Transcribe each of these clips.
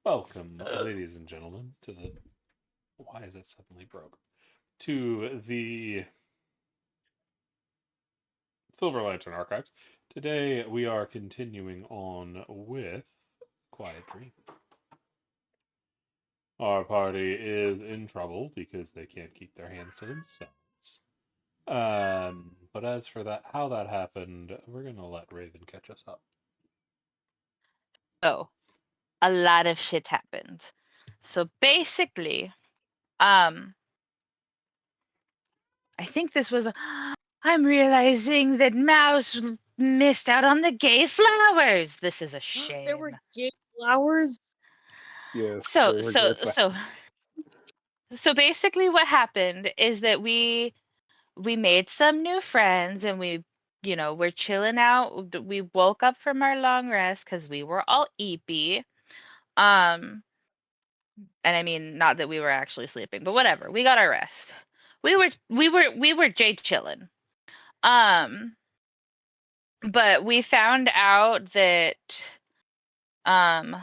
Welcome, ladies and gentlemen, to the. Why is that suddenly broke? To the Silver Lantern Archives. Today we are continuing on with Quiet Dream. Our party is in trouble because they can't keep their hands to themselves. But as for that, how that happened, we're gonna let Raven catch us up. So, a lot of shit happened. So basically, um, I think this was. I'm realizing that Mouse missed out on the gay flowers. This is a There were shame. gay flowers. Yes, So, there were so, gay flowers. so, so basically, what happened is that we made some new friends, and we're chilling out. We woke up from our long rest because we were all eepy. Um, and I mean, not that we were actually sleeping, but whatever. We got our rest. We were Jay chilling. Um, but we found out that um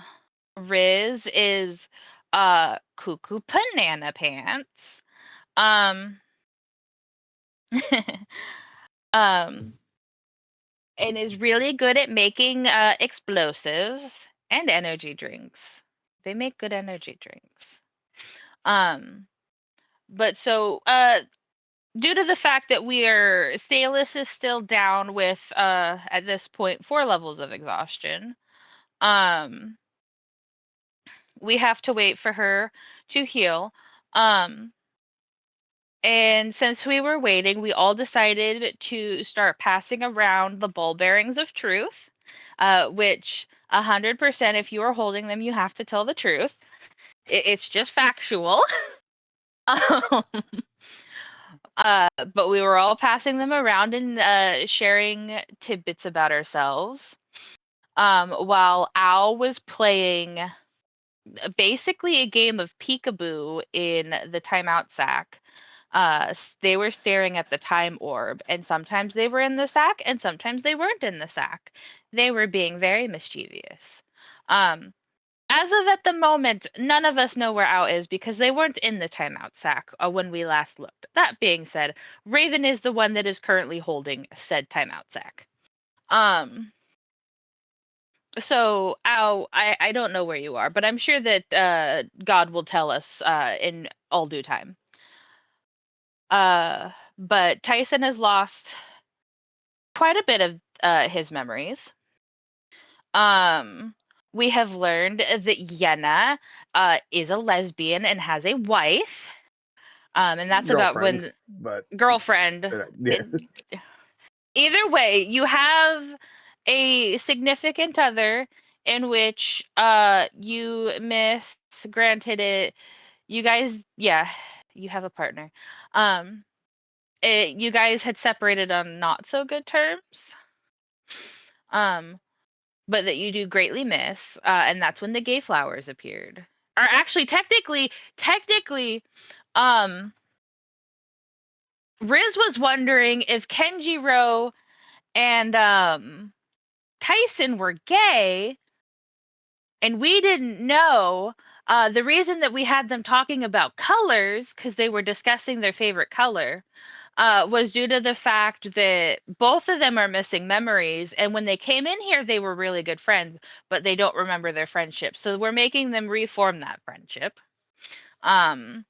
Riz is cuckoo banana pants. Um um and is really good at making explosives and energy drinks. They make good energy drinks. Um but so due to the fact that Salus is still down with at this point 4 levels of exhaustion, um we have to wait for her to heal. Um and since we were waiting, we all decided to start passing around the ball bearings of truth, which 100% if you are holding them, you have to tell the truth. It's just factual. um, but we were all passing them around and sharing tidbits about ourselves. While Al was playing basically a game of peekaboo in the timeout sack. They were staring at the time orb, and sometimes they were in the sack, and sometimes they weren't in the sack. They were being very mischievous. Um, as of at the moment, none of us know where Al is because they weren't in the timeout sack when we last looked. That being said, Raven is the one that is currently holding said timeout sack. Um, so Al, I don't know where you are, but I'm sure that God will tell us in all due time. But Tyson has lost quite a bit of his memories. Um, we have learned that Yenna is a lesbian and has a wife. And that's about Girlfriend, when but girlfriend. yeah. Either way, you have a significant other in which you miss. Granted, you guys, yeah, you have a partner. Um, you guys had separated on not so good terms. Um, but that you do greatly miss, and that's when the gay flowers appeared. Or actually, technically, um, Riz was wondering if Kenjiro and Tyson were gay, and we didn't know. The reason that we had them talking about colors, because they were discussing their favorite color, was due to the fact that both of them are missing memories. And when they came in here, they were really good friends, but they don't remember their friendship. So we're making them reform that friendship. Um,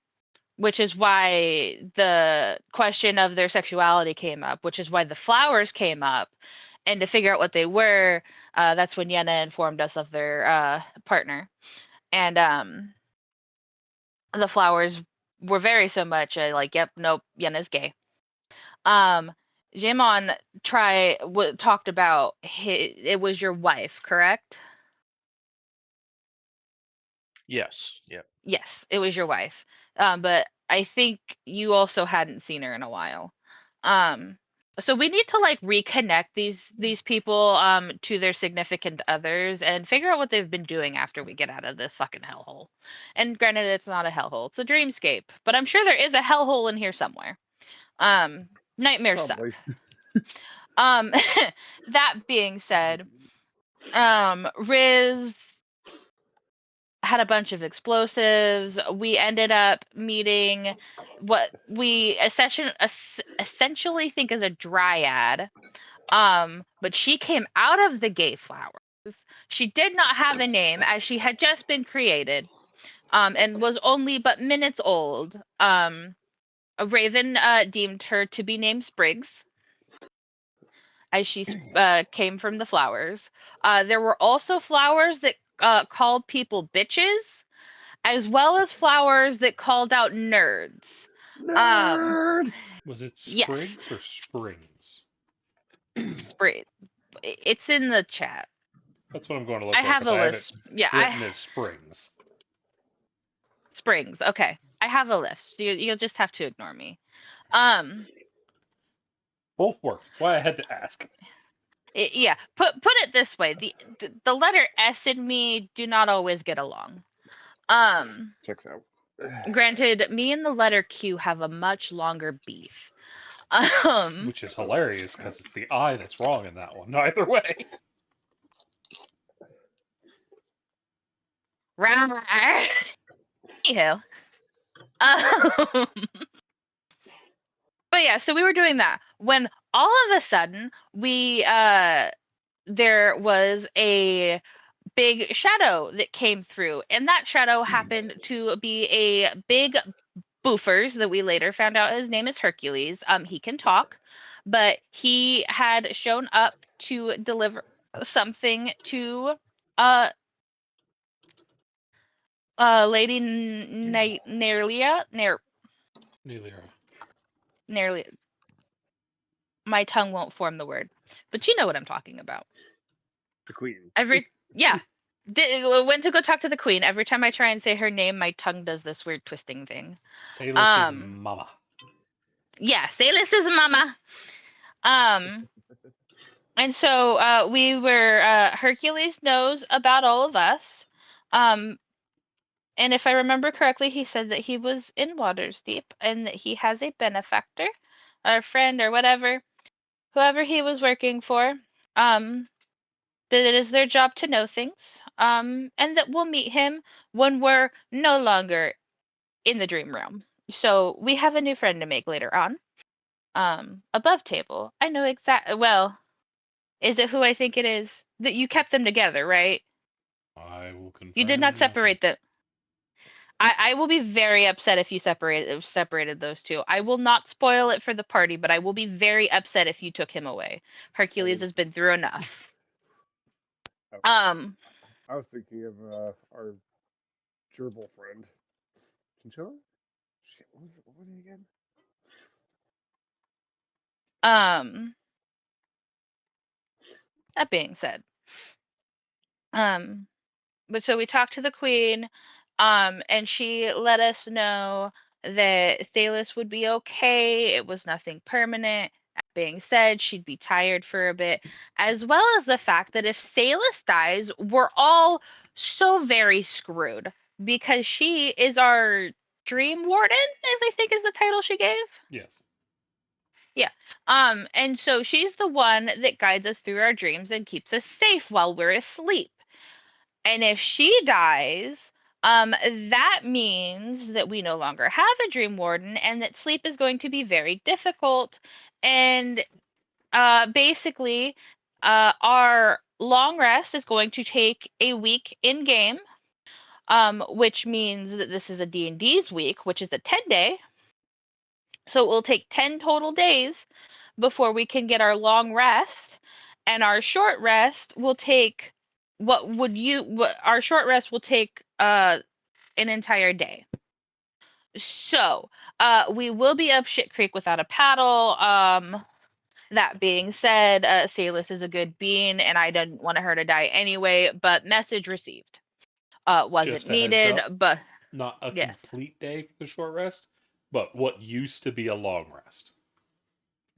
which is why the question of their sexuality came up, which is why the flowers came up. And to figure out what they were, that's when Yenna informed us of their partner. And the flowers were very so much like, yep, nope, Yenna's gay. Um, Jimon talked about it was your wife, correct? Yes. Yeah. Yes, it was your wife. But I think you also hadn't seen her in a while. Um, so we need to like reconnect these people to their significant others and figure out what they've been doing after we get out of this fucking hellhole. And granted, it's not a hellhole; it's a dreamscape. But I'm sure there is a hellhole in here somewhere. Um, Nightmares suck. Probably. Um, that being said, Riz had a bunch of explosives. We ended up meeting what we essentially think is a dryad. But she came out of the gay flowers. She did not have a name as she had just been created, and was only but minutes old. A raven deemed her to be named Spriggs, as she came from the flowers. There were also flowers that called people bitches, as well as flowers that called out nerds. Nerd. Was it Yes. Sprigs or Springs? Sprig. It's in the chat. That's what I'm going to look I for have because a I have list. it Yeah, written as Springs. Springs. Okay, I have a list. You'll just have to ignore me. Both work. That's why I had to ask. Yeah. Put it this way: the letter S and me do not always get along. Checks out. Granted, me and the letter Q have a much longer beef. Which is hilarious because it's the I that's wrong in that one. Either way. Anywho. But yeah, so we were doing that when all of a sudden there was a big shadow that came through, and that shadow happened to be a big boofers that we later found out his name is Hercules. He can talk, but he had shown up to deliver something to Lady Nerlia. Nearly, my tongue won't form the word, but you know what I'm talking about. The queen. Went to go talk to the queen. Every time I try and say her name, my tongue does this weird twisting thing. Salus is mama. Yeah, Salus is mama. And so we were. Hercules knows about all of us. And if I remember correctly, he said that he was in Watersdeep and that he has a benefactor, or friend, or whatever, whoever he was working for. That it is their job to know things. And that we'll meet him when we're no longer in the dream realm. So we have a new friend to make later on. Above table. I know exactly. Well, is it who I think it is? That you kept them together, right? I will confirm. You did not nothing. separate them. I will be very upset if you separated those two. I will not spoil it for the party, but I will be very upset if you took him away. Hercules has been through enough. I was thinking of our gerbil friend. Chinchilla? Shit, what was he again? That being said, but so we talked to the queen, and she let us know that Thalos would be okay. It was nothing permanent. That being said, she'd be tired for a bit, as well as the fact that if Salus dies, we're all so very screwed because she is our dream warden, I think is the title she gave. Yes. Yeah. And so she's the one that guides us through our dreams and keeps us safe while we're asleep. And if she dies, that means that we no longer have a dream warden and that sleep is going to be very difficult. And basically, our long rest is going to take a week in game, which means that this is a D&D's week, which is a 10-day. So it will take 10 total days before we can get our long rest, and our short rest will take our short rest will take an entire day. So we will be up shit creek without a paddle. That being said, Salus is a good being and I didn't want her to die anyway, but message received. Wasn't Just a heads needed, up. but Not a yes. complete day for the short rest, but what used to be a long rest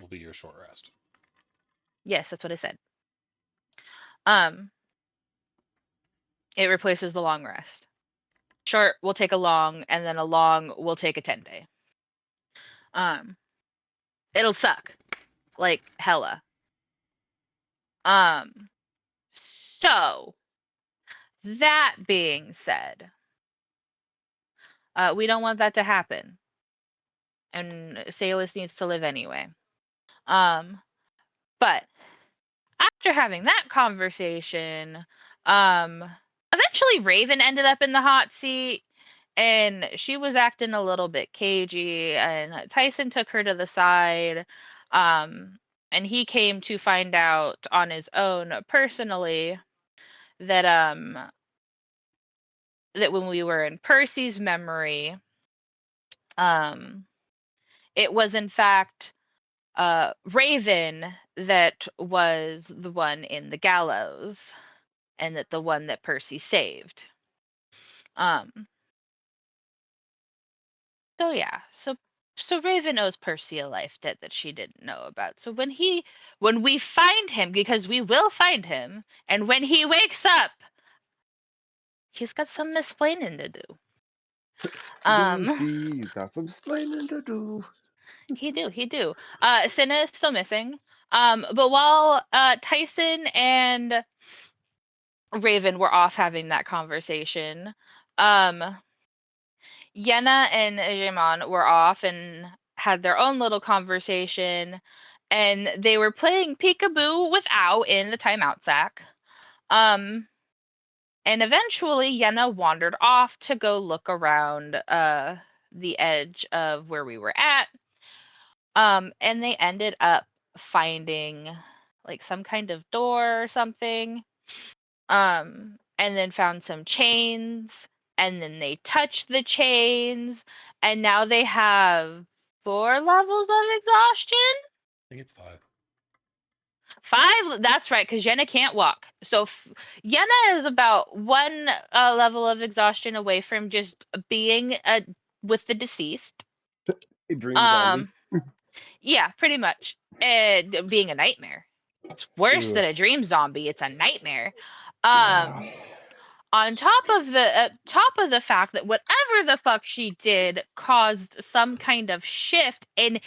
will be your short rest. Yes, that's what I said. It replaces the long rest. Short will take a long, and then a long will take a 10-day. It'll suck, like hella. So that being said, We don't want that to happen. And Salus needs to live anyway. But after having that conversation, eventually Raven ended up in the hot seat, and she was acting a little bit cagey, and Tyson took her to the side, and he came to find out on his own personally that that when we were in Percy's memory, it was in fact Raven that was the one in the gallows, and that the one that Percy saved. So yeah, so Raven owes Percy a life debt that she didn't know about. So when we find him, because we will find him, and when he wakes up, he's got some misplaining to do. He's got some explaining to do. He do. Cinna is still missing. But while Tyson and Raven were off having that conversation, Yenna and Jaemon were off and had their own little conversation, and they were playing peekaboo with Ao in the timeout sack. And eventually Yenna wandered off to go look around the edge of where we were at. And they ended up finding like some kind of door or something. And then found some chains, and then they touched the chains, and now they have 4 levels of exhaustion. I think it's 5. 5, that's right, because Yenna can't walk. So Yenna is about 1 level of exhaustion away from just being with the deceased. A dream zombie. Yeah, pretty much. And being a nightmare. It's worse Ugh. than a dream zombie. It's a nightmare. Yeah. On top of the fact that whatever the fuck she did caused some kind of shift, and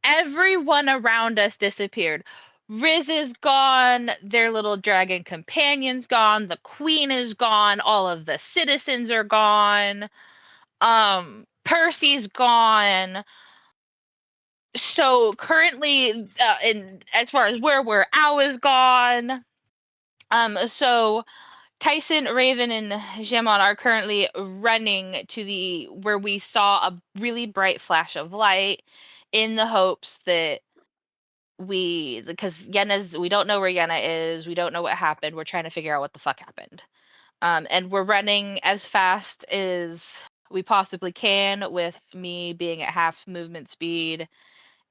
everyone around us disappeared. Riz is gone, their little dragon companion's gone, the queen is gone, all of the citizens are gone, Percy's gone. So currently, as far as where we're, Ao is gone. So Tyson, Raven, and Jaemon are currently running to where we saw a really bright flash of light, in the hopes that because we don't know where Yenna is, we don't know what happened, we're trying to figure out what the fuck happened. And we're running as fast as we possibly can, with me being at half movement speed,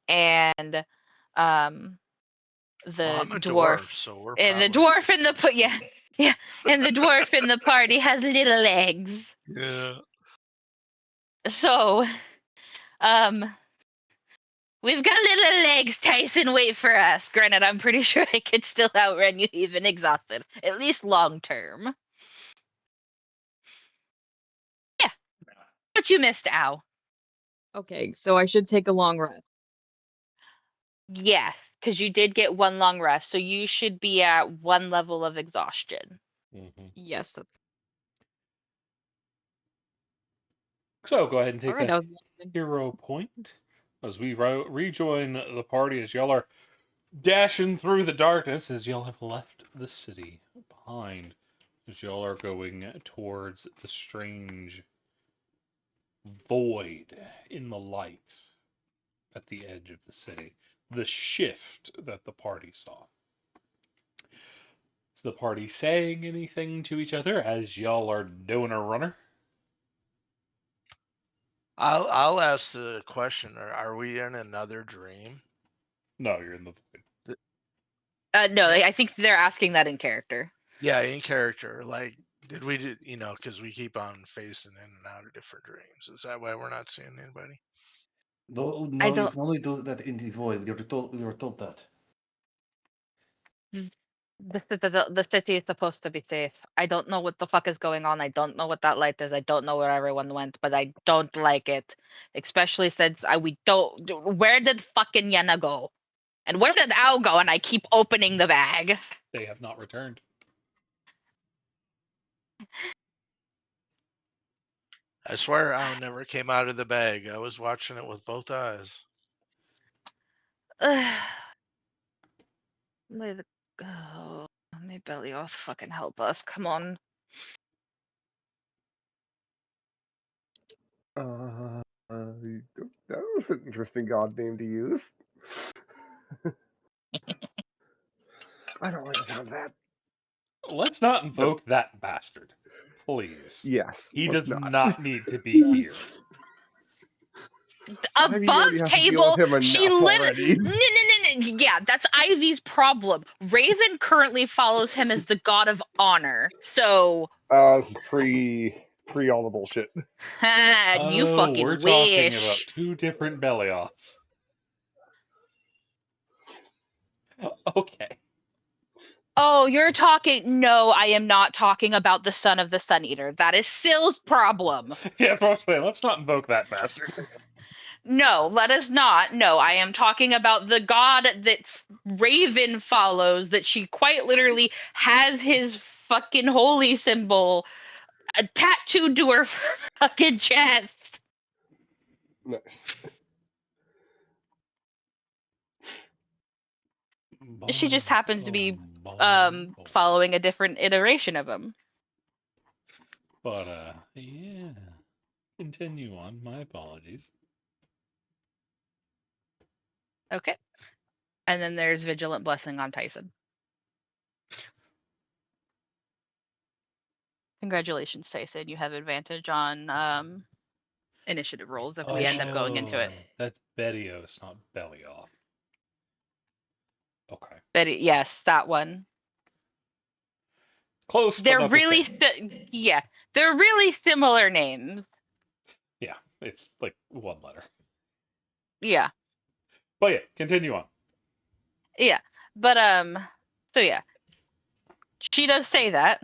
and the I'm a dwarf, so we're and the probably dwarf in the yeah, and the dwarf in the party has little legs. Yeah. So, we've got little legs, Tyson. Wait for us. Granted, I'm pretty sure I could still outrun you even exhausted, at least long term. Yeah. But you missed, Ao. Okay, so I should take a long rest. Yeah, because you did get 1 long rest, so you should be at 1 level of exhaustion. Mm-hmm. Yes, that's So go ahead and take alright. that That was hero point as we rejoin the party, as y'all are dashing through the darkness, as y'all have left the city behind, as y'all are going towards the strange void in the light at the edge of the city. The shift that the party saw. Is the party saying anything to each other as y'all are doing a runner? I'll ask the question. Are we in another dream? No, you're in the void. No, I think they're asking that in character. Yeah, in character. Like, did we do, because we keep on facing in and out of different dreams. Is that why we're not seeing anybody? No, I you don't- can only do that in the void. You were told that. The city is supposed to be safe. I don't know what the fuck is going on. I don't know what that light is. I don't know where everyone went, but I don't like it. Especially since we don't. Where did fucking Yenna go? And where did Ao go? And I keep opening the bag. They have not returned. I swear Al never came out of the bag. I was watching it with both eyes. May the oh, may Belioth fucking help us. Come on. That was an interesting god name to use. I don't like the sound of that. Let's not invoke that bastard. Please. Yes. He let's does not need to be here. Ivy already Above has to deal with table, him she enough literally. already. No. Yeah, that's Ivy's problem. Raven currently follows him as the god of honor. So. It's pre all the bullshit. You Oh, fucking we're talking wish. about two different Belioths. Okay. Oh, you're talking. No, I am not talking about the son of the Sun Eater. That is Sill's problem. Yeah, I was saying, let's not invoke that bastard. No, let us not. No, I am talking about the god that Raven follows, that she quite literally has his fucking holy symbol tattooed to her fucking chest. Nice. She just happens to be following a different iteration of him. But, yeah. Continue on. My apologies. Okay. And then there's Vigilant Blessing on Tyson. Congratulations, Tyson. You have advantage on initiative rolls if we end up going into it. That's Betios, not Belioth. Okay. But yes, that one. Close, They're but not really, the same. yeah, they're really similar names. Yeah, it's like one letter. Yeah, But yeah, continue on. yeah, but so yeah, she does say that,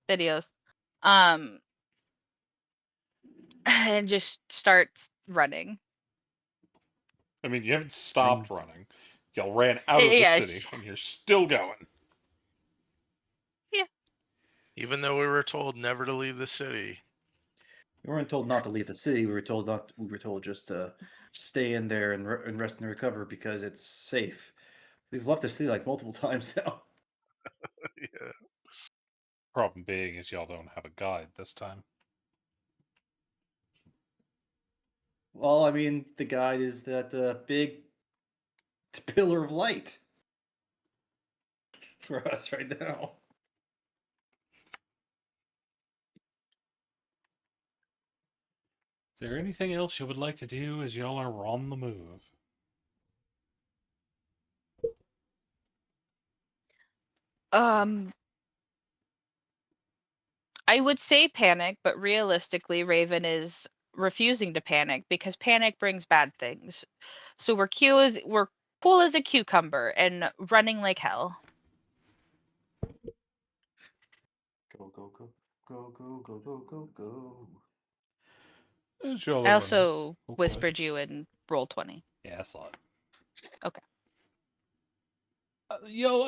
videos, and just starts running. I mean, you haven't stopped running. Y'all ran out of the Yeah. city, and you're still going. Even though we were told never to leave the city. We weren't told not to leave the city. We were told not. We were told just to stay in there and rest and recover because it's safe. We've left the city like multiple times now. Yeah. Problem being is y'all don't have a guide this time. Well, I mean, the guide is that big pillar of light for us right now. Is there anything else you would like to do as y'all are on the move? I would say panic, but realistically, Raven is refusing to panic because panic brings bad things. So we're cool as a cucumber and running like hell. Go go go go go go go go go. As y'all I are also running. Okay. whispered you in roll 20. Yeah, I saw it. Okay.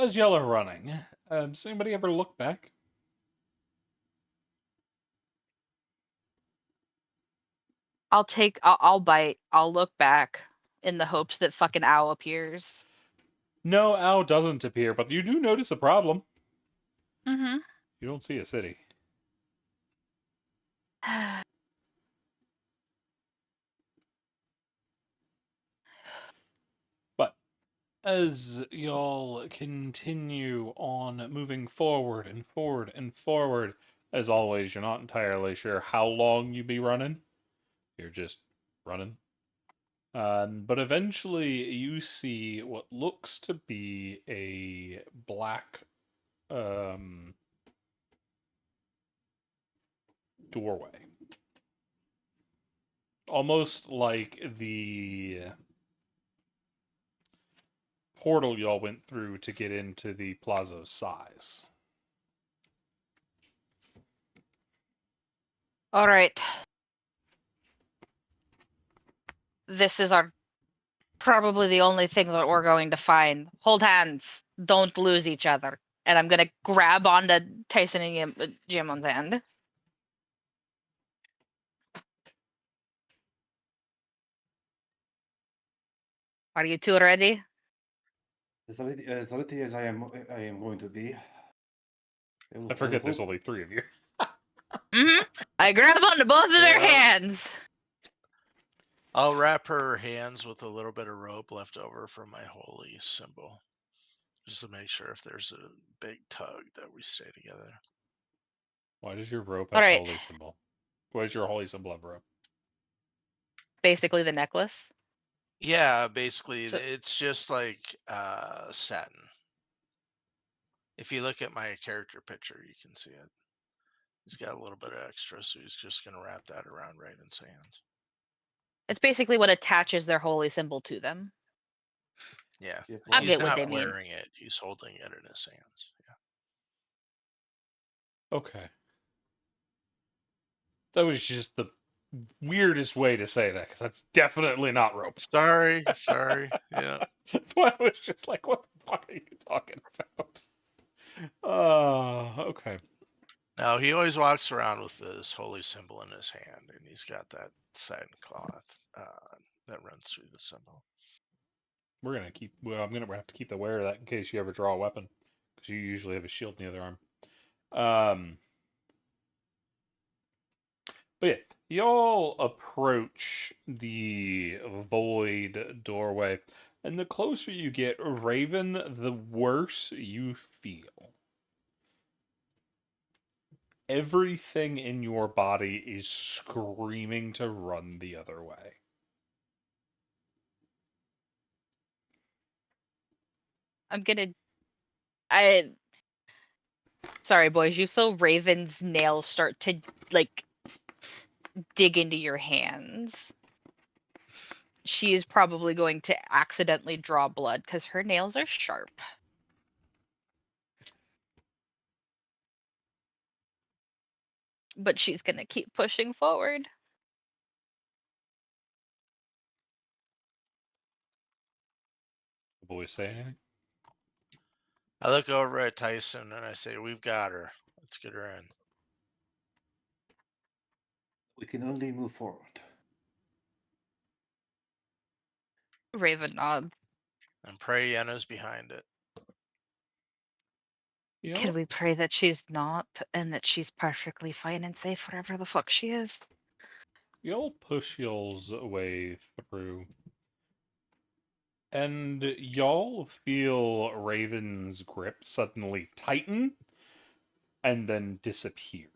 As y'all are running, does anybody ever look back? I'll bite. I'll look back in the hopes that fucking owl appears. No, Owl doesn't appear, but you do notice a problem. Mm-hmm. You don't see a city. But as y'all continue on moving forward and forward and forward, as always, you're not entirely sure how long you be running. You're just running. But eventually you see what looks to be a black doorway. Almost like the portal y'all went through to get into the Plaza size. All right. This is probably the only thing that we're going to find. Hold hands. Don't lose each other. And I'm gonna grab onto Tyson and Jim on the end. Are you two ready? As ready as I am going to be. I forget there's only 3 of you. Mm-hmm. I grab onto both of their Yeah. hands. I'll wrap her hands with a little bit of rope left over from my holy symbol, just to make sure if there's a big tug that we stay together. Why does your rope All have right. holy symbol? Why does your holy symbol have rope? Basically the necklace. Yeah, basically, So- it's just like satin. If you look at my character picture, you can see it. He's got a little bit of extra, so he's just gonna wrap that around Raven's hands. It's basically what attaches their holy symbol to them. Yeah, I he's get what not they mean. wearing it; he's holding it in his hands. Yeah. Okay. That was just the weirdest way to say that, because that's definitely not rope. Sorry. Yeah. That's why I was just like, what the fuck are you talking about? Okay. Now he always walks around with this holy symbol in his hand, and he's got that satin cloth that runs through the symbol. We're gonna keep. Well, I'm gonna have to keep aware of that in case you ever draw a weapon, because you usually have a shield in the other arm. But yeah, y'all approach the void doorway, and the closer you get, Raven, the worse you feel. Everything in your body is screaming to run the other way. Sorry, boys. You feel Raven's nails start to like dig into your hands. She is probably going to accidentally draw blood because her nails are sharp. But she's gonna keep pushing forward. The boys say anything? I look over at Tyson and I say, "We've got her. Let's get her in." We can only move forward. Raven nods. And pray Yenna's behind it. Can we pray that she's not and that she's perfectly fine and safe wherever the fuck she is? Y'all push y'all's way through. And y'all feel Raven's grip suddenly tighten and then disappear.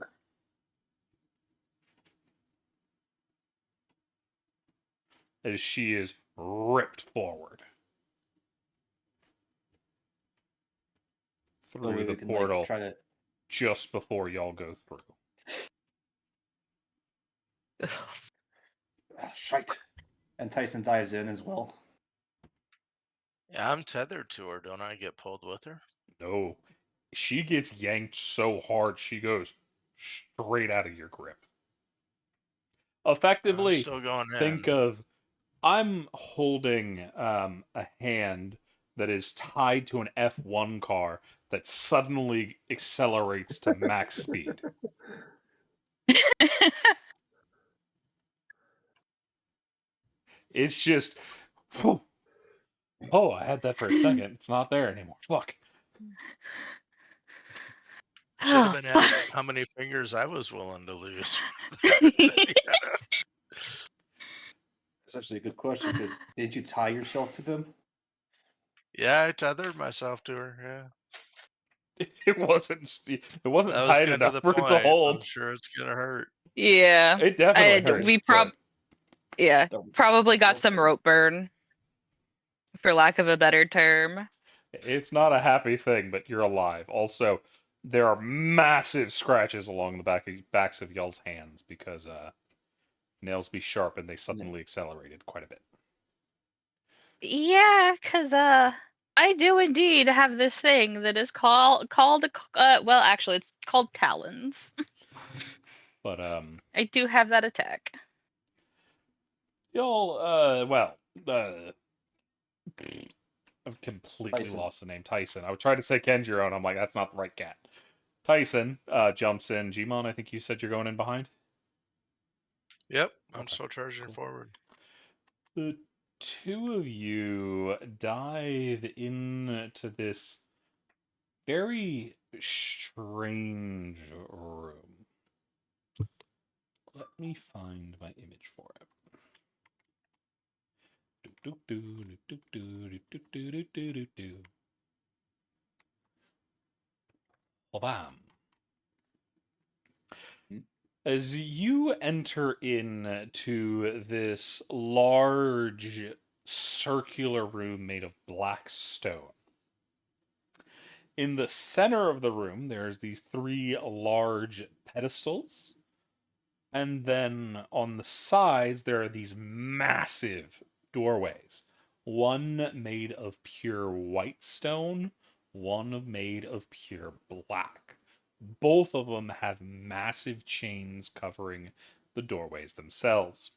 As she is ripped forward So through we the can portal like, try to. just before y'all go through. Shite. And Tyson dives in as well. Yeah, I'm tethered to her. Don't I get pulled with her? No. She gets yanked so hard she goes straight out of your grip. I'm Effectively, still going in. think of I'm holding a hand that is tied to an F1 car that suddenly accelerates to max speed. It's just, whew. Oh, I had that for a second. It's not there anymore. Fuck. Should have been asking how many fingers I was willing to lose. That's actually a good question because did you tie yourself to them? Yeah, I tethered myself to her. Yeah, It wasn't that was tight kind of enough the for it to point. hold. I'm sure it's gonna hurt. Yeah. It definitely hurts. We but yeah, That would- probably got rope some burn. rope burn, for lack of a better term. it's not a happy thing, but you're alive. Also, there are massive scratches along the backs of y'all's hands because nails be sharp and they suddenly accelerated quite a bit. Yeah, because I do indeed have this thing that is called well, actually, it's called talons. But I do have that attack. y'all I've completely Tyson. lost the name. Tyson. I would try to say Kenjiro, and I'm like, that's not the right cat. Tyson jumps in. Gmon, I think you said you're going in behind. Yep, I'm Okay. still charging forward. The two of you dive into this very strange room. Let me find my image for it. Bam. As you enter into this large circular room made of black stone, in the center of the room, there's these three large pedestals. And then on the sides, there are these massive doorways. One made of pure white stone, one made of pure black. Both of them have massive chains covering the doorways themselves.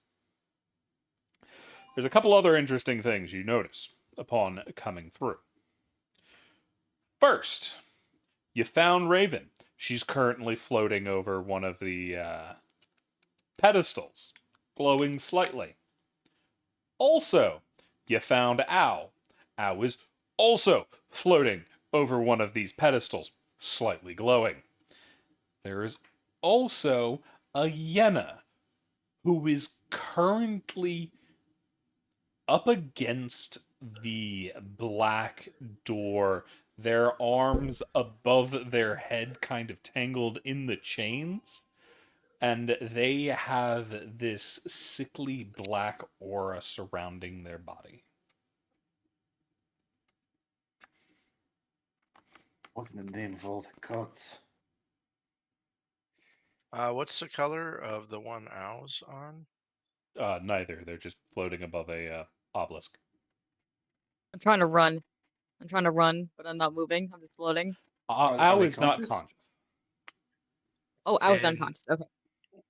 There's a couple other interesting things you notice upon coming through. First, you found Raven. She's currently floating over one of the pedestals, glowing slightly. Also, you found Ow. Ow is also floating over one of these pedestals, slightly glowing. There is also a Yenna, who is currently up against the black door, their arms above their head kind of tangled in the chains, and they have this sickly black aura surrounding their body. What in the name of all the gods? What's the color of the one Owl's on? Neither. They're just floating above a obelisk. I'm trying to run. But I'm not moving. I'm just floating. Are Ow they is not conscious? conscious. Oh, I was And- unconscious. Okay.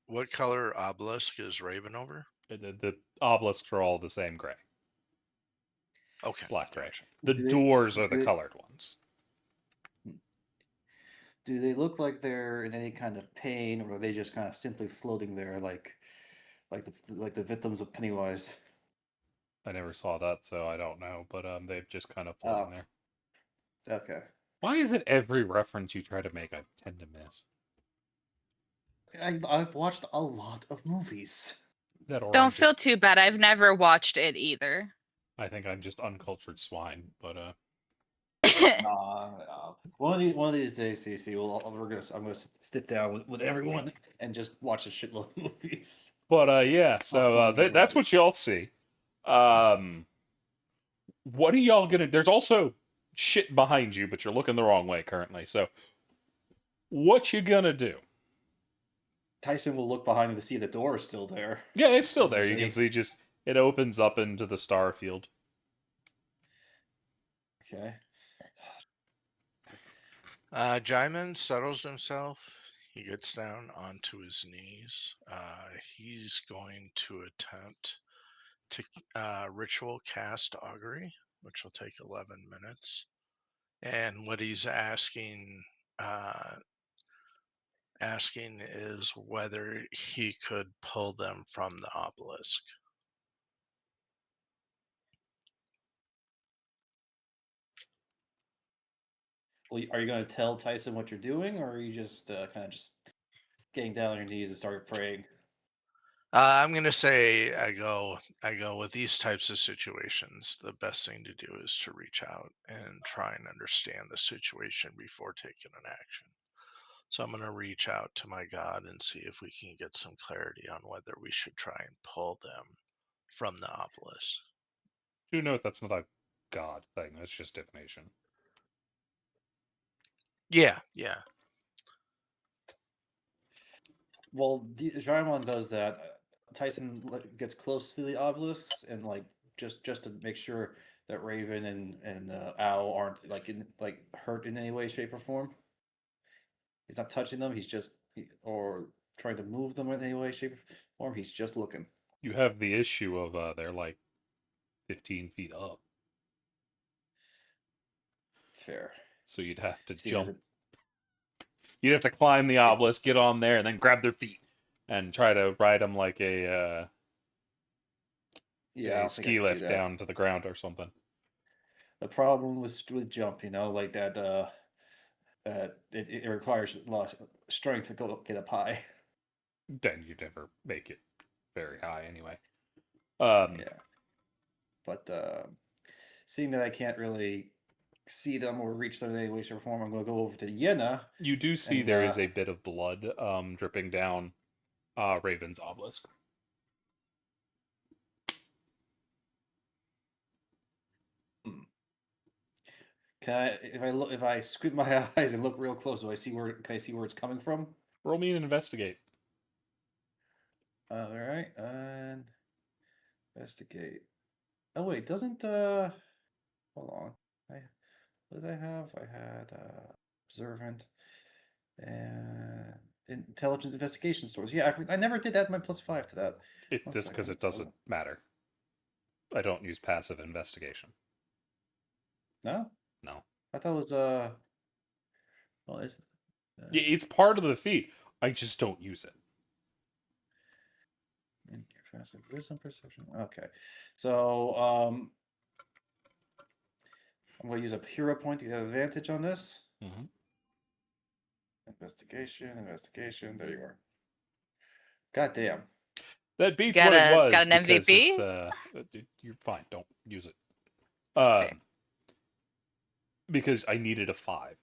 What color obelisk is Raven over? The obelisks are all the same gray. Okay. Black gray. gotcha. The Do they- doors are do the they- colored ones. Do they look like they're in any kind of pain, or are they just kind of simply floating there, like the victims of Pennywise? I never saw that, so I don't know. But they're just kind of floating Oh. there. Okay. Why is it every reference you try to make I tend to miss? I've watched a lot of movies. That or Don't I'm feel just- too bad. I've never watched it either. I think I'm just uncultured swine. But One of these days, Cece, I'm gonna sit down with everyone and just watch a shitload of movies. But yeah, so that's what y'all see. What are y'all gonna? There's also shit behind you, but you're looking the wrong way currently. So, what you gonna do? Tyson will look behind him to see the door is still there. Yeah, it's still there. Is You can any- see just it opens up into the star field. Okay. Jaimin settles himself. He gets down onto his knees. He's going to attempt to ritual cast augury, which will take 11 minutes. And what he's asking is whether he could pull them from the obelisk. Well, are you going to tell Tyson what you're doing, or are you just kind of just getting down on your knees and start praying? I'm gonna say I go with these types of situations. The best thing to do is to reach out and try and understand the situation before taking an action. So I'm gonna reach out to my God and see if we can get some clarity on whether we should try and pull them from the obelisk. Do note that's not a god thing. That's just divination. Yeah. Well, Jaimon does that. Tyson gets close to the obelisks and just to make sure that Raven and Owl aren't hurt in any way, shape, or form. He's not touching them. He's just or trying to move them in any way, shape, or form. He's just looking. You have the issue of they're like 15 feet up, Fair. so you'd have to See, jump. You'd have to climb the obelisk, get on there, and then grab their feet and try to ride them like a Yeah, I a don't think I ski could do lift that. down to the ground or something. The problem with jump, like that that it requires a lot of strength to go get up high. Then you'd never make it very high anyway. Yeah. But seeing that I can't really see them or reach them in any way, shape, or form, I'm going to go over to Yenna. You do see And, there is a bit of blood dripping down Raven's obelisk. Can I, if I squint my eyes and look real close, can I see where it's coming from? Roll me and investigate. All right, and investigate. Oh wait, doesn't hold on. What did I have? I had observant and intelligence investigation stores. Yeah, I never did add my +5 to that. One That's because second, it doesn't matter. I don't use passive investigation. No, No. I thought it was well, is Yeah, it's part of the feat. I just don't use it. in your passive wisdom perception. Okay, so I'm going to use a hero point to get advantage on this. Mm-hmm. Investigation. There you are. God damn. That beats Got what it a- was got an because MVP? you're fine. Don't use it. Okay. Because I needed a 5.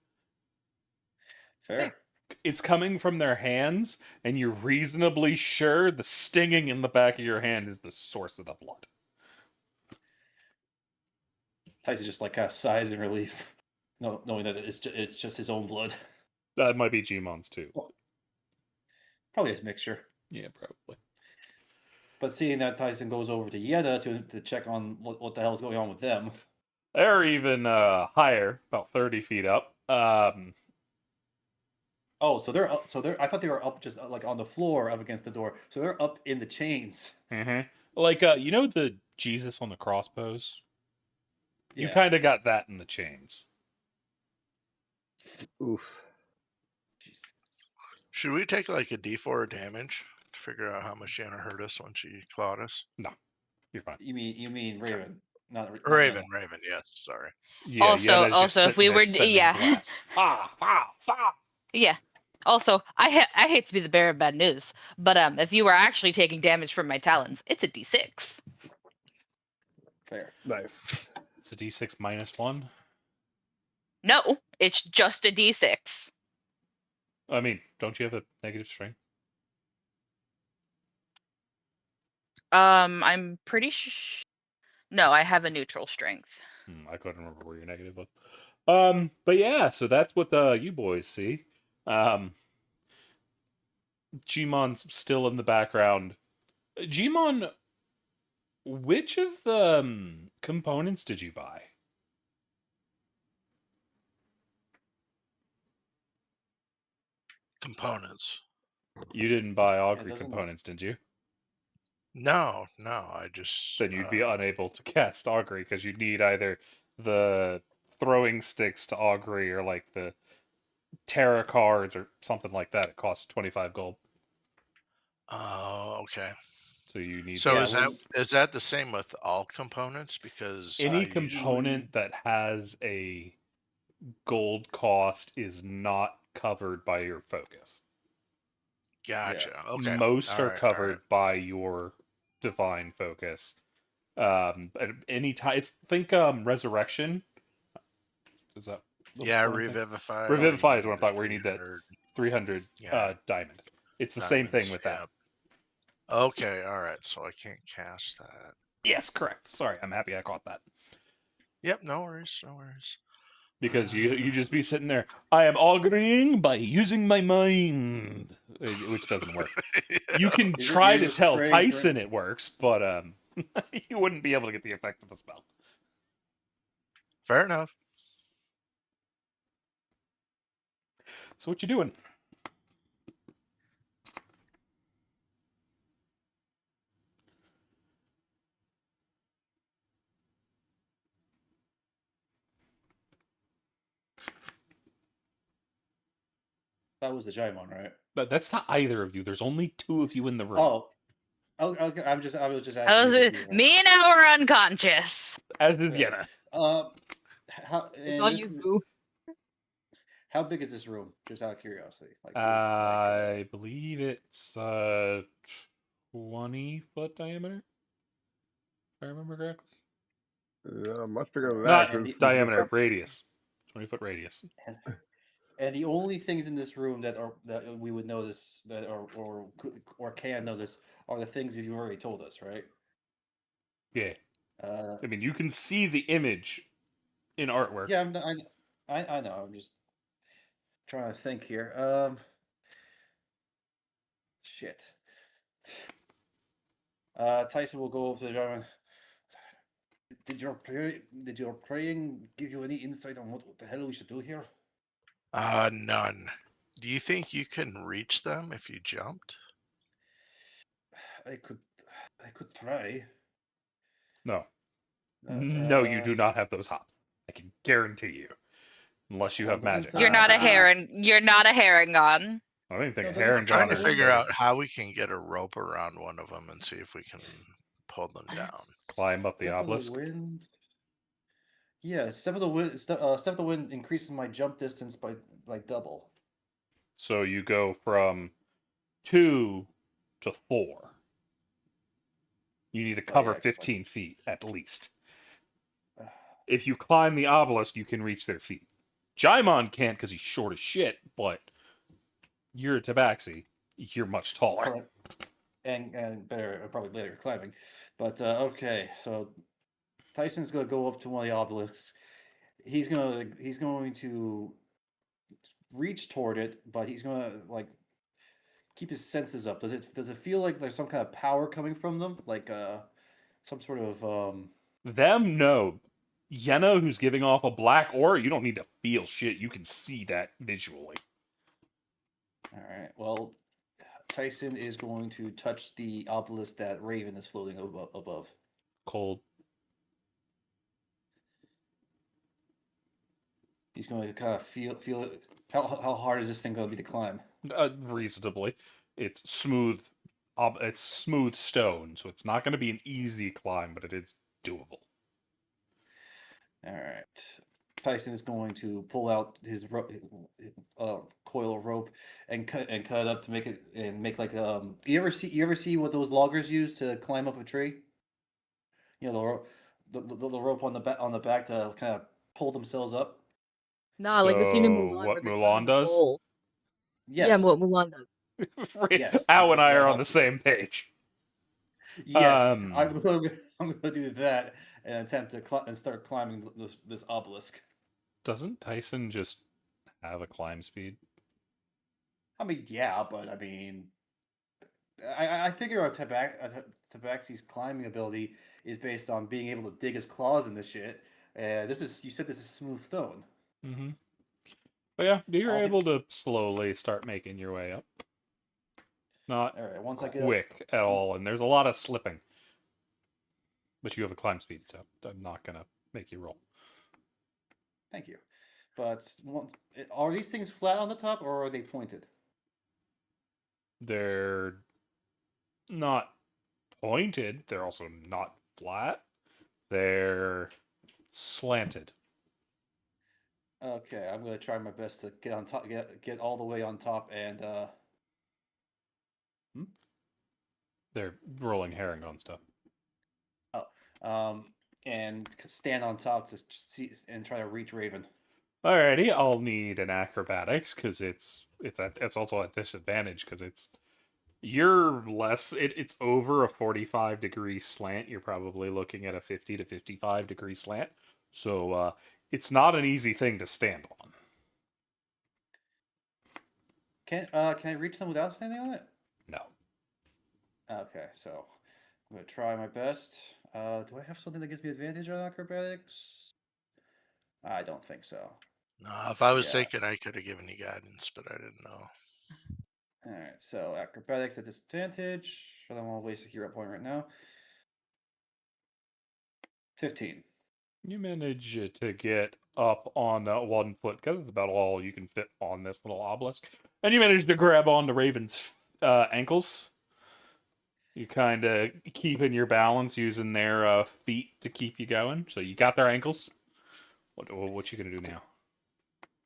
Fair. It's coming from their hands, and you're reasonably sure the stinging in the back of your hand is the source of the blood. Tyson just like kind of sighs in relief, knowing that it's just his own blood. That might be Gmon's too. Probably a mixture. Yeah, probably. But seeing that Tyson goes over to Yenna to check on what the hell's going on with them. They're even higher, about 30 feet up. Oh, so they're up. I thought they were up just like on the floor up against the door. So they're up in the chains. Like, the Jesus on the cross pose? You Yeah. kind of got that in the chains. Oof. Jeez. Should we take like a D4 damage to figure out how much Yenna hurt us when she clawed us? You're fine. You mean Raven, not Raven, Yenna. Raven, yes, sorry. Yeah, Also- Yenna's just also, if sitting we there were- sending yeah. blasts. Yeah. Also, I hate to be the bearer of bad news, but if you were actually taking damage from my talons, it's a D6. Fair. Nice. It's a D6 minus 1. No, it's just a D6. I mean, don't you have a negative strength? I'm pretty No, I have a neutral strength. I couldn't remember where your negative was. But yeah, so that's what you boys see. Gmon's still in the background. Gmon, which of the components did you buy? Components. You didn't buy Augury doesn't- components, did you? No, I just Then you'd be unable to cast Augury because you'd need either the throwing sticks to Augury or like the Terra cards or something like that. It costs 25 gold. Oh, okay. So you need So those. is that the same with all components? Because I Any usually- component that has a gold cost is not covered by your focus. Gotcha. Okay. Most All are right, all covered right. by your divine focus. At any time, think resurrection. Is that Yeah, one thing? Revivify. Revivify or is what I the thought, where you need that 300 300 Yeah. diamond. It's the same thing diamonds, with that. yep. Okay, all right. So I can't cast that. Yes, correct. Sorry, I'm happy I caught that. Yep, no worries. Because you just be sitting there, I am auguring by using my mind, which doesn't work. You can You're try to just tell praying for Tyson it works, but you wouldn't be able to get the effect of the spell. Fair enough. So what you doing? That was the Jaimon, right? That's not either of you. There's only 2 of you in the room. Oh. Okay, I was just asking. I was, if you were- me and I were unconscious. As is Yeah. Yenna. How It's and on this you, is, Boo. how big is this room? Just out of curiosity. I believe it's 20-foot diameter. If I remember correctly. Much bigger than Not that. and the- diameter, radius. 20-foot radius. And the only things in this room that we would notice that or can notice are the things that you already told us, right? Yeah. Uh, I mean, you can see the image in artwork. yeah, I know. I'm just trying to think here. Shit. Tyson will go up to the German. Did your praying give you any insight on what the hell we should do here? None. Do you think you can reach them if you jumped? I could try. No. No, you do Uh, not have those hops. I can guarantee you. Unless you Well, have magic. doesn't, You're not a Uh, heron. You're not a Harangon. I don't even think No, a doesn't Heron I'm trying to John figure say- out how we can get a rope around one of them and see if we can pull them down. climb up the Step of obelisk. wind. Yeah, step of the wind. Step of the wind increases my jump distance by double. So you go from 2 to 4. You need to cover yeah, 'cause, like- 15 feet at least. If you climb the obelisk, you can reach their feet. Jaimon can't because he's short as shit, but you're a Tabaxi. You're much taller. Correct. And better probably later climbing, but okay. So Tyson's gonna go up to one of the obelisks. He's going to reach toward it, but he's gonna keep his senses up. Does it feel like there's some kind of power coming from them, like some sort of Them, no. Yenna, who's giving off a black aura, you don't need to feel shit. You can see that visually. All right. Well, Tyson is going to touch the obelisk that Raven is floating above. Cold. He's going to kind of feel it. How hard is this thing going to be to climb? Reasonably. It's smooth. It's smooth stone, so it's not going to be an easy climb, but it is doable. All right. Tyson is going to pull out his coil of rope and cut it up to make it and make like You ever see what those loggers use to climb up a tree? You know the rope on the back to kind of pull themselves up. Nah, like the scene in So, Mulan. what where they Mulan climb the does? pole. Yes. Yeah, what Mulan does. Yes, Al and I that are on the helps. same page. Yes, Um, I'm gonna do that and attempt to start climbing this obelisk. Doesn't Tyson just have a climb speed? I mean, yeah, but I mean, I figure out Tabaxi's climbing ability is based on being able to dig his claws in the shit. You said this is smooth stone. Mm-hmm. But yeah, you're I'll get- able to slowly start making your way up. Not All right, once I get up, quick at all, and there's a lot of slipping. But you have a climb speed, so I'm not gonna make you roll. thank you. But are these things flat on the top or are they pointed? They're not pointed. They're also not flat. They're slanted. Okay, I'm gonna try my best to get on top, get all the way on top, and They're rolling Harangon stuff. and stand on top to see and try to reach Raven. Alrighty, I'll need an acrobatics because it's also a disadvantage because you're less. It's over a 45-degree slant. You're probably looking at a 50 to 55-degree slant. So it's not an easy thing to stand on. Can I reach them without standing on it? No. Okay, so I'm gonna try my best. Do I have something that gives me advantage on acrobatics? I don't think so. No, if I was Yeah. thinking, I could have given you guidance, but I didn't know. All right, so acrobatics at disadvantage. I don't want to waste a hero point right now. 15. You manage to get up on 1 foot because it's about all you can fit on this little obelisk, and you manage to grab onto Raven's ankles. You kind of keeping your balance using their feet to keep you going. So you got their ankles. What you gonna do now?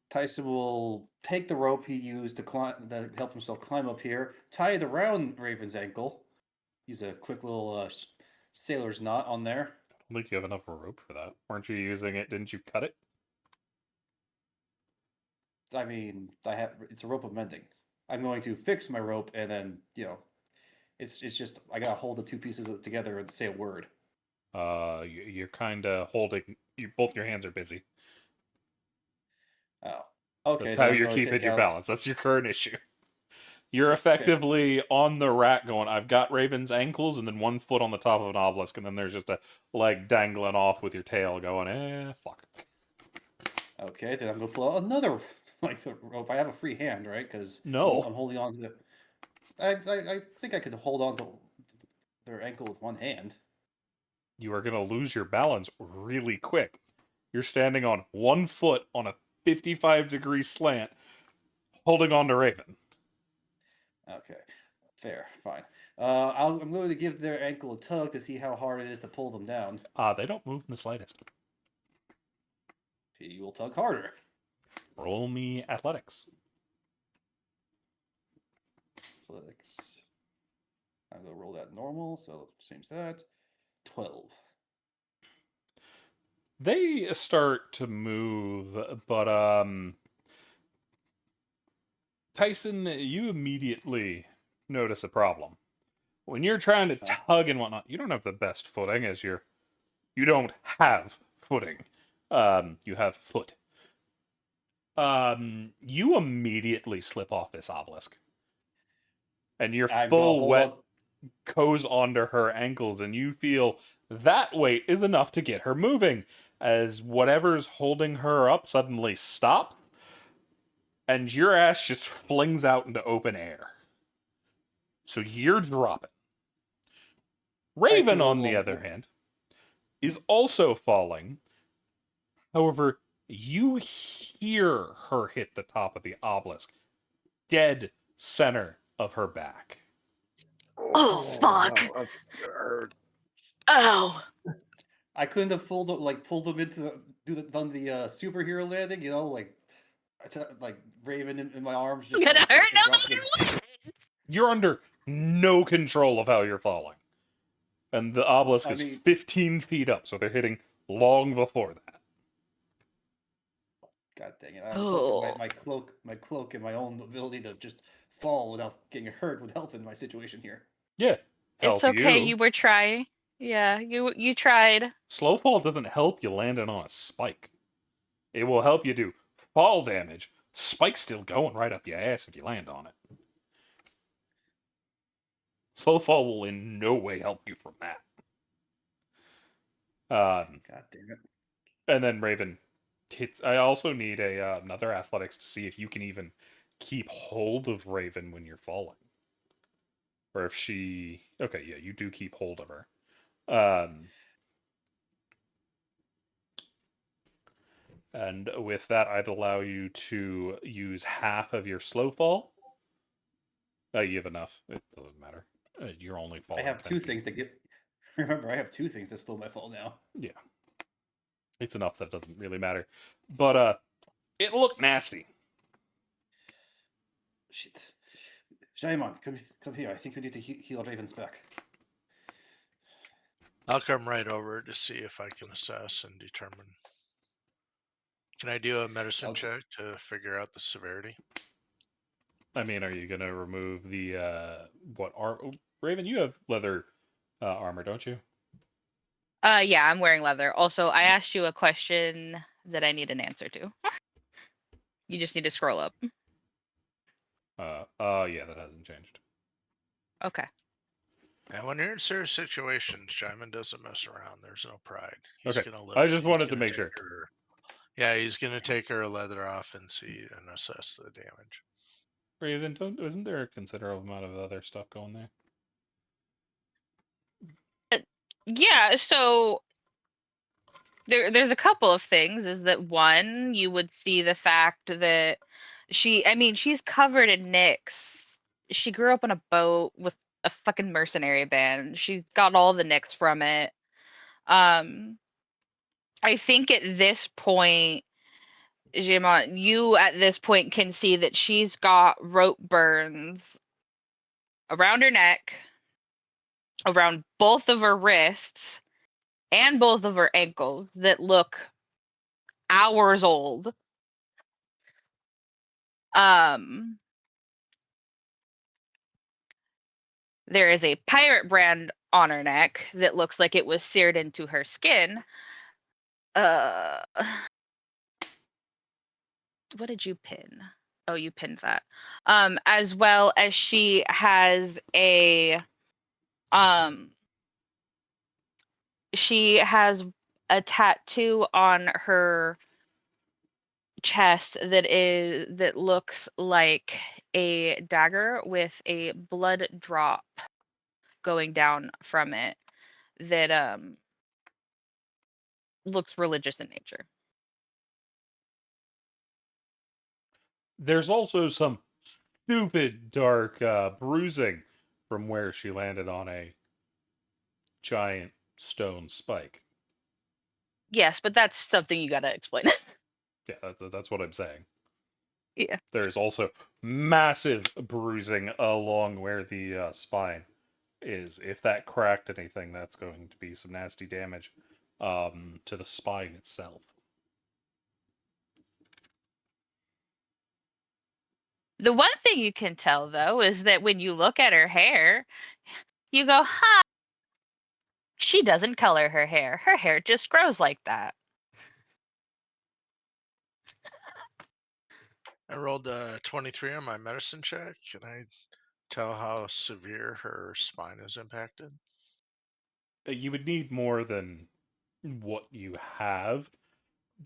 Tyson will take the rope he used to climb, to help himself climb up here, tie it around Raven's ankle. Use a quick little sailor's knot on there. I don't think you have enough rope for that. Weren't you using it? Didn't you cut it? I mean, it's a rope of mending. I'm going to fix my rope, and then it's just I gotta hold the two pieces together and say a word. You're kind of holding. Both your hands are busy. Oh, okay. That's then how I'm you're gonna keeping take your out- balance. That's your current issue. You're effectively on the rack going, I've got Raven's ankles and then one foot on the top of an obelisk, and then there's just a leg dangling off with your tail going, fuck. Okay, then I'm gonna pull out another the rope. I have a free hand, right? Because No. I'm holding on to the. I think I could hold on to their ankle with one hand. You are going to lose your balance really quick. You're standing on one foot on a 55-degree slant, holding on to Raven. Okay, fair, fine. I'm going to give their ankle a tug to see how hard it is to pull them down. They don't move in the slightest. He will tug harder. Roll me athletics. Athletics. I'm gonna roll that normal, so change that. 12. They start to move, but Tyson, you immediately notice a problem. When you're trying to tug and whatnot, you don't have the best footing as you don't have footing. You have foot. You immediately slip off this obelisk. And your I'm gonna full hold wet on- goes onto her ankles, and you feel that weight is enough to get her moving, as whatever's holding her up suddenly stops, and your ass just flings out into open air. So you're dropping. Raven, on the other hand, is also falling. However, you hear her hit the top of the obelisk, dead center of her back. Oh, fuck. No, that's gonna hurt. Oh. I couldn't have pulled them into done the superhero landing, like Raven in my arms. Just Gonna like, hurt no dropped matter them. what. You're under no control of how you're falling. And the obelisk I is mean- 15 feet up, so they're hitting long before that. God dang it! I was hoping Oh. my cloak, and my own ability to just fall without getting hurt would help in my situation here. Yeah. It's help okay. You were trying. Yeah, you tried. Slow fall doesn't help you landing on a spike. It will help you do fall damage. Spike's still going right up your ass if you land on it. Slow fall will in no way help you from that. God damn it! And then Raven hits. I also need another athletics to see if you can even keep hold of Raven when you're falling, or if she. Okay, yeah, you do keep hold of her. And with that, I'd allow you to use half of your slow fall. You have enough. It doesn't matter. You're only falling. I have 10 two feet. things to get. Remember, I have two things to slow my fall now. Yeah. It's enough that it doesn't really matter. But it looked nasty. Shit. Jaimon, come here. I think we need to heal Raven's back. I'll come right over to see if I can assess and determine. Can I do a medicine Okay. check to figure out the severity? I mean, are you gonna remove the Raven, you have leather armor, don't you? Yeah, I'm wearing leather. Also, I asked you a question that I need an answer to. You just need to scroll up. Yeah, that hasn't changed. Okay. And when you're in serious situations, Jaimin doesn't mess around. There's no pride. He's Okay, gonna lift I her. just He's wanted to gonna make take sure. her- Yeah, he's gonna take her leather off and see and assess the damage. Raven, isn't there a considerable amount of other stuff going there? Yeah, so there's a couple of things. Is that one, you would see the fact that she's covered in nicks. She grew up on a boat with a fucking mercenary band. She's got all the nicks from it. I think at this point, Jimon, you at this point can see that she's got rope burns around her neck, around both of her wrists, and both of her ankles that look hours old. There is a pirate brand on her neck that looks like it was seared into her skin. What did you pin? Oh, you pinned that. As well as she has a tattoo on her chest that looks like a dagger with a blood drop going down from it that looks religious in nature. There's also some stupid dark bruising from where she landed on a giant stone spike. Yes, but that's something you gotta explain. Yeah, that's what I'm saying. Yeah. There's also massive bruising along where the spine is. If that cracked anything, that's going to be some nasty damage to the spine itself. The one thing you can tell, though, is that when you look at her hair, you go, huh, she doesn't color her hair. Her hair just grows like that. I rolled a 23 on my medicine check. Can I tell how severe her spine is impacted? You would need more than what you have,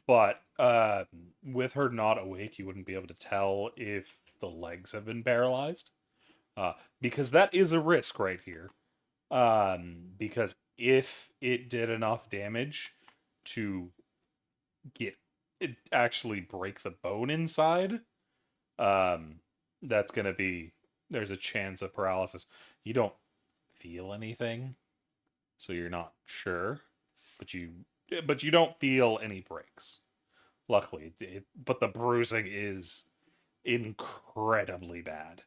but with her not awake, you wouldn't be able to tell if the legs have been paralyzed, because that is a risk right here. Because if it did enough damage to get it actually break the bone inside, that's gonna be, there's a chance of paralysis. You don't feel anything, so you're not sure, but you don't feel any breaks. Luckily, but the bruising is incredibly bad.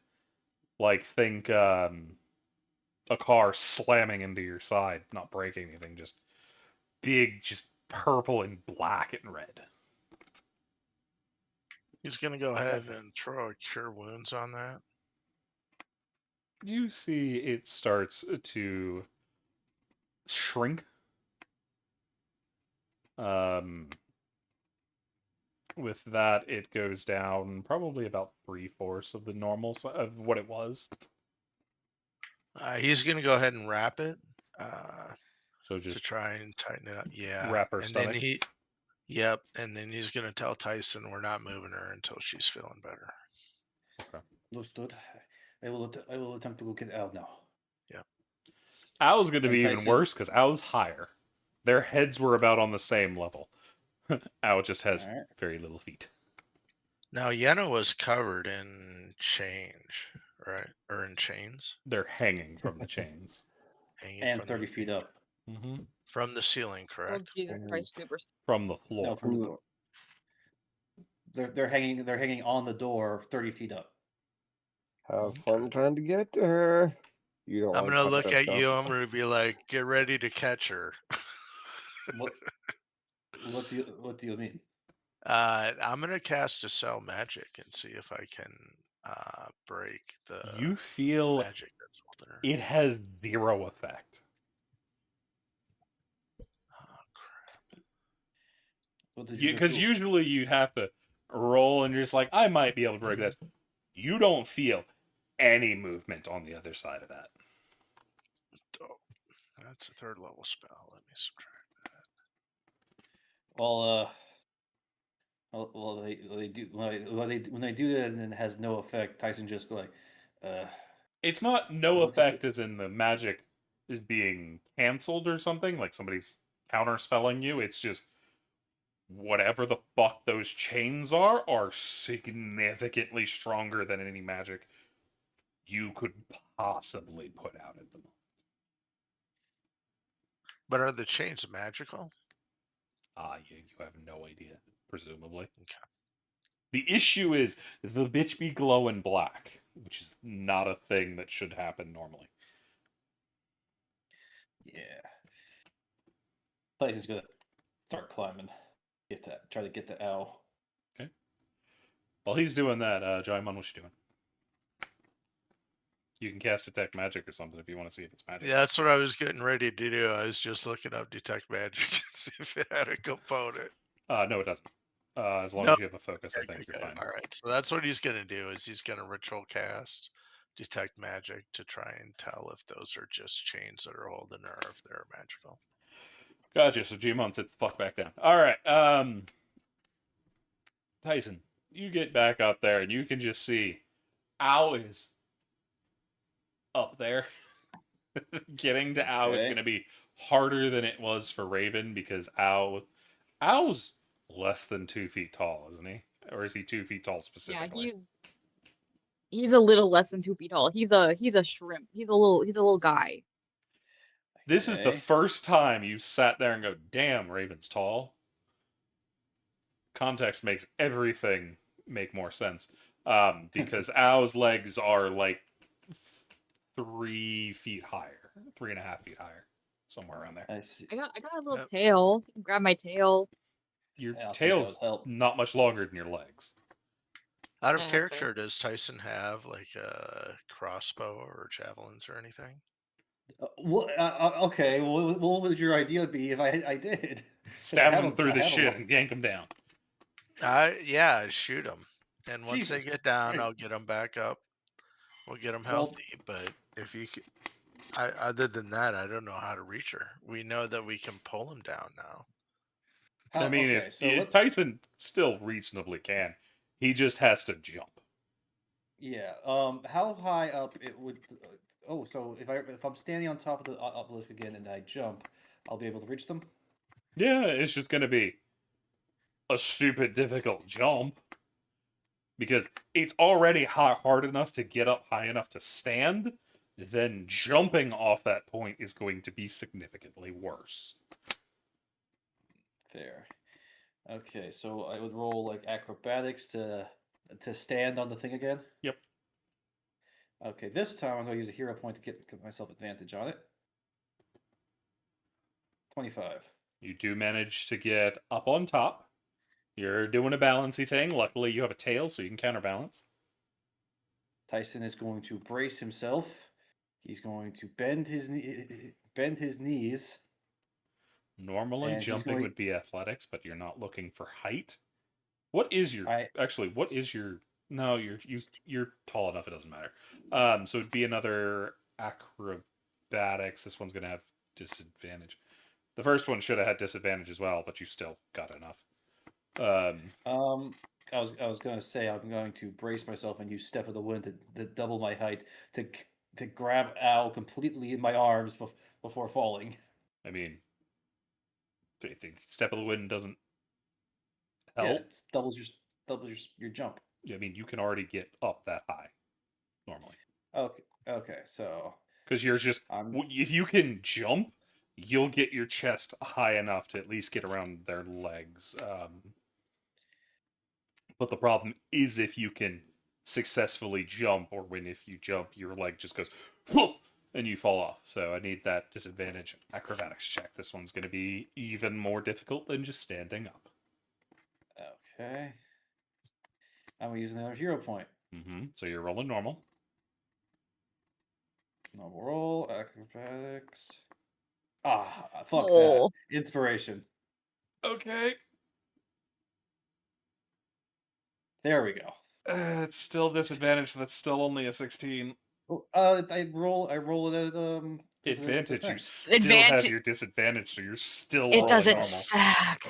Like, think a car slamming into your side, not breaking anything, just big, just purple and black and red. He's gonna go ahead and throw a cure wounds on that. You see it starts to shrink. With that, it goes down probably about 3/4 of the normal of what it was. He's gonna go ahead and wrap it So to just try and tighten it up. Yeah, wrap her and stomach. then yep, and then he's gonna tell Tyson we're not moving her until she's feeling better. Understood. I will attempt to go get Al now. Al's going to And be even Tyson- worse because Al's higher. Their heads were about on the same level. Al just has Alright. very little feet. Now Yenna was covered in change, right? Or in chains, They're hanging from the chains. hanging And from 30 feet up. Mm-hmm. from the ceiling, Oh, correct? Jesus Christ, super. From the floor. No, from the door. They're hanging on the door 30 feet up. Have fun trying to get to her. You don't I'm want gonna to touch look that at stuff. you. I'm gonna be like, get ready to catch her. What do you mean? I'm gonna cast Dispel Magic and see if I can break the You feel magic that's holding her. it has zero effect. Oh, crap. What did you just Because do? usually you'd have to roll and you're just like, I might be able to break this. You don't feel any movement on the other side of that. Oh, that's a 3rd level spell. Let me subtract that. Well, they do when they do that and it has no effect. Tyson just like, It's not no Well, effect as in the magic is being canceled or something, like somebody's counterspelling you. It's just whatever the fuck those chains are significantly stronger than any magic you could possibly put out at the moment. But are the chains magical? You have no idea, presumably. Okay. The issue is the bitch be glowing black, which is not a thing that should happen normally. Yeah. Tyson's gonna start climbing. Try to get to Al. While he's doing that, Jaimon, what you doing? You can cast Detect Magic or something if you want to see if it's magic. Yeah, that's what I was getting ready to do. I was just looking up Detect Magic to see if it had a component. No, it doesn't. As long No. as you have a focus, I Okay, think you're good. fine. All right, so that's what he's going to do. Is he's going to ritual cast Detect Magic to try and tell if those are just chains that are holding or if they're magical. Gotcha. So Jimon sits the fuck back down. All right. Tyson, you get back up there and you can just see Ow is up there. Getting to Ow is Okay. going to be harder than it was for Raven because Ow's less than 2 feet tall, isn't he? Or is he 2 feet tall Yeah, specifically? he's a little less than 2 feet tall. He's a shrimp. He's a little guy. This is the Okay. first time you sat there and go, "Damn, Raven's tall." Context makes everything make more sense. Because Ow's legs are like 3 feet higher, 3.5 feet higher, somewhere around there. I see. I got a little Yep. tail. Grab my tail. Your Yeah, I think that tail's would help. not much longer than your legs. Out of Yeah, that's fair. character, does Tyson have like a crossbow or javelins or anything? Okay. What would your idea be if I did? 'Cause I Stab have him a- through I the have a shit lot- and yank him down. Yeah, shoot them. And once Jesus they get down, I'll Christ. get them back up. We'll get them Well- healthy. But if you could, other than that, I don't know how to reach her. We know that we can pull him down now. I mean, okay, so let's. Tyson still reasonably can. He just has to jump. Yeah. How high up it would? Oh, so if I'm standing on top of the obelisk again and I jump, I'll be able to reach them. Yeah, it's just going to be a stupid difficult jump. Because it's already hard enough to get up high enough to stand, then jumping off that point is going to be significantly worse. Fair. Okay, so I would roll like acrobatics to stand on the thing again. Yep. Okay, this time I'm going to use a hero point to get myself advantage on it. 25. You do manage to get up on top. You're doing a balancy thing. Luckily, you have a tail, so you can counterbalance. Tyson is going to brace himself. He's going to bend his knees. Normally, And he's jumping going- would be athletics, but you're not looking for height. What is your actually? What is your? No, you're tall enough. It doesn't matter. So it'd be another acrobatics. This one's gonna have disadvantage. The first one should have had disadvantage as well, but you still got enough. I was going to say I'm going to brace myself and use Step of the Wind to double my height to grab Al completely in my arms before falling. I mean, the Step of the Wind doesn't Yeah, help. it doubles your jump. I mean, you can already get up that high normally Okay, so because you're just I'm if you can jump, you'll get your chest high enough to at least get around their legs. But the problem is if you can successfully jump, or if you jump, your leg just goes and you fall off. So I need that disadvantage acrobatics check. This one's going to be even more difficult than just standing up. okay. I'm gonna use another hero point. So you're rolling normal. Normal roll, acrobatics. Fuck Oh. that. Inspiration. Okay. There we go. It's still disadvantage, so that's still only a 16. I roll it at Advantage, thing. you still have Advantage- your disadvantage, so you're still It rolling doesn't normal. stack.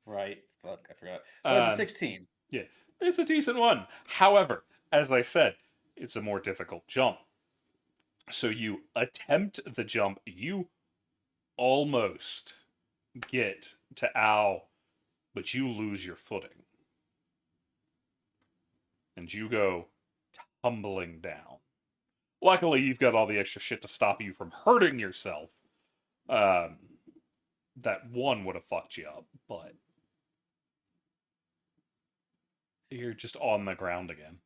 Right. Fuck, I forgot. But it's a Um, 16. Yeah, it's a decent one. However, as I said, it's a more difficult jump. So you attempt the jump, you almost get to Al, but you lose your footing. And you go tumbling down. Luckily, you've got all the extra shit to stop you from hurting yourself. That one would have fucked you up, but you're just on the ground again.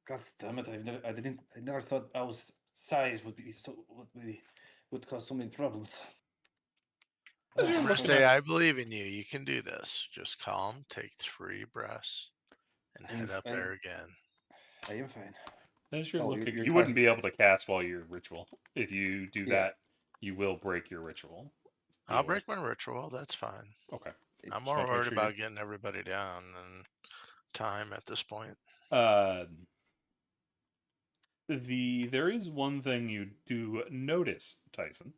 God damn it! I never thought Owl's size would cause so many problems. I'm gonna Looking say at- I believe in you. You can do this. Just calm, take 3 breaths, and I am head up f- I- there again. I am fine. As you're Oh, looking, you're you wouldn't casting- be able to cast while you're ritual. If you do Yeah. that, you will break your ritual. I'll Either way. break my ritual. That's fine. Okay. I'm Just more making worried sure about you- getting everybody down than time at this point. There is one thing you do notice, Tyson.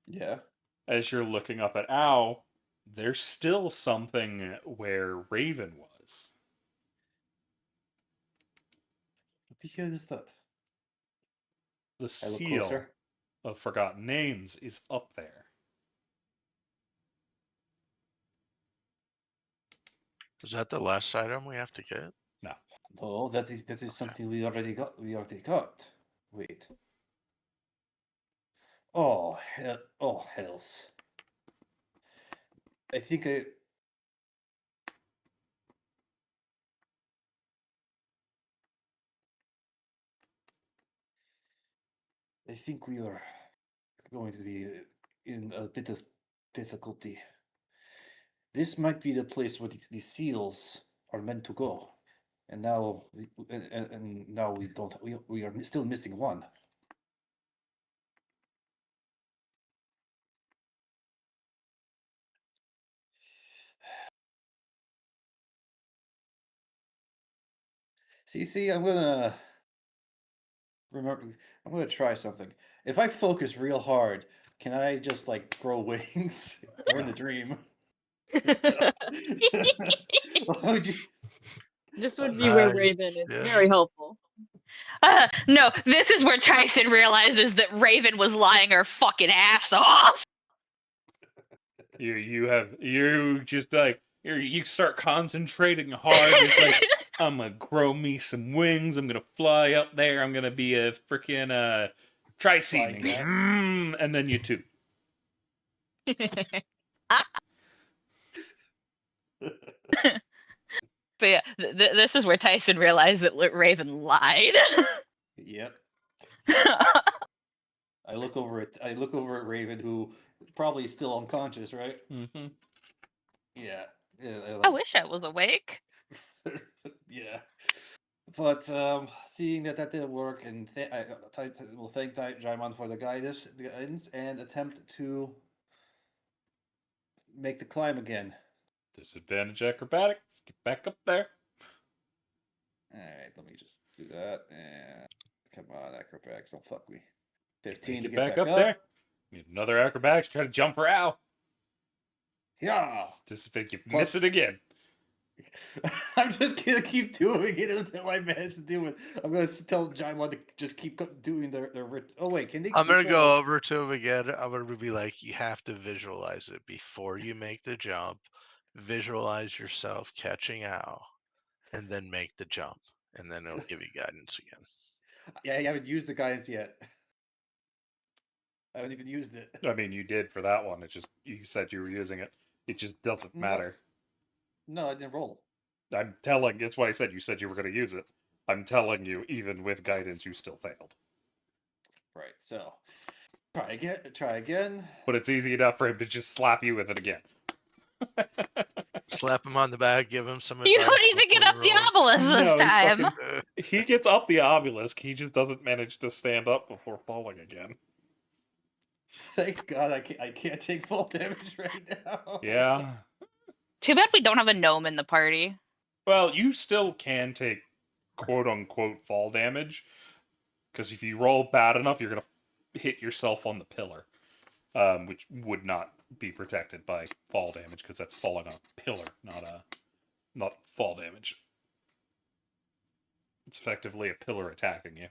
Yeah. As you're looking up at Owl, there's still something where Raven was. What the hell is that? The I look seal closer. of Forgotten Names is up there. Is that the last item we have to get? No, that is something we already got. Wait. Oh hell! Oh hells! I think I. I think we are going to be in a bit of difficulty. This might be the place where the seals are meant to go, and now and now we don't. We are still missing one. See, I'm gonna remember. I'm gonna try something. If I focus real hard, can I just like grow wings? We're in the dream. Why would you? This would be where Nice, Raven is yeah. very helpful. No, this is where Tyson realizes that Raven was lying her fucking ass off. You just like you start concentrating hard. It's like I'm gonna grow me some wings. I'm gonna fly up there. I'm gonna be a freaking Flying tricean, cat. and then you too. But yeah, this is where Tyson realized that Raven lied. Yep. I look over at Raven, who probably is still unconscious, right? Mm-hmm. Yeah. I wish I was awake. Yeah. But seeing that didn't work, and we'll thank Jaimon for the guidance and attempt to make the climb again. Disadvantage acrobatics. Get back up there. All right, let me just do that. And come on, acrobatics, don't fuck me. 15 to Get get back up there. Need another acrobatics. Try to jump her out. Yeah. Just if you miss it again. I'm just gonna keep doing it until I manage to do it. I'm gonna tell Jaimon to just keep doing their. Oh wait, can they? I'm gonna control go over to him again. I'm gonna be like, you have to visualize it before you make the jump. Visualize yourself catching Owl, and then make the jump, and then it'll give you guidance again. Yeah, I haven't used the guidance yet. I haven't even used it. I mean, you did for that one. It just you said you were using it. It just doesn't No. matter. No, I didn't roll. I'm telling. That's why I said you said you were going to use it. I'm telling you, even with guidance, you still failed. Right. So try again. But it's easy enough for him to just slap you with it again. Slap him on the back, give him some You advice. don't even get before up he the rolls. obelisk No, this he time. fucking- He gets up the obelisk. He just doesn't manage to stand up before falling again. Thank God I can't take full damage right now. Yeah. Too bad we don't have a gnome in the party. Well, you still can take quote unquote fall damage. Because if you roll bad enough, you're going to hit yourself on the pillar. Which would not be protected by fall damage because that's falling on a pillar, not fall damage. It's effectively a pillar attacking you.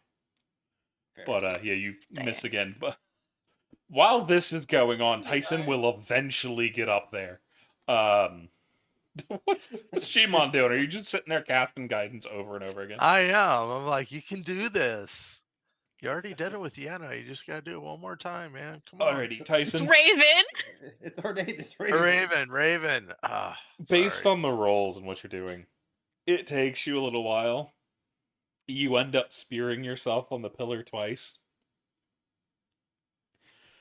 Fair. But yeah, you miss Dang. again. But while this is going on, Tyson will eventually get up there. What's Shimon doing? Are you just sitting there casting guidance over and over again? I am. I'm like, you can do this. You already did it with Yenna. You just gotta do it one more time, man. Come on. Alrighty, It's Tyson. Raven. It's our name. It's Raven. Ah, Based sorry. on the rolls and what you're doing, it takes you a little while. You end up spearing yourself on the pillar twice.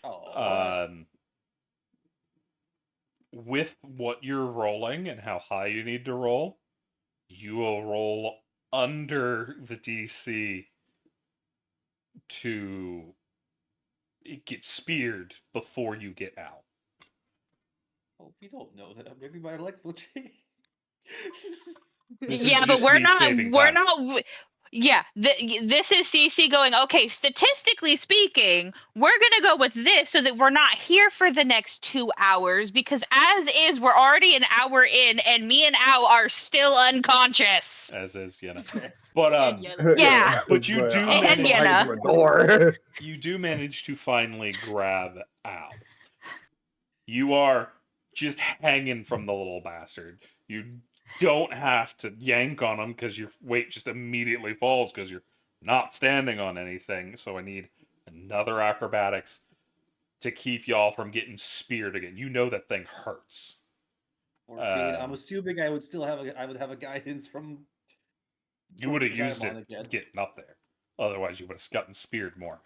Oh, With what you're rolling and how high you need to roll, you will roll under the DC to get speared before you get out. oh, we don't know that. Maybe my elect will change. This is Yeah, but just we're me not. saving We're time. not. Yeah, this is CC going, okay, statistically speaking, we're going to go with this so that we're not here for the next 2 hours because as is, we're already an hour in and me and Al are still unconscious. As is, you know. But And Yenna. Yeah. But you do And manage. Yenna. To a door. You do manage to finally grab Al. You are just hanging from the little bastard. You don't have to yank on him because your weight just immediately falls because you're not standing on anything. So I need another acrobatics to keep y'all from getting speared again. You know that thing hurts. 14. I'm assuming I would still have a guidance from. You would have Jaimon used it again. getting up there. Otherwise, you would have gotten speared more.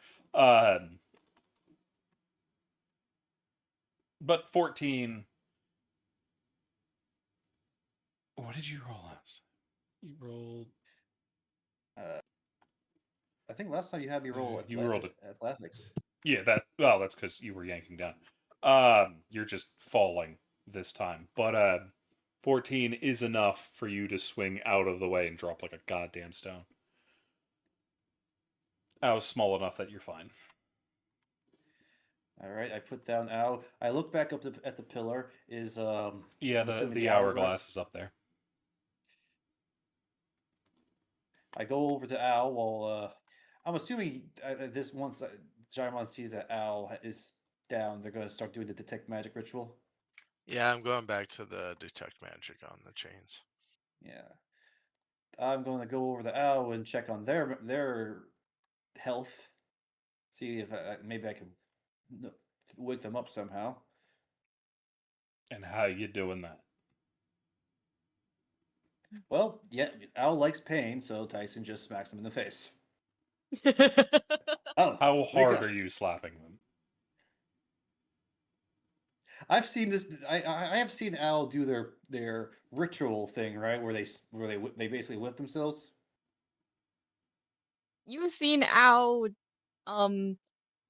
But 14. What did you roll last? You rolled. I think last time you had me roll You rolled athletics. Yeah, that's because you were yanking down. You're just falling this time. But 14 is enough for you to swing out of the way and drop like a goddamn stone. I was small enough that you're fine. All right, I put down Al. I look back up at the pillar. Is Yeah, I'm assuming the hourglass is up there. I go over to Al while I'm assuming this once Jaimon sees that Al is down, they're going to start doing the detect magic ritual. Yeah, I'm going back to the detect magic on the chains. Yeah, I'm going to go over to Al and check on their health. See if maybe I can wake them up somehow. And how you doing that? Well, yeah, Al likes pain, so Tyson just smacks him in the face. Oh, How wake hard up. are you slapping them? I've seen this. I have seen Al do their ritual thing, right? Where they basically whip themselves. You've seen Al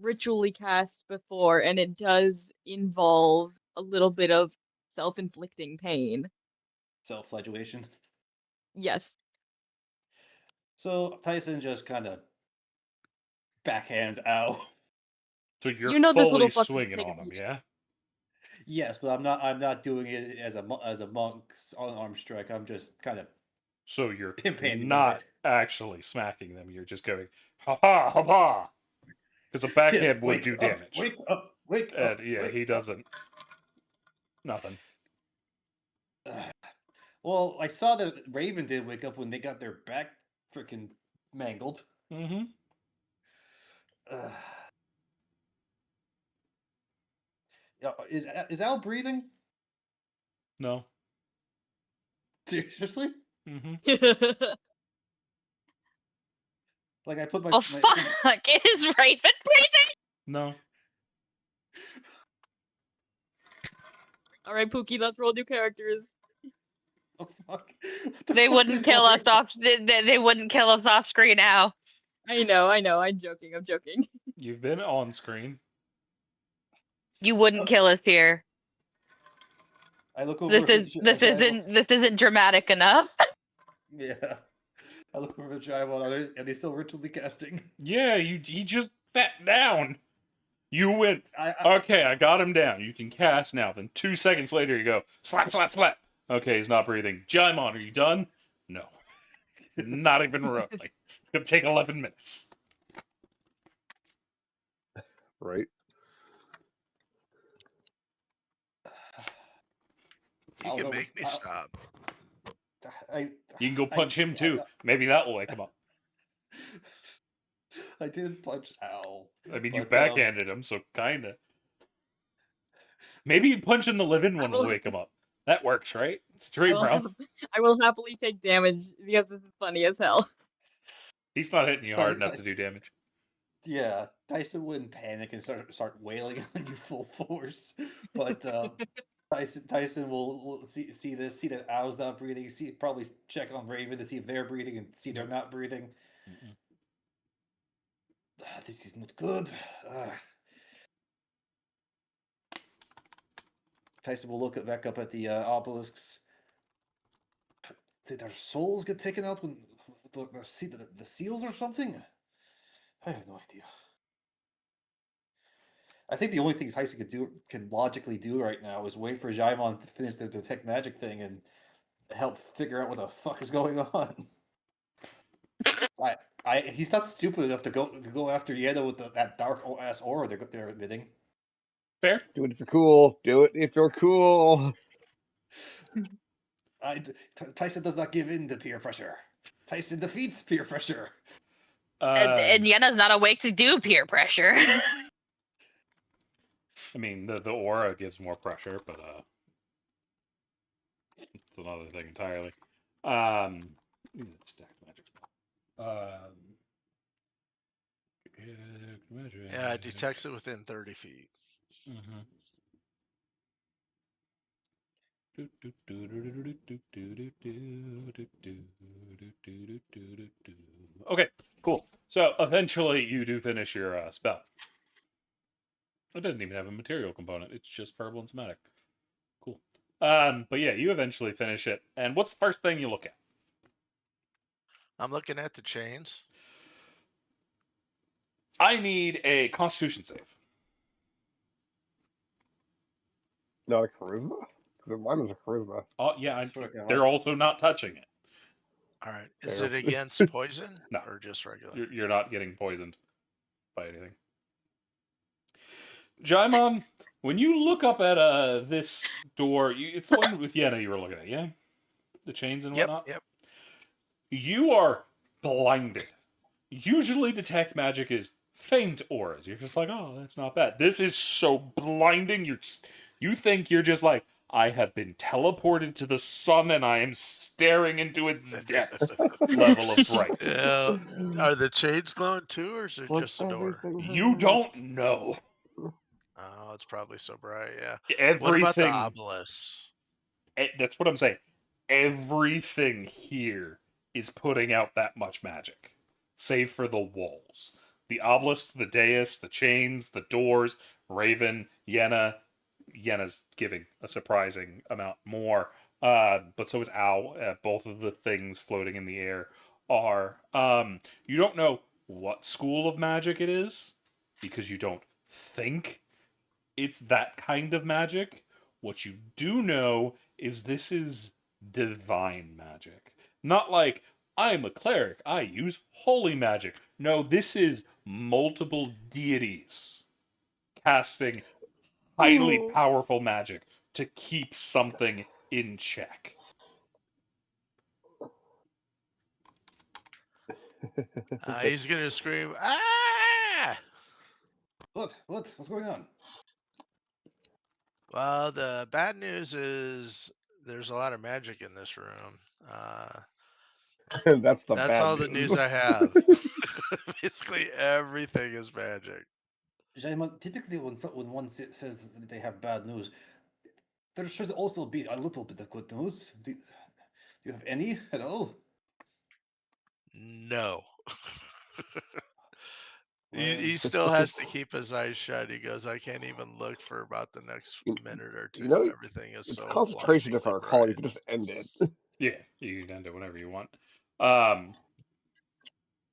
ritually cast before, and it does involve a little bit of self-inflicting pain. Self-flagellation. Yes. So Tyson just kind of backhands Al. So you're You know this fully little fucker can swinging take a on them, beating. yeah? Yes, but I'm not doing it as a monk's unarmed strike. I'm just kind of So you're Pimp-handing them, not basically. actually smacking them. You're just going, ha ha, ha ha. Because a backhand yes, would wake do up, damage. Wake up! Wake up! And yeah, wake he up. doesn't. Nothing. Well, I saw that Raven did wake up when they got their back freaking mangled. Mm-hmm. Is Al breathing? No. Seriously? Mm-hmm. Like I put my. Oh, fuck. Is Raven breathing? No. All right, Pookie, let's roll new characters. Oh fuck! What the They fuck wouldn't is kill us going- off. They wouldn't kill us off screen now. I know, I'm joking, You've been on screen. You wouldn't kill us here. I look over. This isn't dramatic enough. Yeah. I look over at Jaimon. Are they still ritually casting? Yeah, he just sat down. You went, I okay, I got him down. You can cast now. Then 2 seconds later, you go, slap, slap, slap. Okay, he's not breathing. Jaimon, are you done? No. Not even remotely. It's going to take 11 minutes. Right. You I'll can go make with- me stop. You can go punch him too. Maybe that will wake him up. I didn't punch Al. I mean, you But, backhanded him, so kinda. Maybe punching the living one will will- wake him up. That works, right? It's a I dream, will, bro. I will happily take damage because this is funny as hell. He's not hitting you Ty- hard enough Ty- to do damage. Yeah, Tyson wouldn't panic and start wailing on you full force. But Tyson will see this, see that Owl's not breathing, probably check on Raven to see if they're breathing and see they're not breathing. Mm-mm. This is not good. Tyson will look back up at the obelisks. Did their souls get taken out when the seals or something? I have no idea. I think the only thing Tyson can logically do right now is wait for Jaimon to finish the detect magic thing and help figure out what the fuck is going on. He's not stupid enough to go after Yeda with that dark ass aura they're emitting. Fair. Do it if you're cool. Do it if you're cool. Tyson does not give in to peer pressure. Tyson defeats peer pressure. And Yenna's not awake to do peer pressure. I mean, the aura gives more pressure, but it's another thing entirely. It's stacked magic spell. Magic. Yeah, it detects it within 30 feet. Mm-hmm. Okay, cool. So eventually you do finish your spell. It doesn't even have a material component. It's just verbal and somatic. Cool. But yeah, you eventually finish it. And what's the first thing you look at? I'm looking at the chains. I need a Constitution save. Not a charisma? Because mine is a charisma. Oh yeah, That's what I got. they're also not touching it. All right. Is Fair. it against poison? No. Or just regular? You're not getting poisoned by anything. Jaimon, when you look up at this door, it's the one with Yenna you were looking at, yeah? The chains and Yep, whatnot? yep. You are blinded. Usually detect magic is faint auras. You're just like, oh, that's not bad. This is so blinding. You think you're just like, I have been teleported to the sun and I am staring into its depths level of bright. Yeah. Are the chains glowing too, or is it What's just a door? everything You hurts? don't know. Oh, it's probably so bright. Yeah. Everything. What about the obelisk? That's what I'm saying. Everything here is putting out that much magic, save for the walls. The obelisk, the dais, the chains, the doors, Raven, Yenna. Yenna's giving a surprising amount more. But so is Owl. Both of the things floating in the air are. You don't know what school of magic it is because you don't think it's that kind of magic. What you do know is this is divine magic. Not like, I'm a cleric, I use holy magic. No, this is multiple deities casting highly powerful magic to keep something in check. He's gonna scream, ah! What's going on? Well, the bad news is there's a lot of magic in this room. That's the That's bad all the news I have. Basically, everything is magic. Jaimon, typically when one says that they have bad news, there should also be a little bit of good news. Do you have any at all? No. Well, He still has to keep his eyes shut. He goes, I can't even look for about the next You- minute or two. you know, Everything is It's so concentration blindingly disorder. You bright. can just end it. Yeah, you can end it whenever you want.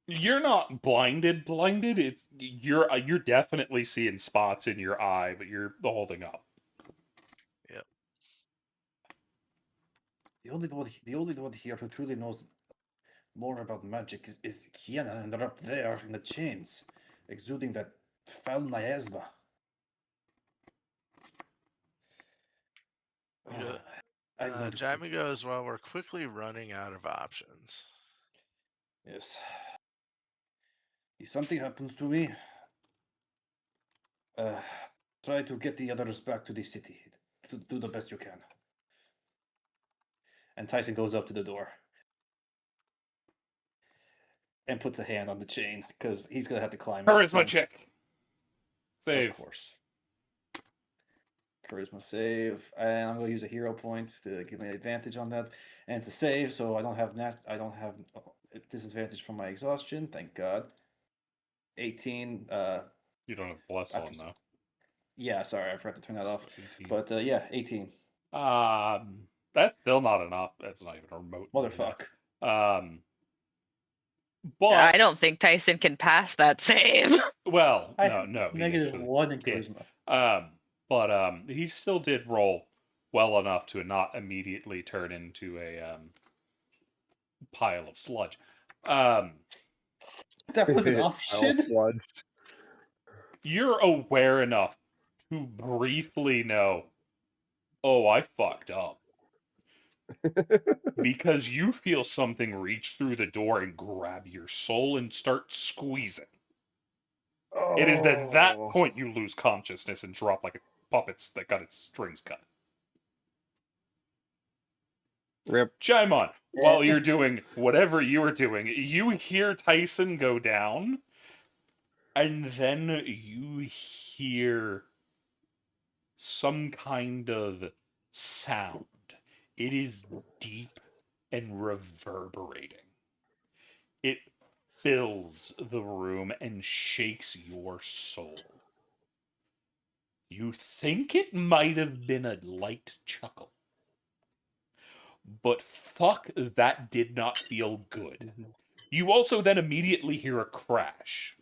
You're not blinded. It's you're definitely seeing spots in your eye, but you're holding up. Yep. the only one here who truly knows more about magic is Kiana, and they're up there in the chains, exuding that foul miasma. Good. I'm going to Jaime goes, well, we're quickly running out of options. Yes. if something happens to me, try to get the others back to the city. To do the best you can. And Tyson goes up to the door and puts a hand on the chain because he's gonna have to climb. this Charisma thing. check. Save. Of course. Charisma save, and I'm gonna use a hero point to give me an advantage on that. And it's a save, so I don't have disadvantage from my exhaustion. Thank God. 18. You don't have bless I on have- though. Yeah, sorry, I forgot to turn that off. 18. But yeah, 18. That's still not enough. That's not even remote. Motherfuck. But I don't think Tyson can pass that save. well, I no, have no. he negative actually 1 in did. charisma. But he still did roll well enough to not immediately turn into a pile of sludge. That was an I'll option. sludge. You're aware enough to briefly know, oh, I fucked up. Because you feel something reach through the door and grab your soul and start squeezing. It is at that Oh. point you lose consciousness and drop like a puppet that got its strings cut. Rip. Jaimon, while you're doing whatever you are doing, you hear Tyson go down, and then you hear some kind of sound. It is deep and reverberating. It fills the room and shakes your soul. You think it might have been a light chuckle. But fuck, that did not feel good. You also then immediately hear a crash.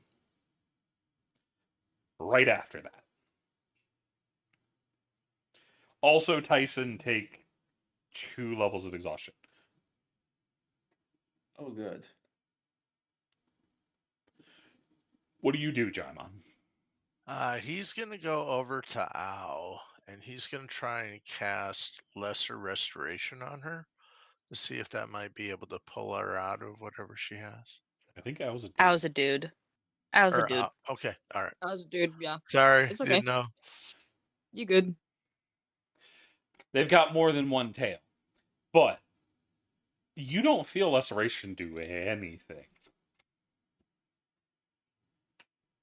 Right after that. Also, Tyson, take 2 levels of exhaustion. Oh, good. What do you do, Jaimon? He's gonna go over to Ao, and he's gonna try and cast Lesser Restoration on her to see if that might be able to pull her out of whatever she has. I think I was a dude. I was a dude. I was a Or, dude. okay, all right. That was a dude. Yeah, Sorry, It's okay. didn't know. you good? They've got more than one tail. But you don't feel Laceration do anything.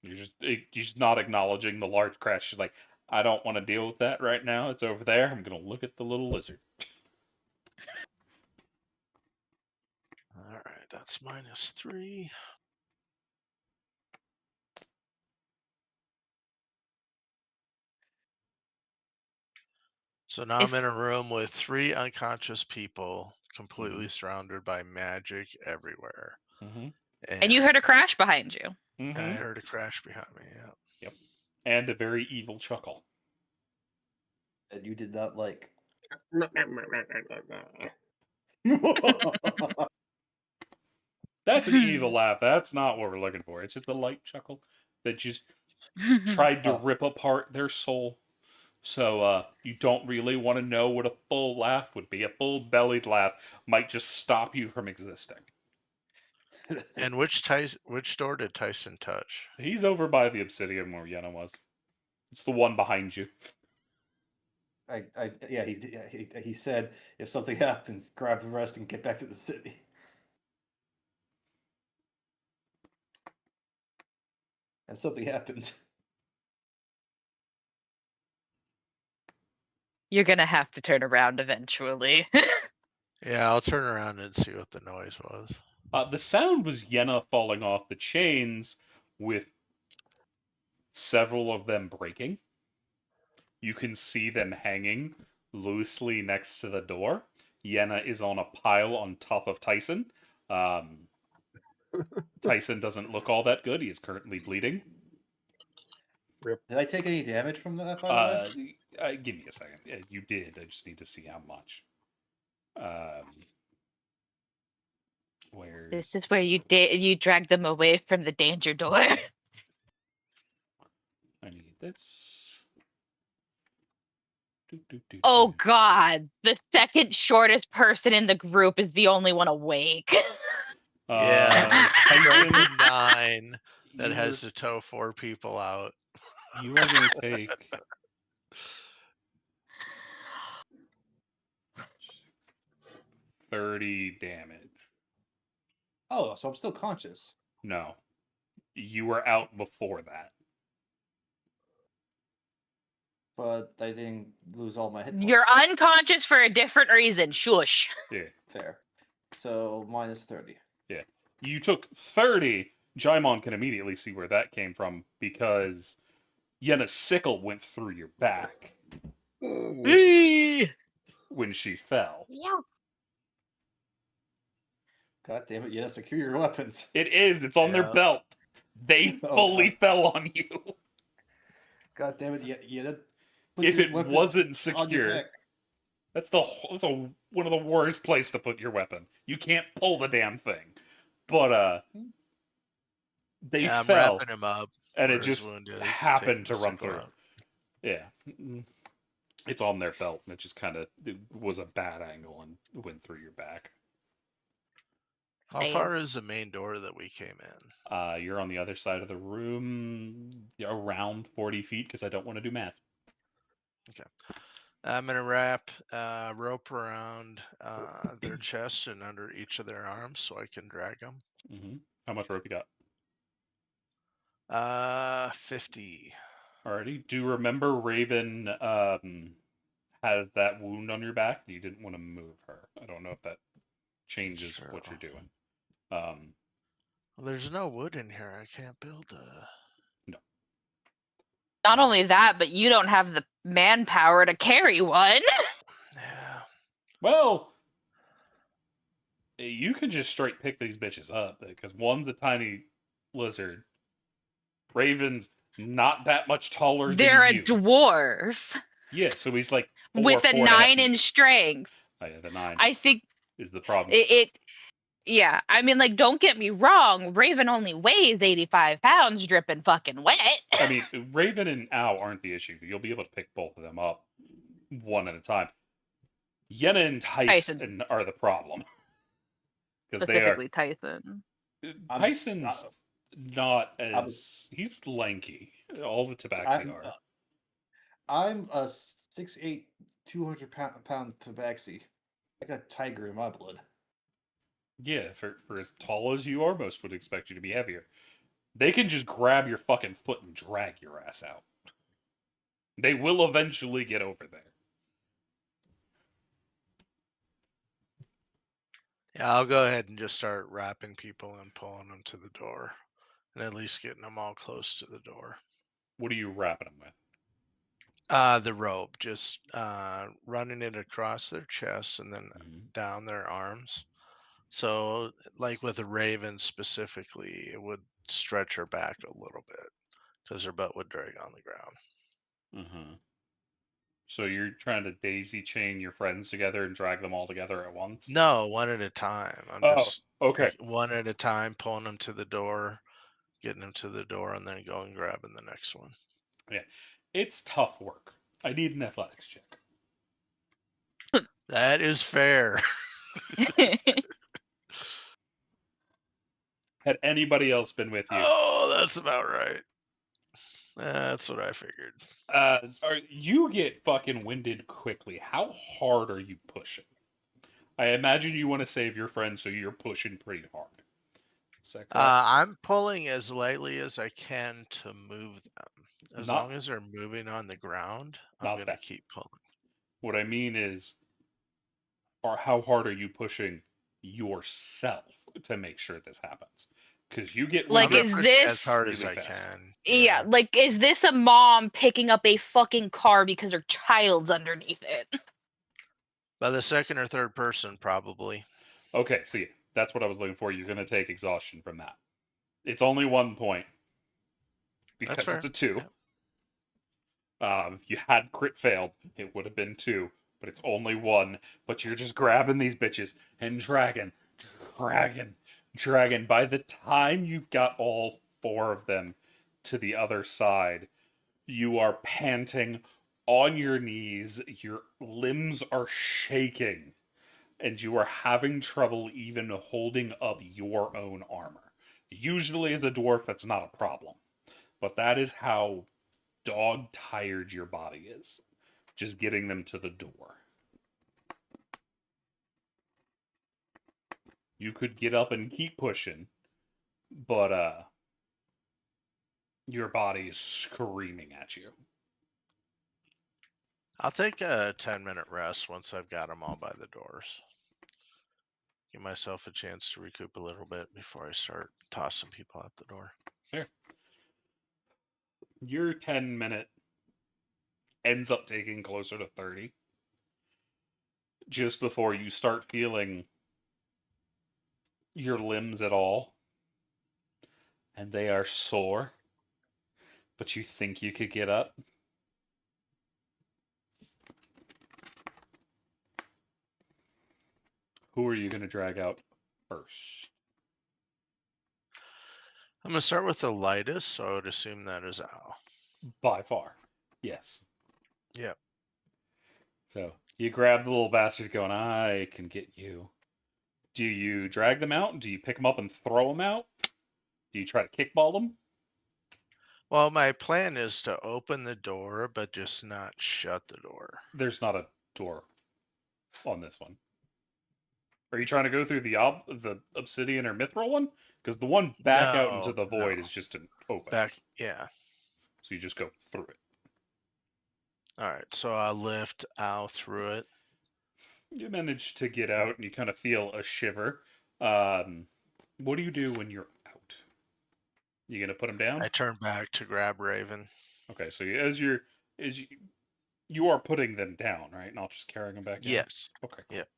You're just not acknowledging the large crash. She's like, I don't want to deal with that right now. It's over there. I'm going to look at the little lizard. All right, that's -3. So now I'm in a room with 3 unconscious people, completely surrounded by magic everywhere. Mm-hmm. And you heard a crash behind you. Mm-hmm. I heard a crash behind me. Yeah. And a very evil chuckle. And you did not like. That's an evil laugh. That's not what we're looking for. It's just a light chuckle that just tried to Oh. rip apart their soul. So you don't really want to know what a full laugh would be. A full-bellied laugh might just stop you from existing. And which door did Tyson touch? He's over by the obsidian where Yenna was. It's the one behind you. He said if something happens, grab the rest and get back to the city. And something happened. You're gonna have to turn around eventually. Yeah, I'll turn around and see what the noise was. The sound was Yenna falling off the chains with several of them breaking. You can see them hanging loosely next to the door. Yenna is on a pile on top of Tyson. Tyson doesn't look all that good. He is currently bleeding. Did I take any damage from that? By the way? Give me a second. Yeah, you did. I just need to see how much. Where's... This is where you drag them away from the danger door. I need this. Oh God, the second shortest person in the group is the only one awake. Yeah, Tyson, 9. that You has to tow 4 people out. you are going to take 30 damage. Oh, so I'm still conscious. No, you were out before that. But I didn't lose all my hit points. You're unconscious for a different reason. Shush. Yeah, Fair. So minus 30. you took 30. Jaimon can immediately see where that came from because Yenna's sickle went through your back when she fell. Yeah. God damn it, yes, secure your weapons. It is. It's on their Yeah. belt. They Oh, fully fell on you. God damn it, yeah. Put If your it weapon wasn't on your secure, neck. that's one of the worst place to put your weapon. You can't pull the damn thing. But they Yeah, I'm fell, wrapping him up. and where it his just wound is, happened to taking the run sickle through. out. Yeah, it's on their belt, and it just kind of was a bad angle and went through your back. How Damn. far is the main door that we came in? You're on the other side of the room, around 40 feet, because I don't want to do math. I'm gonna wrap rope around their chest and under each of their arms so I can drag them. How much rope you got? 50. Alrighty. Do you remember Raven has that wound on your back? You didn't want to move her. I don't know if that changes what True. you're doing. Well, there's no wood in here. I can't build a. Not only that, but you don't have the manpower to carry one. Yeah. Well, you can just straight pick these bitches up because one's a tiny lizard. Raven's not that much taller They're than a you. dwarf Yeah, so he's like with a 4.5 9 feet. in strength. Oh, yeah, the 9 I think is the problem. yeah, I mean, like, don't get me wrong, Raven only weighs 85 pounds dripping fucking wet. I mean, Raven and Ow aren't the issue. You'll be able to pick both of them up one at a time. Yenna and Tyson are the problem. Because they are. Specifically Tyson. Tyson's not as. He's lanky. All the Tabaxi are. I'm a 6'8", 200-pound tabaxi. I got tiger in my blood. Yeah, for as tall as you are, most would expect you to be heavier. They can just grab your fucking foot and drag your ass out. They will eventually get over there. Yeah, I'll go ahead and just start wrapping people and pulling them to the door, and at least getting them all close to the door. What are you wrapping them with? The rope, just running it across their chests and then down their arms. So, like with a raven specifically, it would stretch her back a little bit because her butt would drag on the ground. So you're trying to daisy chain your friends together and drag them all together at once? No, one at a time. I'm just okay. like, one at a time, pulling them to the door, getting them to the door, and then going grabbing the next one. Yeah, it's tough work. I need an athletics check. That is fair. Had anybody else been with you? Oh, that's about right. That's what I figured. You get fucking winded quickly. How hard are you pushing? I imagine you want to save your friends, so you're pushing pretty hard. Is that correct? I'm pulling as lightly as I can to move them. As long as they're moving on the ground, I'm going to keep pulling. What I mean is, how hard are you pushing yourself to make sure this happens? Because you get like, is this as hard as really I fast. can? Yeah, like, is this a mom picking up a fucking car because her child's underneath it? By the second or third person, probably. Okay, so yeah, that's what I was looking for. You're going to take exhaustion from that. It's only 1 point. Because it's a 2. Yeah. If you had crit failed, it would have been 2. But it's only 1. But you're just grabbing these bitches and dragging. By the time you've got all 4 of them to the other side, you are panting on your knees. Your limbs are shaking. And you are having trouble even holding up your own armor. Usually, as a dwarf, that's not a problem. But that is how dog tired your body is. Just getting them to the door. You could get up and keep pushing, but your body is screaming at you. I'll take a 10-minute rest once I've got them all by the doors. Give myself a chance to recoup a little bit before I start tossing people out the door. Your 10-minute ends up taking closer to 30. Just before you start feeling your limbs at all. And they are sore. But you think you could get up. Who are you going to drag out first? I'm going to start with the lightest, so I would assume that is Al. By far. Yes. Yep. So you grab the little bastard going, I can get you. Do you drag them out? Do you pick them up and throw them out? Do you try to kickball them? Well, my plan is to open the door, but just not shut the door. There's not a door on this one. Are you trying to go through the obsidian or mithril one? Because the one back out into the void No. is just an open. Yeah. So you just go through it. All right, so I'll lift Al through it. You manage to get out and you kind of feel a shiver. What do you do when you're out? You gonna put him down? I turn back to grab Raven. Okay, so you are putting them down, right? Not just carrying them back down? Yes. Okay, cool. Yep.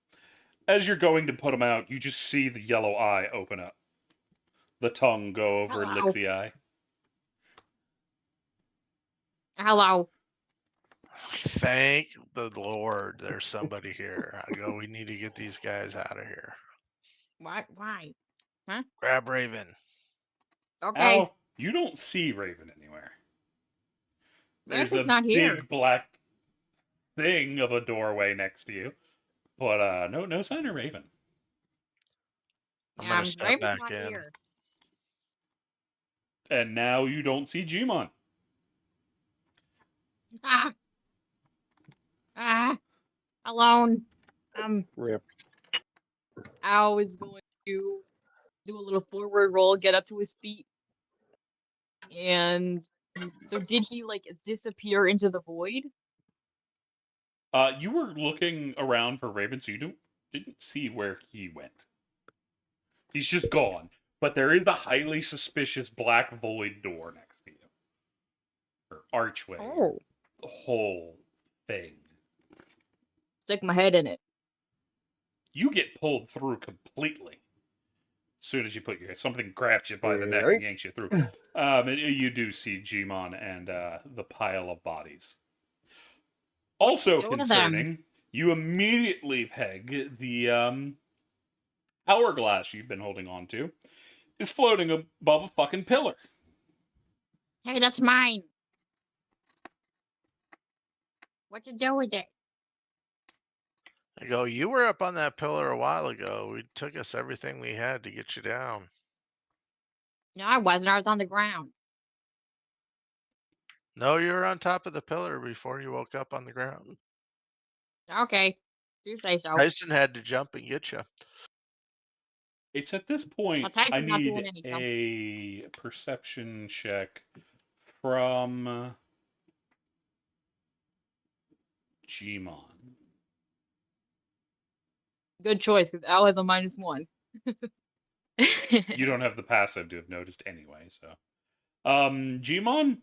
As you're going to put them out, you just see the yellow eye open up. The tongue go over and Hello. lick the eye. Hello. Thank the Lord there's somebody here. I go, we need to get these guys out of here. What? Why? Grab Raven. Okay. Al, you don't see Raven anywhere. There's a Raven's not big here. black thing of a doorway next to you. But no sign of Raven. I'm going to step Raven's back not in. here. And now you don't see Gmon. Ah. Alone. Rip. Al is going to do a little forward roll, get up to his feet. And so did he like disappear into the void? You were looking around for Raven, so you didn't see where he went. He's just gone. But there is a highly suspicious black void door next to you. Or archway. Oh. The whole thing. Stick my head in it. You get pulled through completely. As soon as you put your something grabs you by the neck Right. and yanks you through. You do see Gmon and the pile of bodies. Also Go to them. concerning, you immediately peg the hourglass you've been holding on to is floating above a fucking pillar. Hey, that's mine. What you do with it? I go, you were up on that pillar a while ago. It took us everything we had to get you down. No, I wasn't. I was on the ground. No, you were on top of the pillar before you woke up on the ground. Okay. You say so. Tyson had to jump and get you. It's at this point Well, Tyson's I not doing need any jumping. a perception check from Gmon. Good choice, because Al has a -1. You don't have the passive to have noticed anyway, so. Gmon,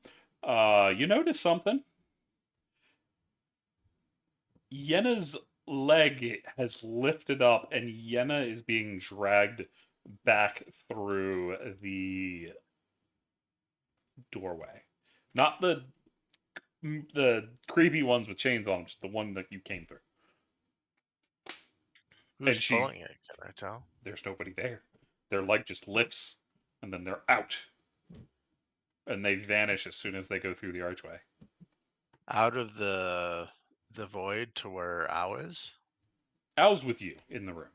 you notice something. Yenna's leg has lifted up and Yenna is being dragged back through the doorway. Not the creepy ones with chains on them, just the one that you came through. Who's she- pulling it? Can I tell? There's nobody there. Their leg just lifts and then they're out. And they vanish as soon as they go through the archway. Out of the void to where Al is? Al's with you in the room.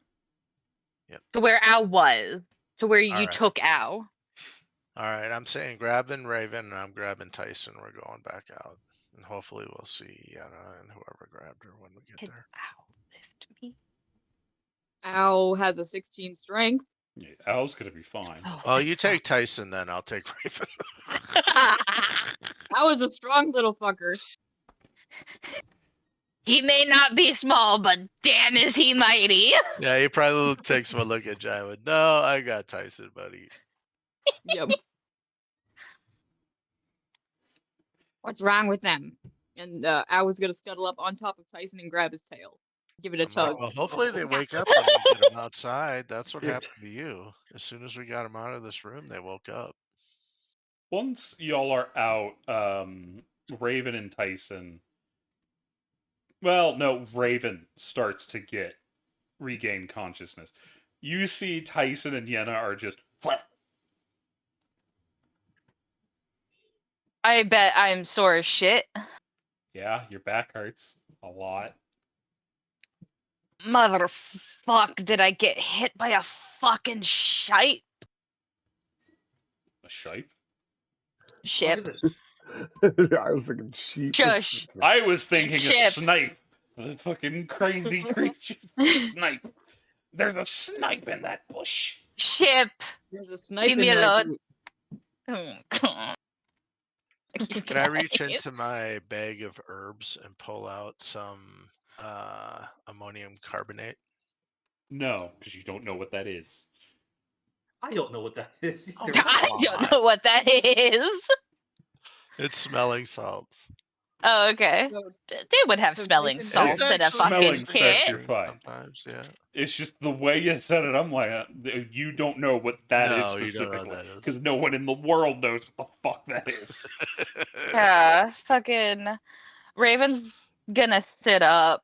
To where Al was. To where you Alright. took Al. All right, I'm saying grabbing Raven and I'm grabbing Tyson. We're going back out. And hopefully we'll see Yenna and whoever grabbed her when we get Can there. ow lift me? Ow has a 16 strength. Yeah, Al's gonna be fine. Oh, Well, thank you take Tyson then. I'll take Raven. Ow is a strong little fucker. He may not be small, but damn is he mighty. Yeah, he probably takes one look at Jai. No, I got Tyson, buddy. Yep. What's wrong with them? And Ow is gonna scuttle up on top of Tyson and grab his tail. Give it a I'm like, tug. well, hopefully they wake up when we get them outside. That's what Yeah. happened to you. As soon as we got them out of this room, they woke up. Once y'all are out, Raven and Tyson. Well, no, Raven starts to regain consciousness. You see Tyson and Yenna are just I bet I'm sore as shit. yeah, your back hurts a lot. Motherfuck, did I get hit by a fucking shite A shipe? ship? What is I was thinking sheep. Shush. I was thinking a Ship. snipe. The fucking crazy creatures. Snipe. There's a snipe in that bush. Ship. There's a snipe Leave in me my alone. boot. Can I reach into my bag of herbs and pull out some ammonium carbonate? No, because you don't know what that is. I don't know what that is. Oh, either. come I don't on. know what that is. It's smelling salts. Oh, okay. So They would have So smelling Tyson- salts It's in a actually fucking smelling stuff, kit. you're fine. Sometimes, yeah. It's just the way you said it. I'm like, you don't know what that is No, you don't know what specifically, that is. because no one in the world knows what the fuck that is. Yeah, fucking Raven's gonna sit up.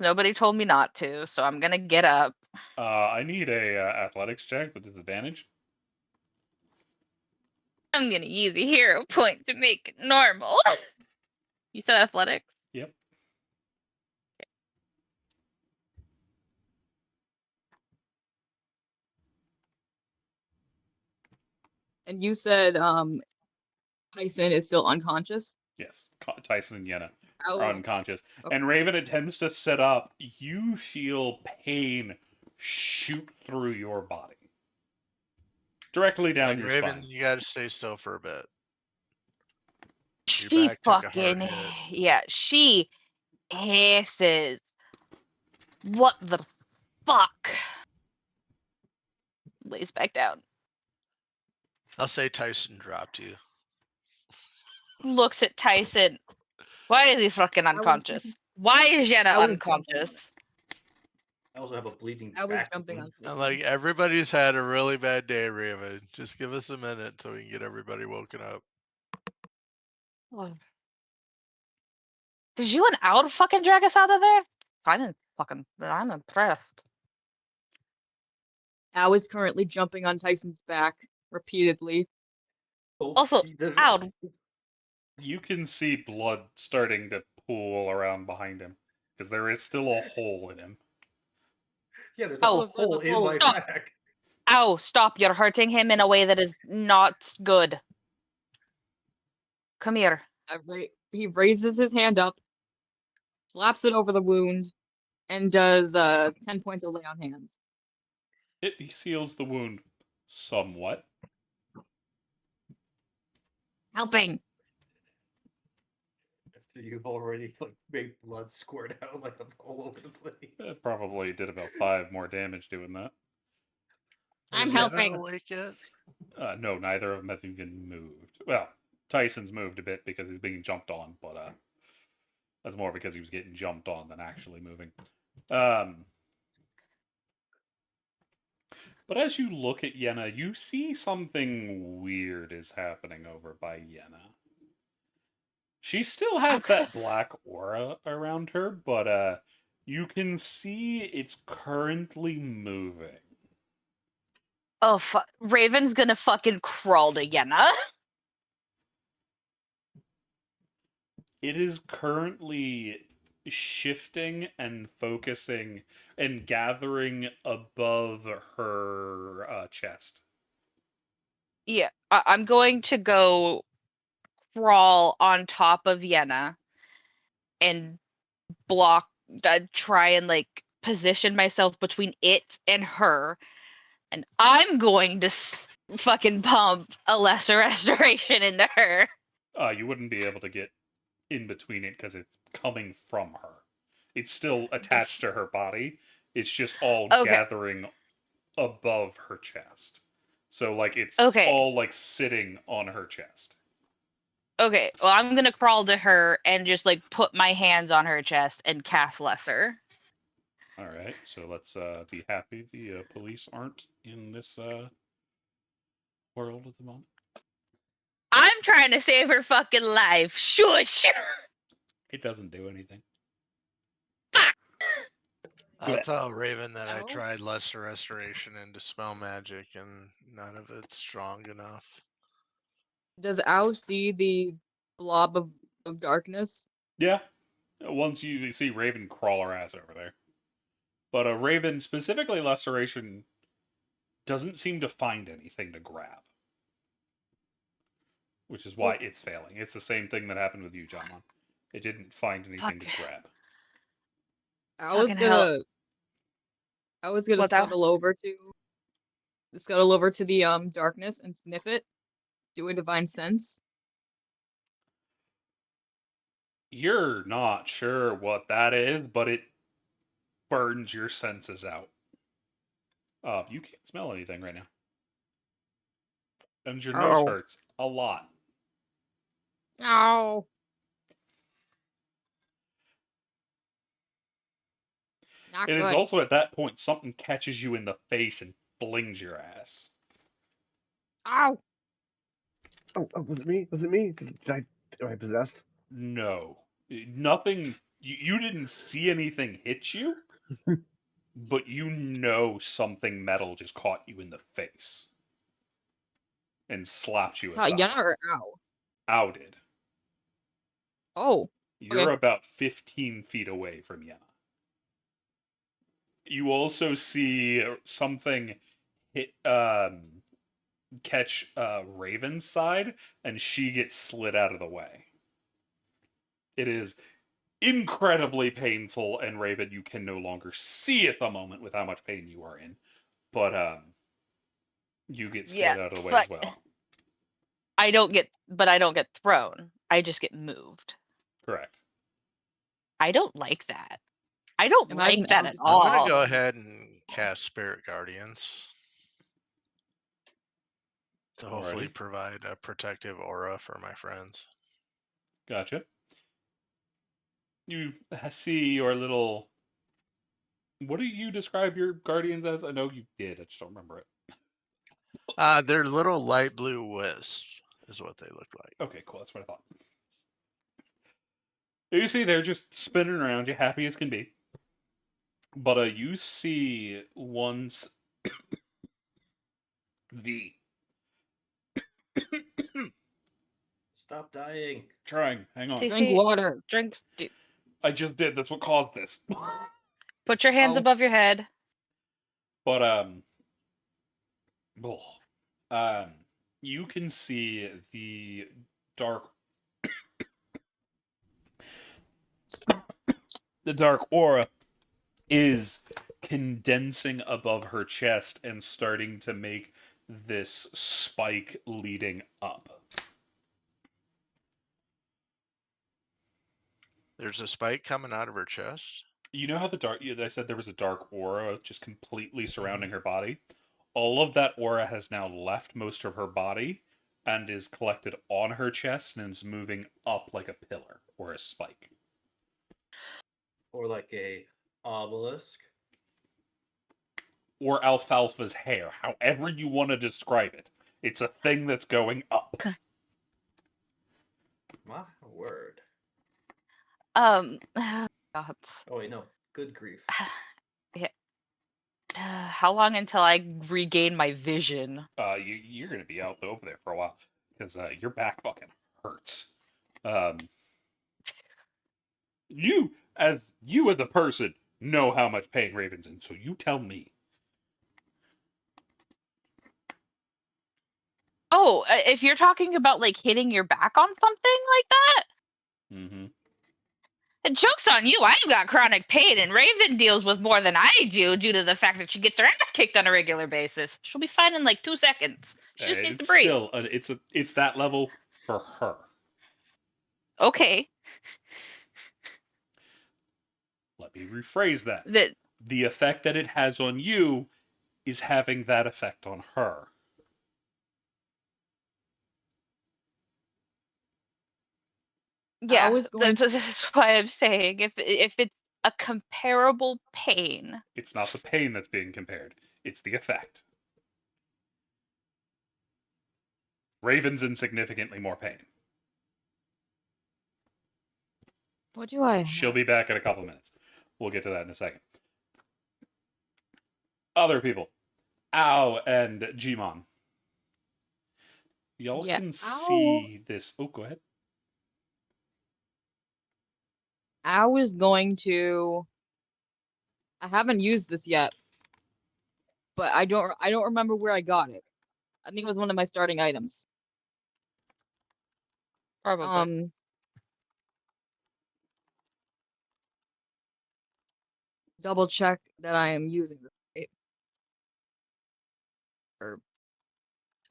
Nobody told me not to, so I'm gonna get up. I need a athletics check with disadvantage. I'm gonna use a hero point to make it normal. You said athletics? Yep. And you said Tyson is still unconscious. Yes. Tyson and Yenna Ow. are unconscious. Okay. And Raven attempts to sit up. You feel pain shoot through your body. Directly down Like, your Raven, spine. you gotta stay still for a bit. Your She back took a hard fucking hit. yeah, she hisses. What the fuck? Lays back down. I'll say Tyson dropped you. Looks at Tyson. Why is he fucking was- unconscious? Why is Jenna I was jumping. unconscious? I also have a bleeding I was back. jumping on I'm like, everybody's had a really bad day, Raven. Just give us a minute so we can get everybody woken up. Did you and Owl fucking drag us out of there? I'm impressed. Ow is currently jumping on Tyson's back repeatedly. Also, Owl, You can see blood starting to pool around behind him. Because there is still a hole in him. Yeah, there's Oh, a hole in my stop. back. Ow, stop. You're hurting him in a way that is not good. Come here. He raises his hand up, slaps it over the wound, and does 10 points of lay on hands. He seals the wound somewhat. Helping. After you've already like made blood squirt out like all over the place. It probably did about 5 more damage doing that. I'm Is Yenna helping. awake yet? No, neither of them have even moved. Well, Tyson's moved a bit because he's being jumped on, but that's more because he was getting jumped on than actually moving. But as you look at Yenna, you see something weird is happening over by Yenna. She still has that black aura around her, but you can see it's currently moving. Oh, Raven's gonna fucking crawl to Yenna. It is currently... shifting and focusing and gathering above her chest. Yeah, I'm going to go crawl on top of Yenna and block, try and like position myself between it and her, and I'm going to fucking pump a lesser restoration into her. You wouldn't be able to get in between it because it's coming from her. It's still attached to her body. It's just all Okay. gathering above her chest. So like it's Okay. all like sitting on her chest. Okay, well, I'm gonna crawl to her and just like put my hands on her chest and cast lesser. All right, so let's be happy the police aren't in this world at the moment. I'm trying to save her fucking life. Shush. It doesn't do anything. I'll tell Raven that I Oh. tried Lesser Restoration and Dispel Magic, and none of it's strong enough. Does Ao see the blob of darkness? Yeah, once you see Raven crawl her ass over there. But a Raven, specifically Laceration, doesn't seem to find anything to grab. Which is why it's failing. It's the same thing that happened with you, John. It didn't find anything to Fuck. grab. I was Fucking hell. gonna What's that? scuttle over to the darkness and sniff it. Do a divine sense. You're not sure what that is, but it burns your senses out. You can't smell anything right now. And your nose Ow. hurts a lot. Ow. Not It is good. also at that point something catches you in the face and flings your ass. Ow. Oh, was it me? Was it me? Am I possessed? No. Nothing. You didn't see anything hit you, but you know something metal just caught you in the face and slapped you aside. Yenna or Ow? Ow did. Oh. You're Okay. about 15 feet away from Yenna. You also see something hit, catch Raven's side, and she gets slid out of the way. It is incredibly painful, and Raven, you can no longer see at the moment with how much pain you are in. But you get slid out of the way as well. I don't get thrown. I just get moved. Correct. I don't like that. I don't Imagine like that Al at just- all. I'm gonna go ahead and cast Spirit Guardians to hopefully Alrighty. provide a protective aura for my friends. Gotcha. You see your little... What do you describe your guardians as? I know you did, I just don't remember it. They're little light blue wisps, is what they look like. Okay, cool, that's what I thought. You see they're just spinning around you, happy as can be. But you see once the... Stop dying. Trying, hang on. See- Drink water. Drinks. I just did, that's what caused this. Put your hands Oh. above your head. But you can see the dark aura is condensing above her chest and starting to make this spike leading up. There's a spike coming out of her chest. You know how I said there was a dark aura just completely surrounding her body? All of that aura has now left most of her body and is collected on her chest and is moving up like a pillar or a spike. Or like a obelisk. Or alfalfa's hair, however you want to describe it. It's a thing that's going up. My word. God. Oh wait, no. Good grief. How long until I regain my vision? You're going to be out over there for a while because your back fucking hurts. You as you as a person know how much pain Raven's in, so you tell me. Oh, if you're talking about like hitting your back on something like that, Mm-hmm. the joke's on you. I've got chronic pain, and Raven deals with more than I do due to the fact that she gets her ass kicked on a regular basis. She'll be fine in like 2 seconds. She just needs to It's breathe. still it's that level for her. Okay. Let me rephrase that. That The effect that it has on you is having that effect on her. yeah, was going that's why I'm saying if it's a comparable pain. It's not the pain that's being compared. It's the effect. Raven's in significantly more pain. What do I? She'll be back in a couple minutes. We'll get to that in a second. Other people. Ow and Gmon. Y'all Yeah, can Ow. see this. Oh, go ahead. I was going to. I haven't used this yet, but I don't remember where I got it. I think it was one of my starting items. Probably. Double check that I am using this right.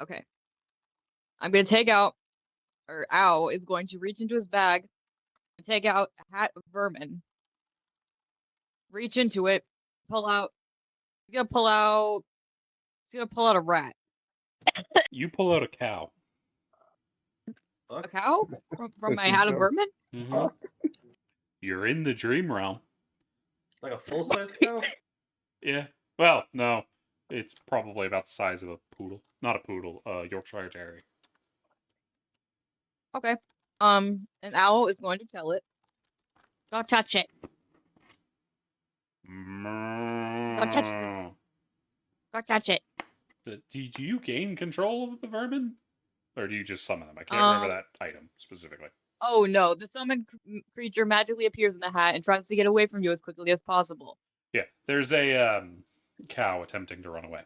Okay. I'm gonna take out, or Ow is going to reach into his bag and take out a hat of vermin. Reach into it, pull out. He's gonna pull out a rat. You pull out a cow. A cow from my hat of vermin. Mm-hmm. You're in the dream realm. Like a full size cow? Yeah. Well, no. It's probably about the size of a poodle. Not a poodle, Yorkshire Terrier. Okay. An owl is going to tell it. Don't touch it. Don't touch Don't touch it. Do you gain control of the vermin? Or do you just summon them? I can't remember that item specifically. Oh no, the summoned creature magically appears in the hat and tries to get away from you as quickly as possible. Yeah, there's a cow attempting to run away.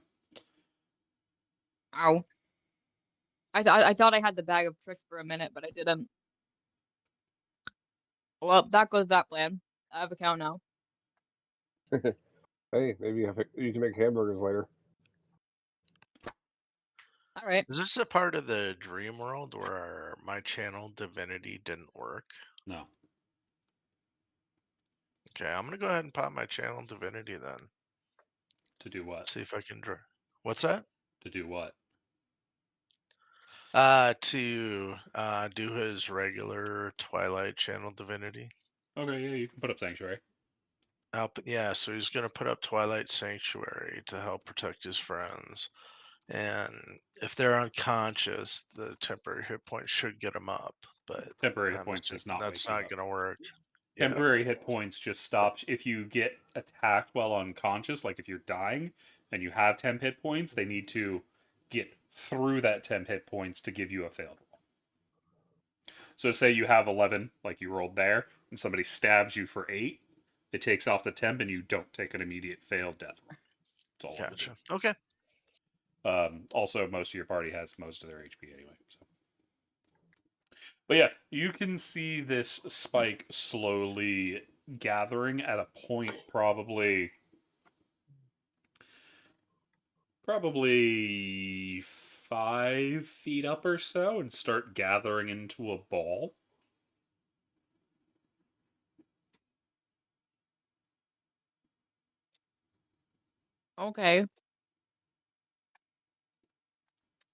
Ow. I thought I had the bag of tricks for a minute, but I didn't. Well, that goes that plan. I have a cow now. Hey, maybe you can make hamburgers later. All right. Is this a part of the dream world where my channel divinity didn't work? No. Okay, I'm gonna go ahead and pop my channel divinity then. To do what? See if I can draw. What's that? To do what? To do his regular Twilight channel divinity. Okay, yeah, you can put up Sanctuary. Yeah, so he's gonna put up Twilight Sanctuary to help protect his friends. And if they're unconscious, the temporary hit point should get them up. But Temporary hit I'm points does assuming not that's wake you not up. gonna work. Yeah. Temporary hit points just stops if you get attacked while unconscious, like if you're dying and you have 10 hit points, they need to get through that 10 hit points to give you a failed roll. So say you have 11, like you rolled there, and somebody stabs you for 8, it takes off the temp and you don't take an immediate failed death roll. That's all. Gotcha. Okay. Also, most of your party has most of their HP anyway. So. But yeah, you can see this spike slowly gathering at a point probably 5 feet up or so and start gathering into a ball. Okay.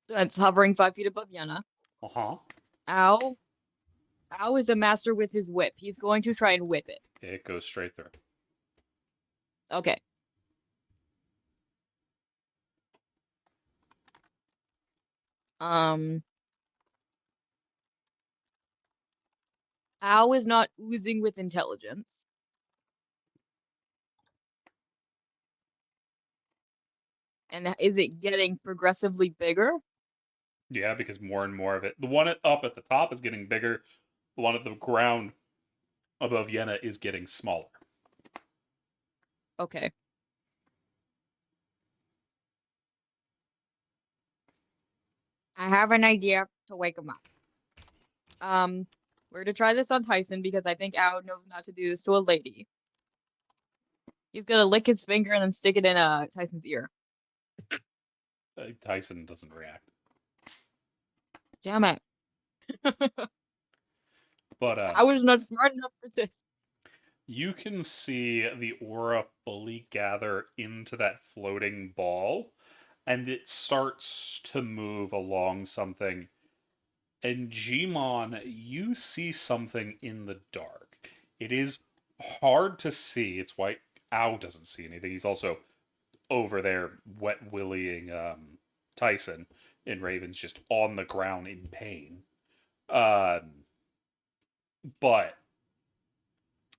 It's hovering 5 feet above Yenna. Uh-huh. Ow is a master with his whip. He's going to try and whip it. It goes straight through. Okay. Ow is not oozing with intelligence. And is it getting progressively bigger? Yeah, because more and more of it. The one up at the top is getting bigger. The one at the ground above Yenna is getting smaller. Okay. I have an idea to wake him up. We're gonna try this on Tyson because I think Ao knows not to do this to a lady. He's gonna lick his finger and then stick it in Tyson's ear. Tyson doesn't react. Damn it. But I was not smart enough for this. you can see the aura fully gather into that floating ball, and it starts to move along something. And Gmon, you see something in the dark. It is hard to see. It's why Ao doesn't see anything. He's also over there wet willying Tyson, and Raven's just on the ground in pain. But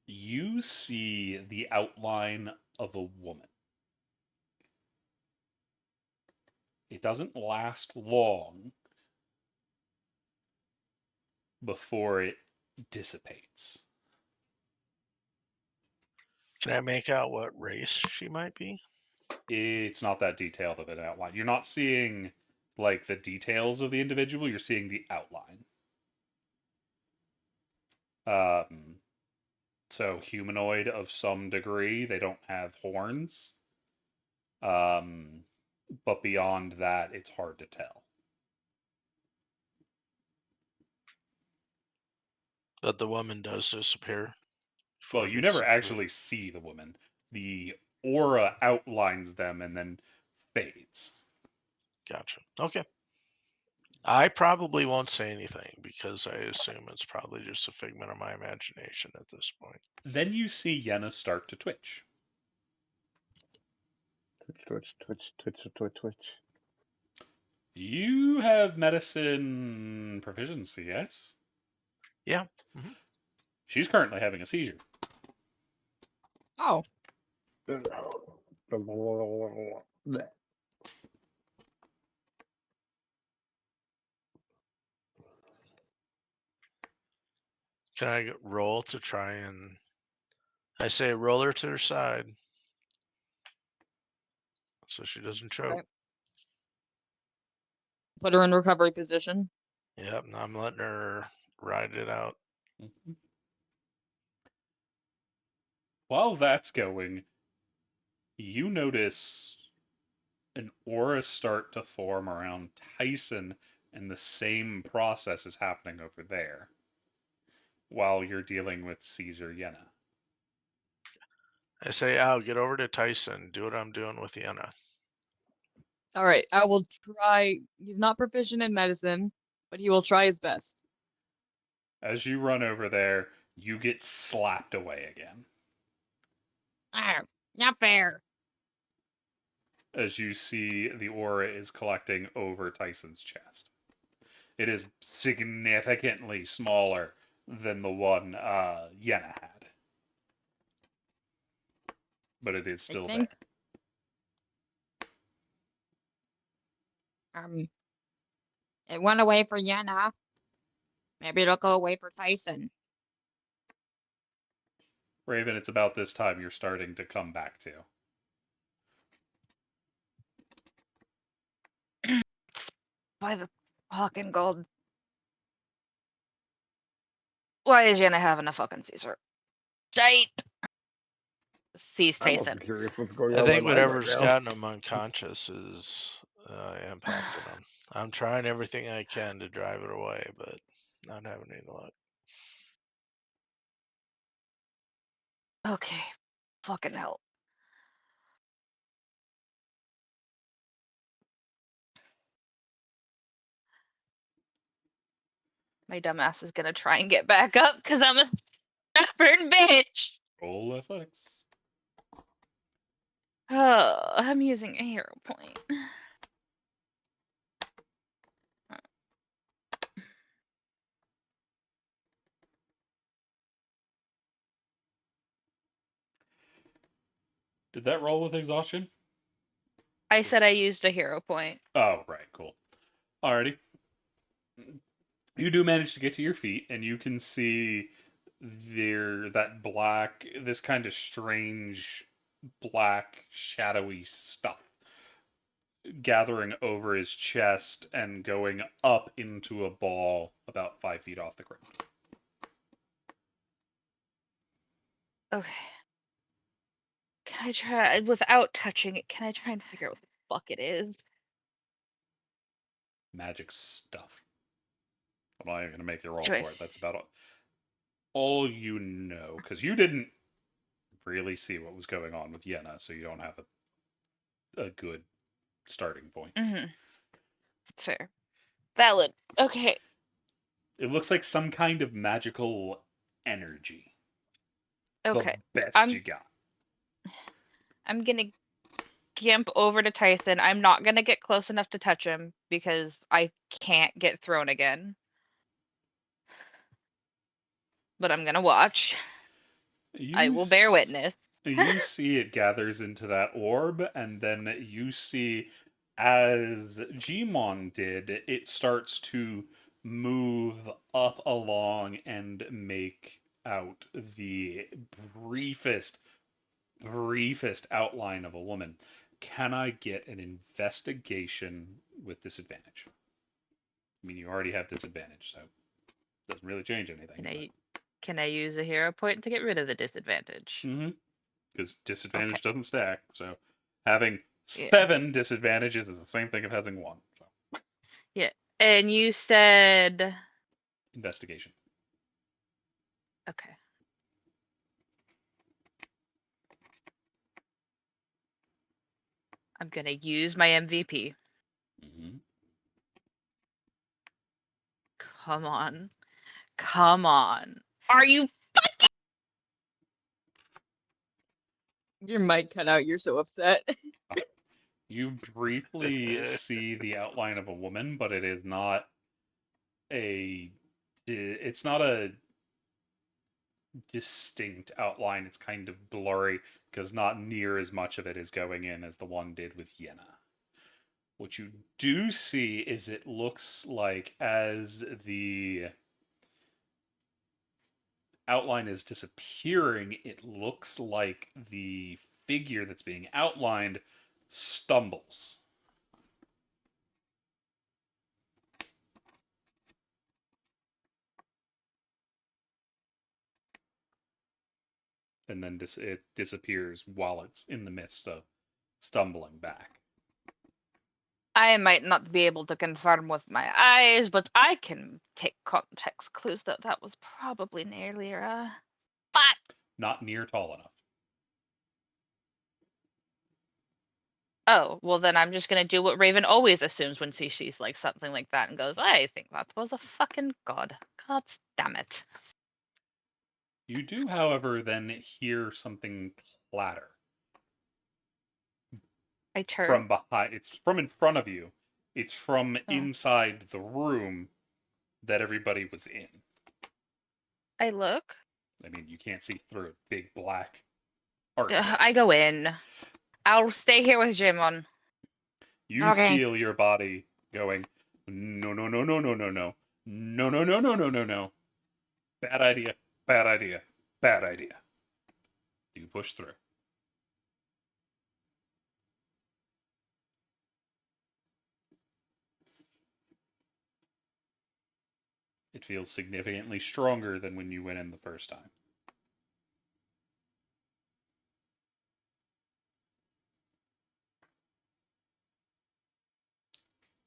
you see the outline of a woman. It doesn't last long before it dissipates. Can I make out what race she might be? It's not that detailed of an outline. You're not seeing like the details of the individual, you're seeing the outline. So humanoid of some degree. They don't have horns. But beyond that, it's hard to tell. But the woman does disappear. Well, before you it never disappears. actually see the woman. The aura outlines them and then fades. Gotcha. Okay. I probably won't say anything because I assume it's probably just a figment of my imagination at this point. Then you see Yenna start to twitch. Twitch. You have medicine proficiency, yes? Yeah. Mhm. She's currently having a seizure. Oh, Bleh. Can I roll to try and... I say roll her to her side. So she doesn't choke. okay. Put her in recovery position. Yep, and I'm letting her ride it out. Mhm. While that's going, you notice an aura start to form around Tyson, and the same process is happening over there while you're dealing with Caesar Yenna. I say, Al, get over to Tyson. Do what I'm doing with Yenna. All right, I will try. He's not proficient in medicine, but he will try his best. As you run over there, you get slapped away again. Ah, not fair. As you see the aura is collecting over Tyson's chest. It is significantly smaller than the one Yenna had. But it is still there. think- It went away for Yenna. Maybe it'll go away for Tyson. Raven, it's about this time you're starting to come back to. By the fucking gold. Why is Jenna having a fucking Caesar? Shite! Sees I'm also Tyson. curious what's going on. I in think my mind whatever's right now. gotten him unconscious is impacted him. I'm trying everything I can to drive it away, but not having any luck. Okay. Fucking hell. My dumbass is gonna try and get back up because I'm a stubborn bitch. Roll athletics. Oh, I'm using a hero point. Did that roll with exhaustion? I said I used a hero point. Oh, right, cool. Alrighty. You do manage to get to your feet, and you can see this kind of strange black shadowy stuff gathering over his chest and going up into a ball about 5 feet off the ground. Okay. Can I try, without touching it, can I try and figure out what the fuck it is? Magic stuff. I'm not even going to make you roll Do I- for it. That's about all you know, because you didn't really see what was going on with Yenna, so you don't have a good starting point. Mm-hmm. Fair. Valid. Okay. It looks like some kind of magical energy. Okay. The best I'm- you got. I'm gonna gimp over to Tyson. I'm not gonna get close enough to touch him because I can't get thrown again. But I'm gonna watch. I will bear witness. You see it gathers into that orb, and then you see, as Gmon did, it starts to move up along and make out the briefest outline of a woman. Can I get an investigation with disadvantage? I mean, you already have disadvantage, so it doesn't really change anything. Can I use a hero point to get rid of the disadvantage? Mm-hmm. Because disadvantage Okay. doesn't stack, so having Yeah. 7 disadvantages is the same thing as having 1. So And you said investigation. okay. I'm gonna use my MVP. Mm-hmm. Come on. Come on. Are you Your mic cut out. You're so upset. You briefly see the outline of a woman, but it is not a. It's not a distinct outline. It's kind of blurry because not near as much of it is going in as the one did with Yenna. What you do see is it looks like as the outline is disappearing, it looks like the figure that's being outlined stumbles. And then it disappears while it's in the midst of stumbling back. I might not be able to confirm with my eyes, but I can take context clues that that was probably Naylira. But Not near tall enough. oh, well then I'm just gonna do what Raven always assumes when she sees like something like that and goes, I think that was a fucking god. God damn it. You do, however, then hear something clatter I turn. from behind. It's from in front of you. It's from Oh. inside the room that everybody was in. I look. I mean, you can't see through a big black arch. I go in. I'll stay here with Jimon. You Okay. feel your body going, no, no, no, no, no, no, no. No, no, no, no, no, no, no. Bad idea, bad idea, bad idea. You push through. It feels significantly stronger than when you went in the first time.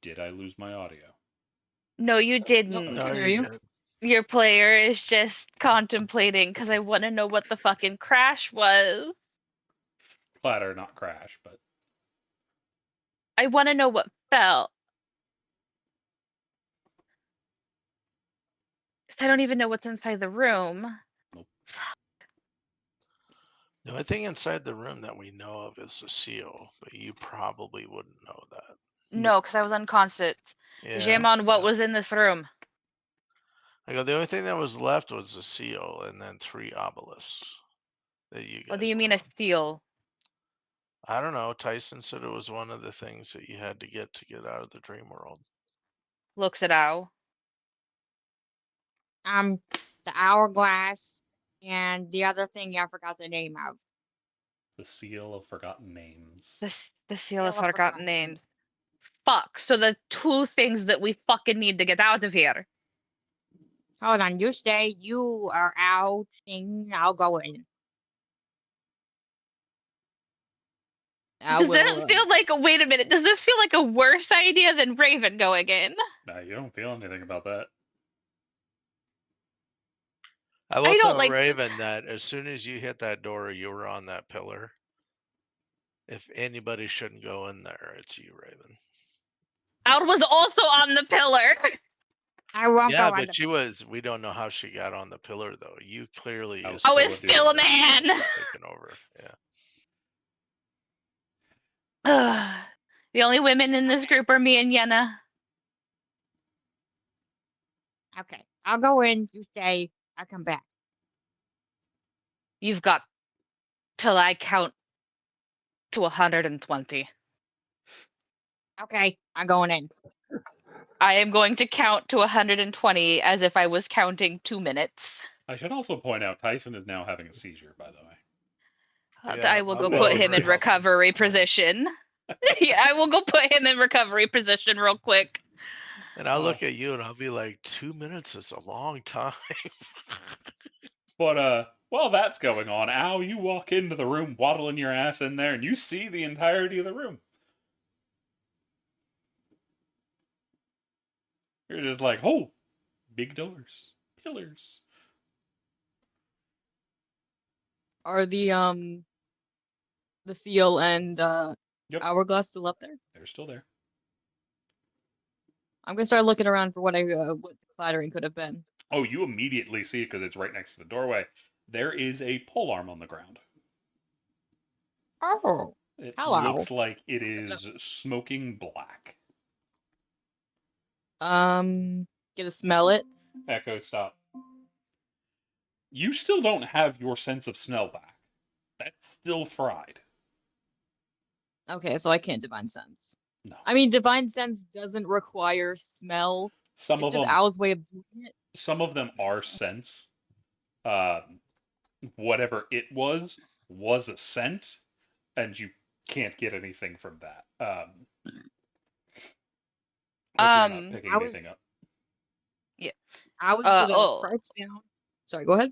Did I lose my audio? No, you didn't. No, Hear you're you? good. Your player is just contemplating because I want to know what the fucking crash was. Clatter, not crash, but I want to know what fell. 'Cause I don't even know what's inside the room. The only thing inside the room that we know of is the seal, but you probably wouldn't know that. No, because I was unconscious. Yeah. Jamon, what yeah. was in this room? I go, the only thing that was left was the seal and then 3 obelisks that you guys. What do you mean a were seal? on. I don't know. Tyson said it was one of the things that you had to get out of the dream world. Looks at Ow. the hourglass, and the other thing I forgot the name of. The Seal of Forgotten Names. The seal of Seal of forgotten Forgotten names. Fuck. So the two things that we fucking need to get out of here. Hold on, you stay. You are out. I'll go in. I Does will. that feel like wait a minute, does this feel like a worse idea than Raven going in? No, you don't feel anything about that. I will I tell don't like- Raven that as soon as you hit that door, you were on that pillar. If anybody shouldn't go in there, it's you, Raven. Owl was also on the pillar. I won't Yeah, go on but she was. We don't know how she got on the pillar though. You clearly. I was Oh, still it's a still a dude. man. Taken over. Yeah. Ugh. The only women in this group are me and Yenna. Okay, I'll go in. You stay. I come back. You've got till I count to 120. Okay, I'm going in. I am going to count to 120 as if I was counting 2 minutes. I should also point out Tyson is now having a seizure, by the way. Yeah, I will I'll go go put over him in and help him. recovery Yeah. position. Yeah, I will go put him in recovery position real quick. And I'll look at you and I'll be like, 2 minutes is a long time. But while that's going on, Al, you walk into the room, waddling your ass in there, and you see the entirety of the room. You're just like, oh, big doors, pillars. Are the seal and Yep, hourglass still up there? they're still there. I'm gonna start looking around for what what the clattering could have been. Oh, you immediately see it because it's right next to the doorway. There is a polearm on the ground. Oh, It hello. looks like it is smoking black. Get to smell it. Echo, stop. You still don't have your sense of smell back. That's still fried. Okay, so I can't divine sense. No. I mean, divine sense doesn't require smell. Some It's of just them, Owl's way of doing it. some of them are sense. Whatever it was a scent, and you can't get anything from that. You're not picking I was- anything up. I was gonna oh. crouch down. Sorry, go ahead.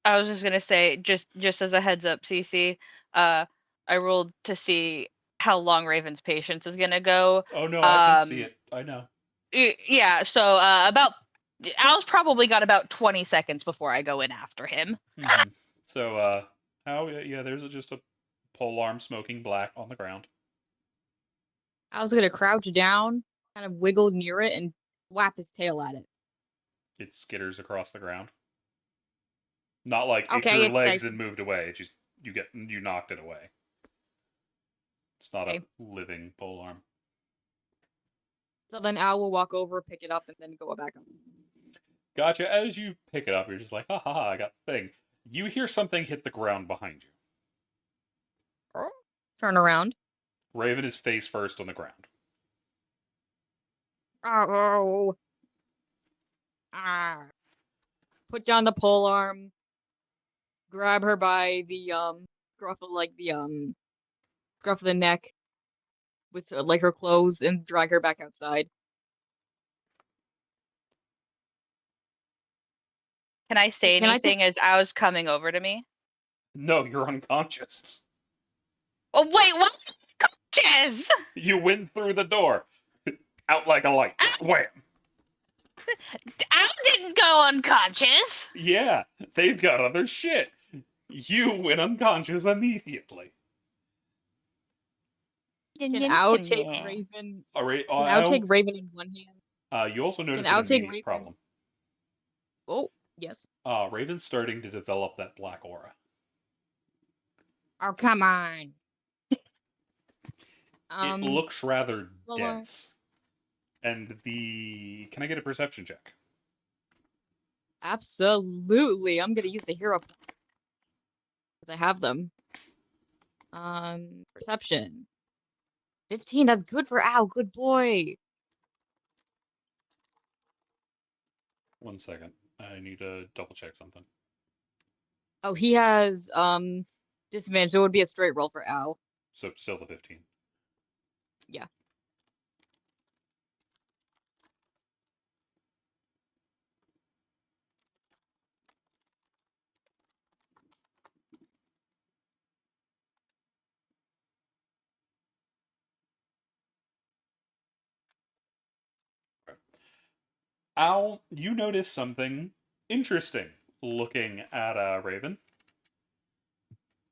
I was just gonna say, just as a heads up, CC, I rolled to see how long Raven's patience is gonna go. Oh no, I can see Um, it. I know. Yeah, so about Al's probably got about 20 seconds before I go in after him. Mhm. So, yeah, there's just a polearm smoking black on the ground. I was gonna crouch down, kind of wiggle near it, and whap his tail at it. It skitters across the ground. Not like it Okay, grew it's legs like- and moved away. It just you knocked it away. It's not Okay. a living polearm. So then Owl will walk over, pick it up, and then go back up. Gotcha. As you pick it up, you're just like, ha ha ha, I got the thing. You hear something hit the ground behind you. Turn around. Raven is face first on the ground. Oh. Ah. Put down the pole arm. Grab her by the scruff of scruff of the neck with like her clothes and drag her back outside. Can I say Can I take- anything as I was coming over to me? No, you're unconscious. Oh wait, what? Coaches! You went through the door. Out like a light. Wham! Al didn't go unconscious. Yeah, they've got other shit. You went unconscious immediately. Can Owl take Yeah. Raven? All right, Can Owl take Raven in one hand? you also notice I'll an take immediate Raven. problem. Oh, yes. Raven's starting to develop that black aura. Oh, come on. It looks rather hold on. dense. And can I get a perception check? Absolutely. I'm gonna use the hero because I have them. Perception. 15. That's good for Owl. Good boy. 1 second. I need to double check something. Oh, he has disadvantage, so it would be a straight roll for Al. So still the 15. Yeah. Al, you notice something interesting looking at Raven.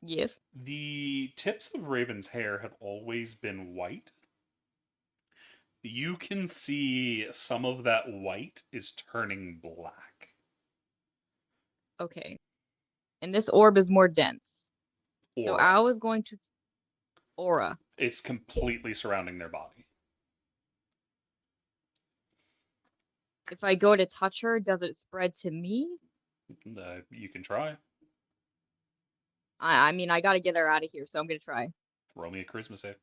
Yes. The tips of Raven's hair have always been white. You can see some of that white is turning black. Okay. And this orb is more dense. So Aura. Al is going to aura. It's completely surrounding their body. If I go to touch her, does it spread to me? You can try. I mean, I gotta get her out of here, so I'm gonna try. Roll me a charisma save.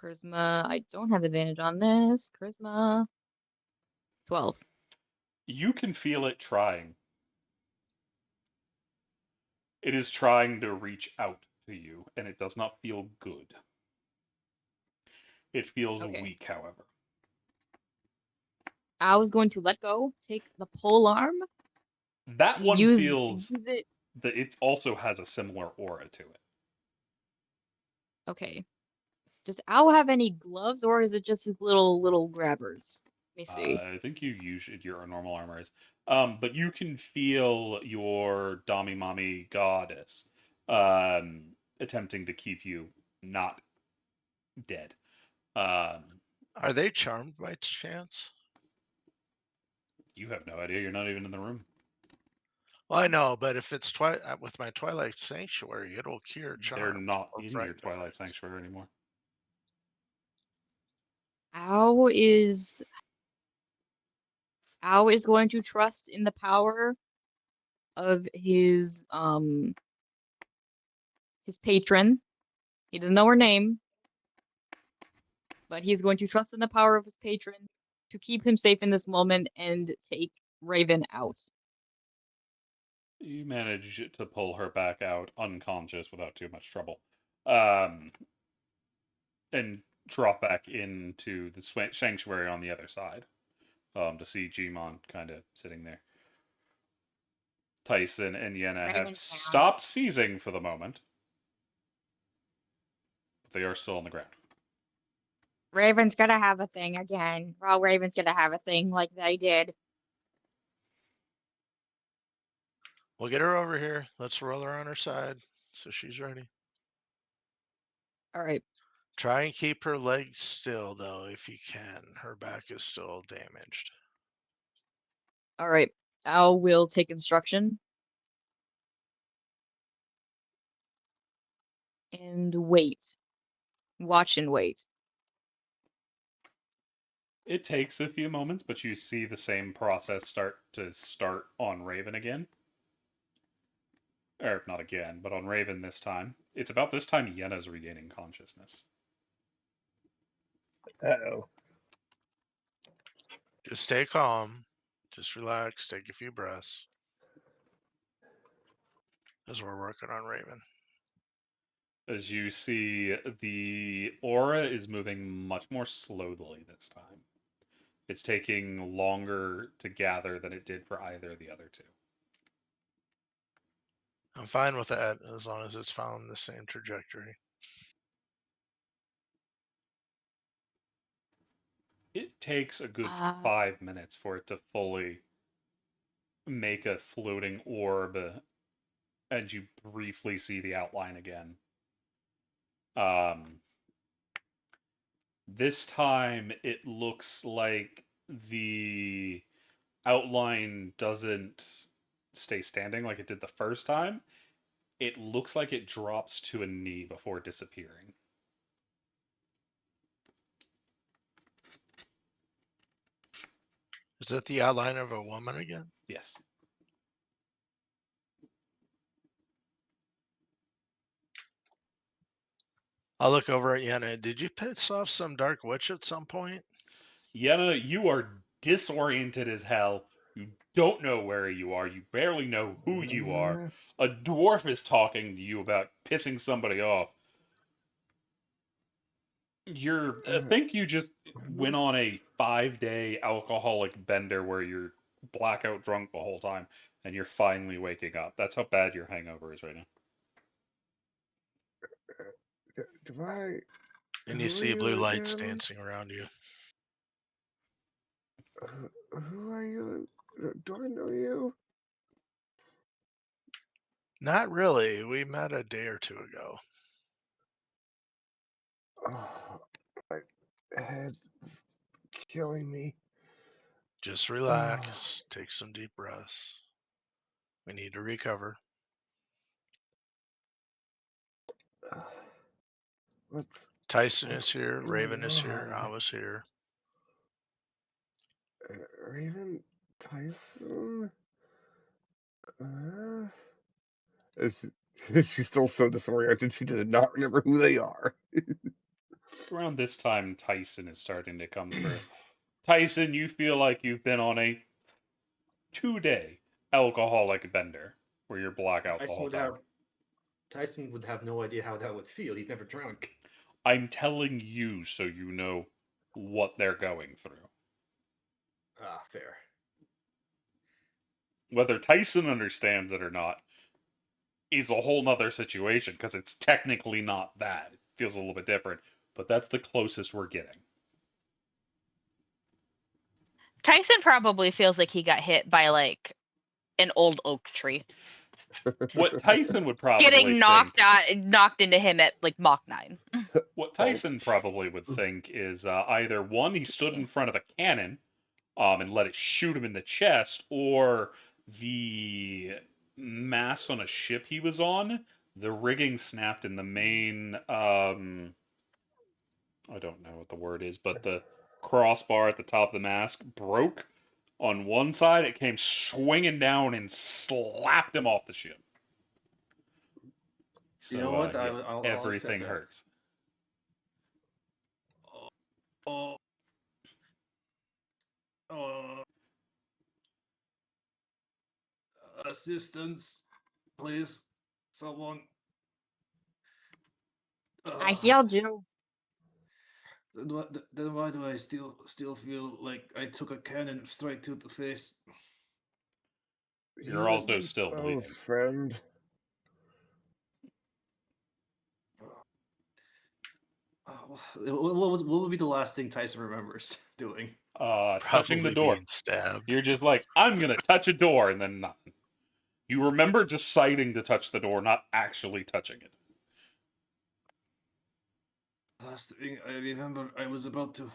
Charisma. I don't have advantage on this. Charisma. 12. You can feel it trying. It is trying to reach out to you, and it does not feel good. It feels Okay. weak, however. I was going to let go, take the pole arm, That and one use feels it. that it also has a similar aura to it. Okay. Does Al have any gloves, or is it just his little grabbers? Let me see. I think you use your normal armor is. But you can feel your Dami Mami goddess attempting to keep you not dead. Are they charmed by chance? You have no idea. You're not even in the room. Well, I know, but if it's with my Twilight Sanctuary, it'll cure charm. They're not or in your frightened Twilight effect. Sanctuary anymore. Al is going to trust in the power of his patron. He doesn't know her name, but he's going to trust in the power of his patron to keep him safe in this moment and take Raven out. You manage to pull her back out unconscious without too much trouble. And drop back into the sanctuary on the other side. To see Gmon kind of sitting there. Tyson and Yenna have Raven's down. stopped seizing for the moment. But they are still on the ground. Raven's gonna have a thing again. Well, Raven's gonna have a thing like they did. We'll get her over here. Let's roll her on her side so she's ready. All right. Try and keep her legs still, though, if you can. Her back is still damaged. All right. Al will take instruction and wait. Watch and wait. It takes a few moments, but you see the same process start on Raven again. Or not again, but on Raven this time. It's about this time Yenna's regaining consciousness. Uh-oh. Just stay calm. Just relax. Take a few breaths. As we're working on Raven. As you see, the aura is moving much more slowly this time. It's taking longer to gather than it did for either of the other two. I'm fine with that as long as it's following the same trajectory. It takes a good 5 minutes for it to fully make a floating orb, and you briefly see the outline again. This time it looks like the outline doesn't stay standing like it did the first time. It looks like it drops to a knee before disappearing. Is that the outline of a woman again? Yes. I'll look over at Yenna. Did you piss off some dark witch at some point? Yenna, you are disoriented as hell. You don't know where you are. You barely know who you are. Uh, A dwarf is talking to you about pissing somebody off. I think you just went on a 5-day alcoholic bender where you're blackout drunk the whole time, and you're finally waking up. That's how bad your hangover is right now. Do I? And you Who are see blue you lights again? dancing around you. Who are you? Do I know you? Not really. We met a day or two ago. Oh, my head's killing me. Just relax. Take some deep breaths. We need to recover. What's Tyson is here. going Raven is here. on? I was here. Raven, Tyson. Is she's still so disoriented she did not remember who they are. Around this time, Tyson is starting to come through. Tyson, you feel like you've been on a 2-day alcoholic bender where you're blackout the whole time. Tyson would have no idea how that would feel. He's never drunk. I'm telling you so you know what they're going through. Ah, fair. Whether Tyson understands it or not is a whole nother situation, because it's technically not that. It feels a little bit different, but that's the closest we're getting. Tyson probably feels like he got hit by like an old oak tree, What Tyson would probably getting knocked into him at like Mach 9. What Tyson probably would think is either one, he stood in front of a cannon and let it shoot him in the chest, or the mast on a ship he was on, the rigging snapped in the main I don't know what the word is, but the crossbar at the top of the mast broke on one side. It came swinging down and slapped him off the ship. So, You know what? yeah, I'll everything accept that. hurts. Oh. Oh. Assistance, please. Someone. I Ugh. healed you. Then why do I still feel like I took a cannon straight to the face? You're also still bleeding. Friend. What would be the last thing Tyson remembers doing? Touching the door. Being stabbed. You're just like, I'm gonna touch a door, and then nothing. You remember deciding to touch the door, not actually touching it. Last thing I remember, I was about to.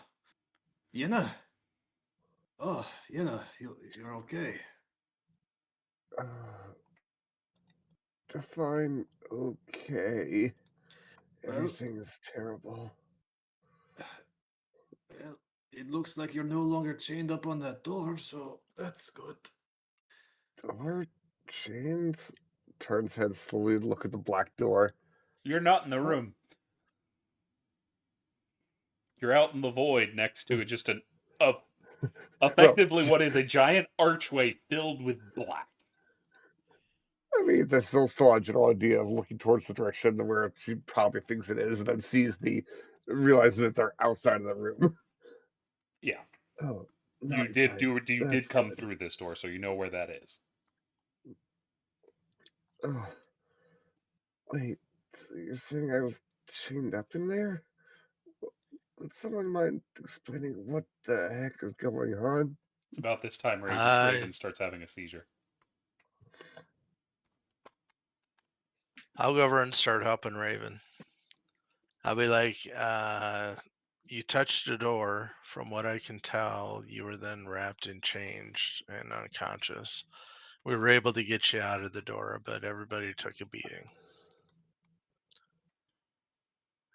Yenna. Oh, Yenna, you're okay. Define okay. Well- Everything is terrible. Well, it looks like you're no longer chained up on that door, so that's good. Door chains? Turns head slowly to look at the black door. You're not in the room. You're out in the void next to just effectively what is a giant archway filled with black. I mean, there's still a general idea of looking towards the direction where she probably thinks it is, and then realizes that they're outside of the room. Yeah. Oh, You nice. did come good. through this door, so you know where that is. Oh. Wait, so you're saying I was chained up in there? Would someone mind explaining what the heck is going on? It's about this time Raven starts having a seizure. I'll go over and start helping Raven. I'll be like, you touched the door. From what I can tell, you were then wrapped and changed and unconscious. We were able to get you out of the door, but everybody took a beating.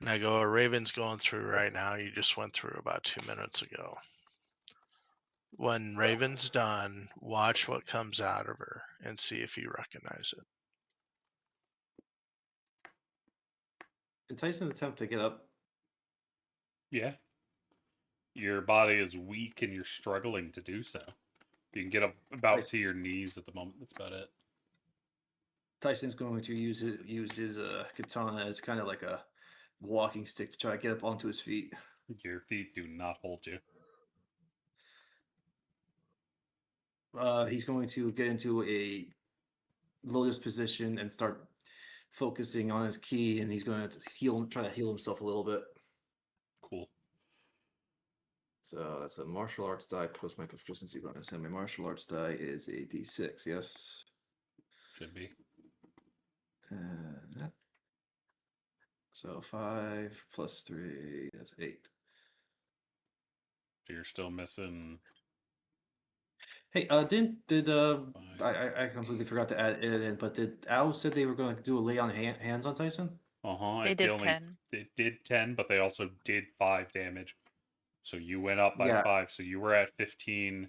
And I go, Raven's going through right now. You just went through about 2 minutes ago. When Raven's done, watch what comes out of her and see if you recognize it. Can Tyson attempt to get up? Yeah. Your body is weak and you're struggling to do so. You can get about Nice. to your knees at the moment. That's about it. Tyson's going to use his katana as kind of like a walking stick to try to get up onto his feet. Your feet do not hold you. He's going to get into a lotus position and start focusing on his ki, and he's going to try to heal himself a little bit. Cool. So that's a martial arts die plus my proficiency bonus, and my martial arts die is a d6. Yes. Should be. That. So 5 plus 3, that's 8. So you're still missing. Hey, did I completely forgot to add it in, but did Al said they were going to do a lay on hands on Tyson? They did 10. They did 10, but they also did 5 damage. So you went up by Yeah. 5. So you were at 15.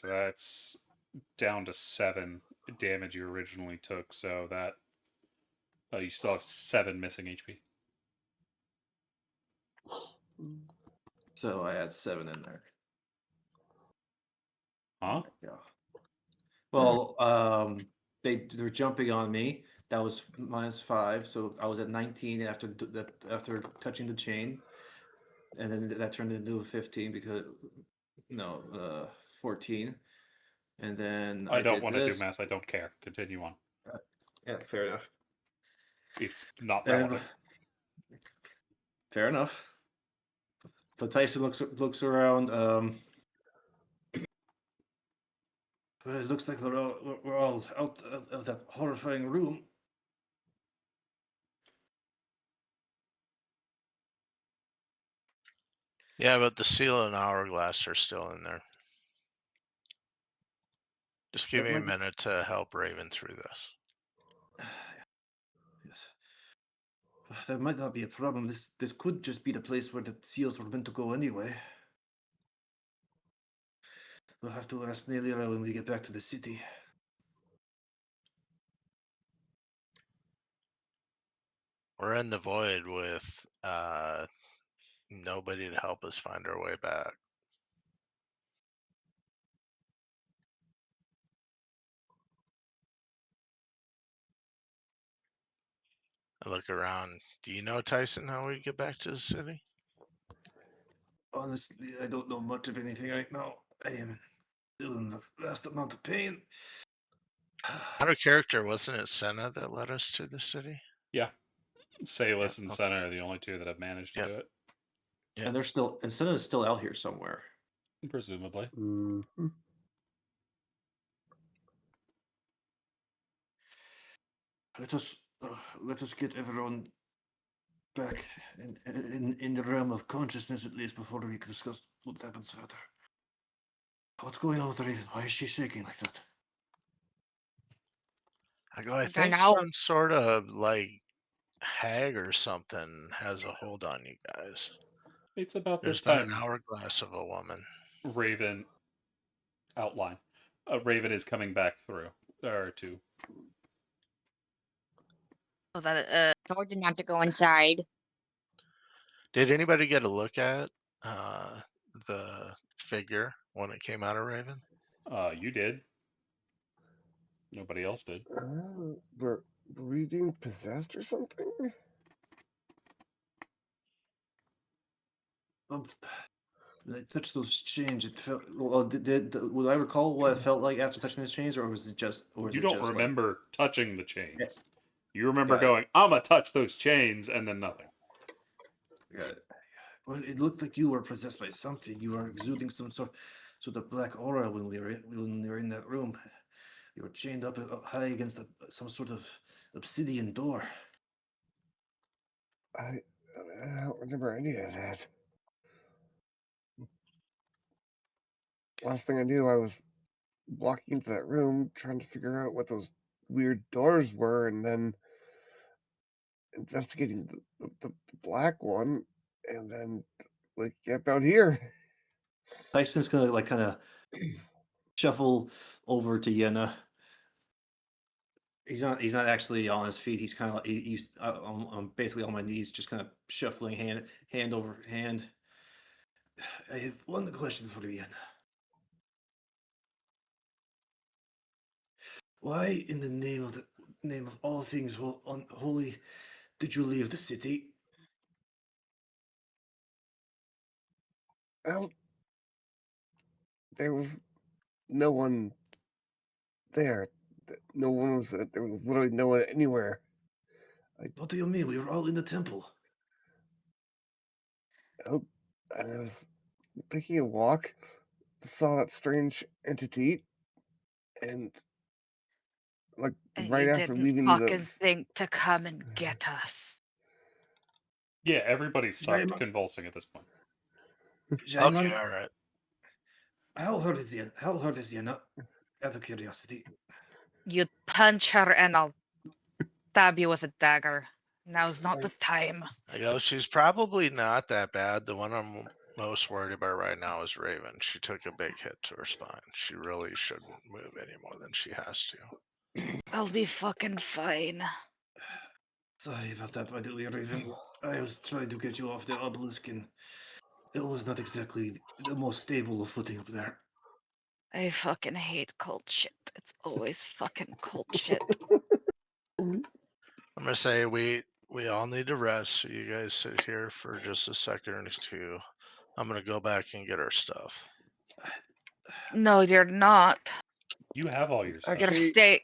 So that's down to 7 damage you originally took. So that you still have 7 missing HP. So I had 7 in there. Huh? Yeah. Well, they're jumping on me. That was -5, so I was at 19 after touching the chain, and then that turned into a 15 because 14, and then I don't did want to do this. math. I don't care. Continue on. Yeah, fair enough. It's not And- relevant. Fair enough. But Tyson looks around. Well, it looks like we're all out of that horrifying room. Yeah, but the seal and hourglass are still in there. Just give That me a might be- minute to help Raven through this. Yes. That might not be a problem. This could just be the place where the seals were meant to go anyway. We'll have to ask Nelia when we get back to the city. We're in the void with nobody to help us find our way back. I look around. Do you know, Tyson, how we get back to the city? Honestly, I don't know much of anything right now. I am still in the vast amount of pain. Out of character, wasn't it Senna that led us to the city? Yeah. Salus and okay. Senna are the only 2 that have managed to Yep. do it. Yeah. And they're still, and Senna is still out here somewhere. Presumably. Mm-hmm. Let us get everyone back in the realm of consciousness at least before we discuss what happens further. What's going on with Raven? Why is she shaking like that? I go, I don't think know. some sort of like hag or something has a hold on you guys. It's about this There's not time. an hourglass of a woman. Raven outline. Raven is coming back through. Or 2. So that Told you not to go inside. Did anybody get a look at the figure when it came out of Raven? You did. Nobody else did. Were we being possessed or something? I touched those chains. It felt. Well, would I recall what it felt like after touching those chains, or was it just? Or was You it don't just remember touching the chains. You remember Got it. going, I'm going to touch those chains, and then nothing. Like, well, it looked like you were possessed by something. You were exuding some sort of black aura when we were in that room. You were chained up high against some sort of obsidian door. I don't remember any of that. Last thing I knew, I was walking into that room trying to figure out what those weird doors were, and then investigating the black one, and then like yep, out here. Tyson's gonna kind of shuffle over to Yenna. He's not actually on his feet. He's kind of like he's basically on my knees, just kind of shuffling hand over hand. I have one question for you, Yana. Why, in the name of all things unholy, did you leave the city? Well, there was no one there. No one was. There was literally no one anywhere. What do you mean? We were all in the temple. Oh, and I was taking a walk, saw that strange entity, and like And right you after didn't leaving the. fucking think to come and get us. Yeah, everybody stopped Jaimon, convulsing at this point. Jaimon, Okay, all right. how hurt is Yana? Out of curiosity. You punch her and I'll stab you with a dagger. Now's not the time. I go, she's probably not that bad. The one I'm most worried about right now is Raven. She took a big hit to her spine. She really shouldn't move any more than she has to. I'll be fucking fine. Sorry about that, by the way, Raven. I was trying to get you off the obelisk, and it was not exactly the most stable of footing up there. I fucking hate cult shit. It's always fucking cult shit. I'm gonna say we all need to rest. So you guys sit here for just a second or two. I'm gonna go back and get our stuff. No, you're not. You have all your stuff. You're Actually, stay.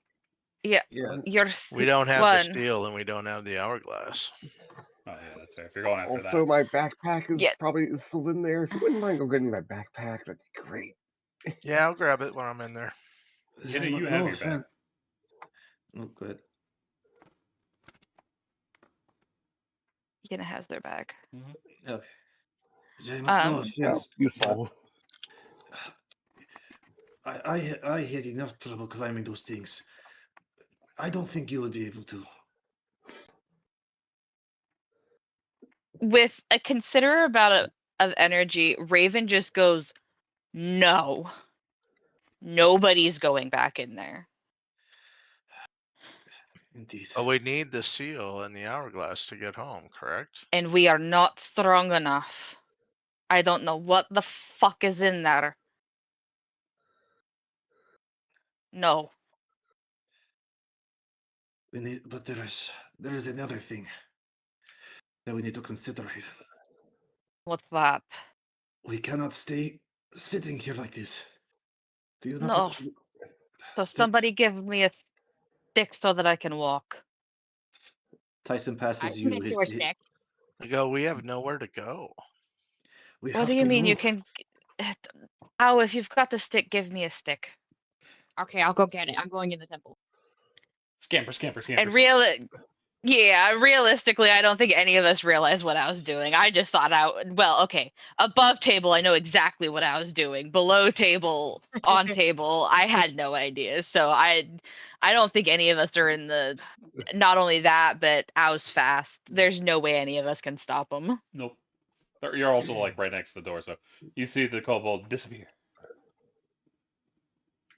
Yeah, yeah. you're We don't have the one. steel and we don't have the hourglass. Oh yeah, that's fair. If you're going after Also, that, my backpack is Yeah. probably still in there. If you wouldn't mind go getting my backpack, that'd be great. Yeah, I'll grab it when I'm in there. Kenny, Jaimon, you have no your back. offense. Oh, good. Yana has their back. Okay. Jaimon, no Um, Oh, offense. useful. I had enough trouble climbing those things. I don't think you would be able to. with a considerable amount of energy, Raven just goes, "No, nobody's going back in there." Indeed. But we need the seal and the hourglass to get home, correct? And we are not strong enough. I don't know what the fuck is in there. No. We need, but there is another thing that we need to consider, Raven. What's that? We cannot stay sitting here like this. Do you not? No. So somebody give me a stick so that I can walk. Tyson I passes can you get his. you a stick. I go, we have nowhere to go. We What have do you to mean you move. can? Oh, if you've got the stick, give me a stick. Okay, I'll go get it. I'm going in the temple. scamper, scamper, scamper. And realistically, I don't think any of us realized what I was doing. I just thought okay, above table, I know exactly what I was doing. Below table, on table, I had no idea. So I don't think any of us are in the. Not only that, but I was fast. There's no way any of us can stop them. Nope. You're also like right next to the door, so you see the kobold disappear.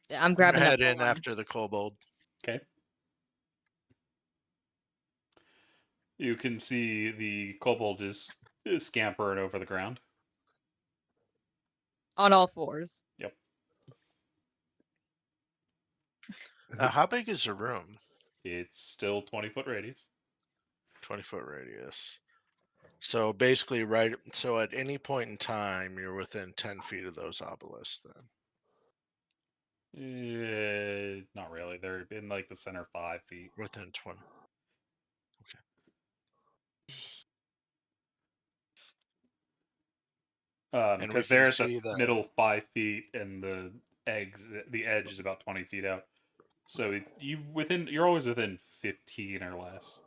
Yeah, I'm I'm grabbing gonna that head in pole arm. after the kobold. Okay. You can see the kobold is scampering over the ground. On all fours. Yep. How big is the room? It's still 20-foot radius. 20-foot radius. So basically, right. So at any point in time, you're within 10 feet of those obelisks. Then Not really. They're in like the center 5 feet. within 20. And we Because can they're at the see the middle 5 feet, and the edge is about 20 feet out. So you're always within 15 or less.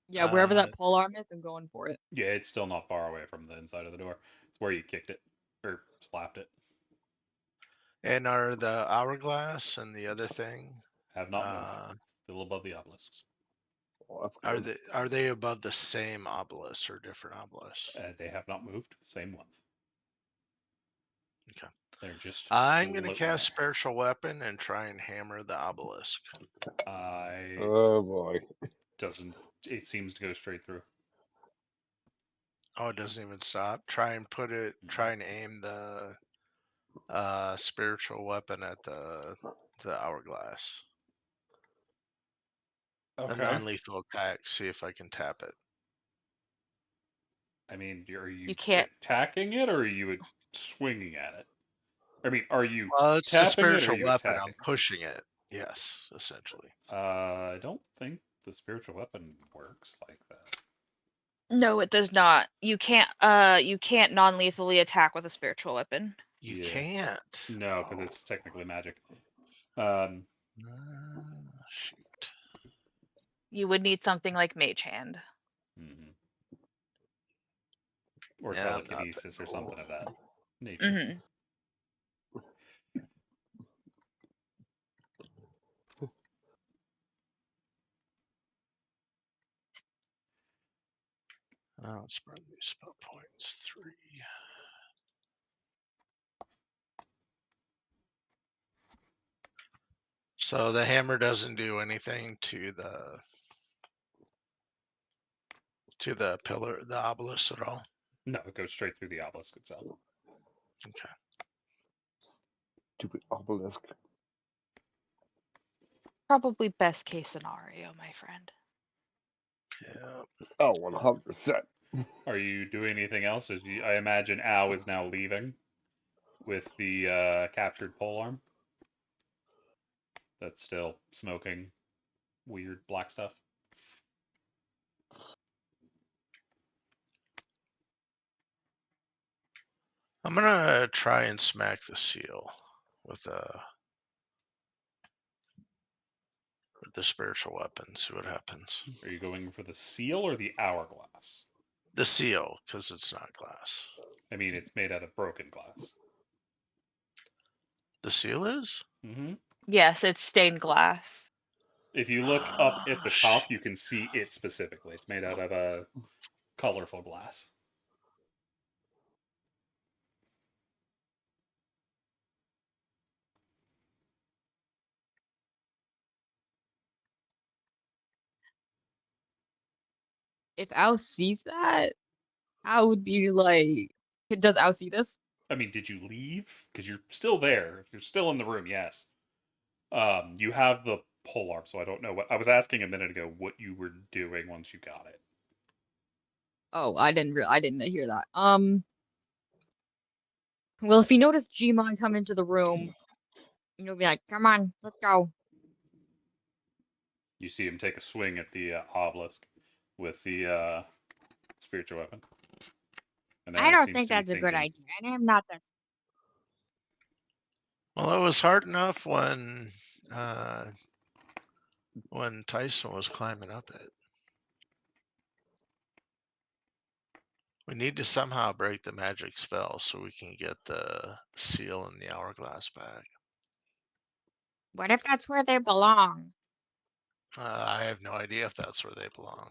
Yeah, wherever that pole arm is, I'm going for it. Yeah, it's still not far away from the inside of the door. It's where you kicked it or slapped it. And are the hourglass and the other thing Have not moved. Still above the obelisks. Well, that's good. are they above the same obelisk or different obelisks? They have not moved. Same ones. Okay. They're just. I'm gonna floating cast there. spiritual weapon and try and hammer the obelisk. Oh boy. Doesn't. It seems to go straight through. Oh, it doesn't even stop. Try and put it. Try and aim the spiritual weapon at the hourglass. A non-lethal attack. See if I can tap it. I mean, are you You can't. attacking it or are you swinging at it? I mean, are you Well, it's a tapping it or are spiritual you weapon. attacking? I'm pushing it. Yes, essentially. I don't think the spiritual weapon works like that. No, it does not. You can't non-lethally attack with a spiritual weapon. You Yeah. can't. No, because it's technically magic. Um, Shoot. You would need something like Mage Hand. mhm. Or Yeah, I'm not telekinesis that or something cool. of that nature. Mm-hmm. Let's burn these spell points. 3. So the hammer doesn't do anything to the pillar, the obelisk at all. No, it goes straight through the obelisk itself. Okay. Stupid obelisk. Probably best case scenario, my friend. Yeah. Oh, 100%. Are you doing anything else? I imagine Al is now leaving with the captured polearm. That's still smoking weird black stuff. I'm gonna try and smack the seal with the spiritual weapon. See what happens. Are you going for the seal or the hourglass? The seal, because it's not glass. I mean, it's made out of broken glass. The seal is? Mm-hmm. Yes, it's stained glass. If you look up at the top, you can see it specifically. It's made out of a colorful glass. If Al sees that, Al would be like, does Al see this? I mean, did you leave? Because you're still there. If you're still in the room, yes. You have the polearm, so I don't know what I was asking a minute ago. What you were doing once you got it? Oh, I didn't hear that. Well, if you notice Gmon come into the room, you'll be like, come on, let's go. You see him take a swing at the obelisk with the spiritual weapon. And I he don't seems think to be that's a good thinking, idea, and I'm not that. Well, it was hard enough when Tyson was climbing up it. We need to somehow break the magic spell so we can get the seal and the hourglass back. What if that's where they belong? I have no idea if that's where they belong.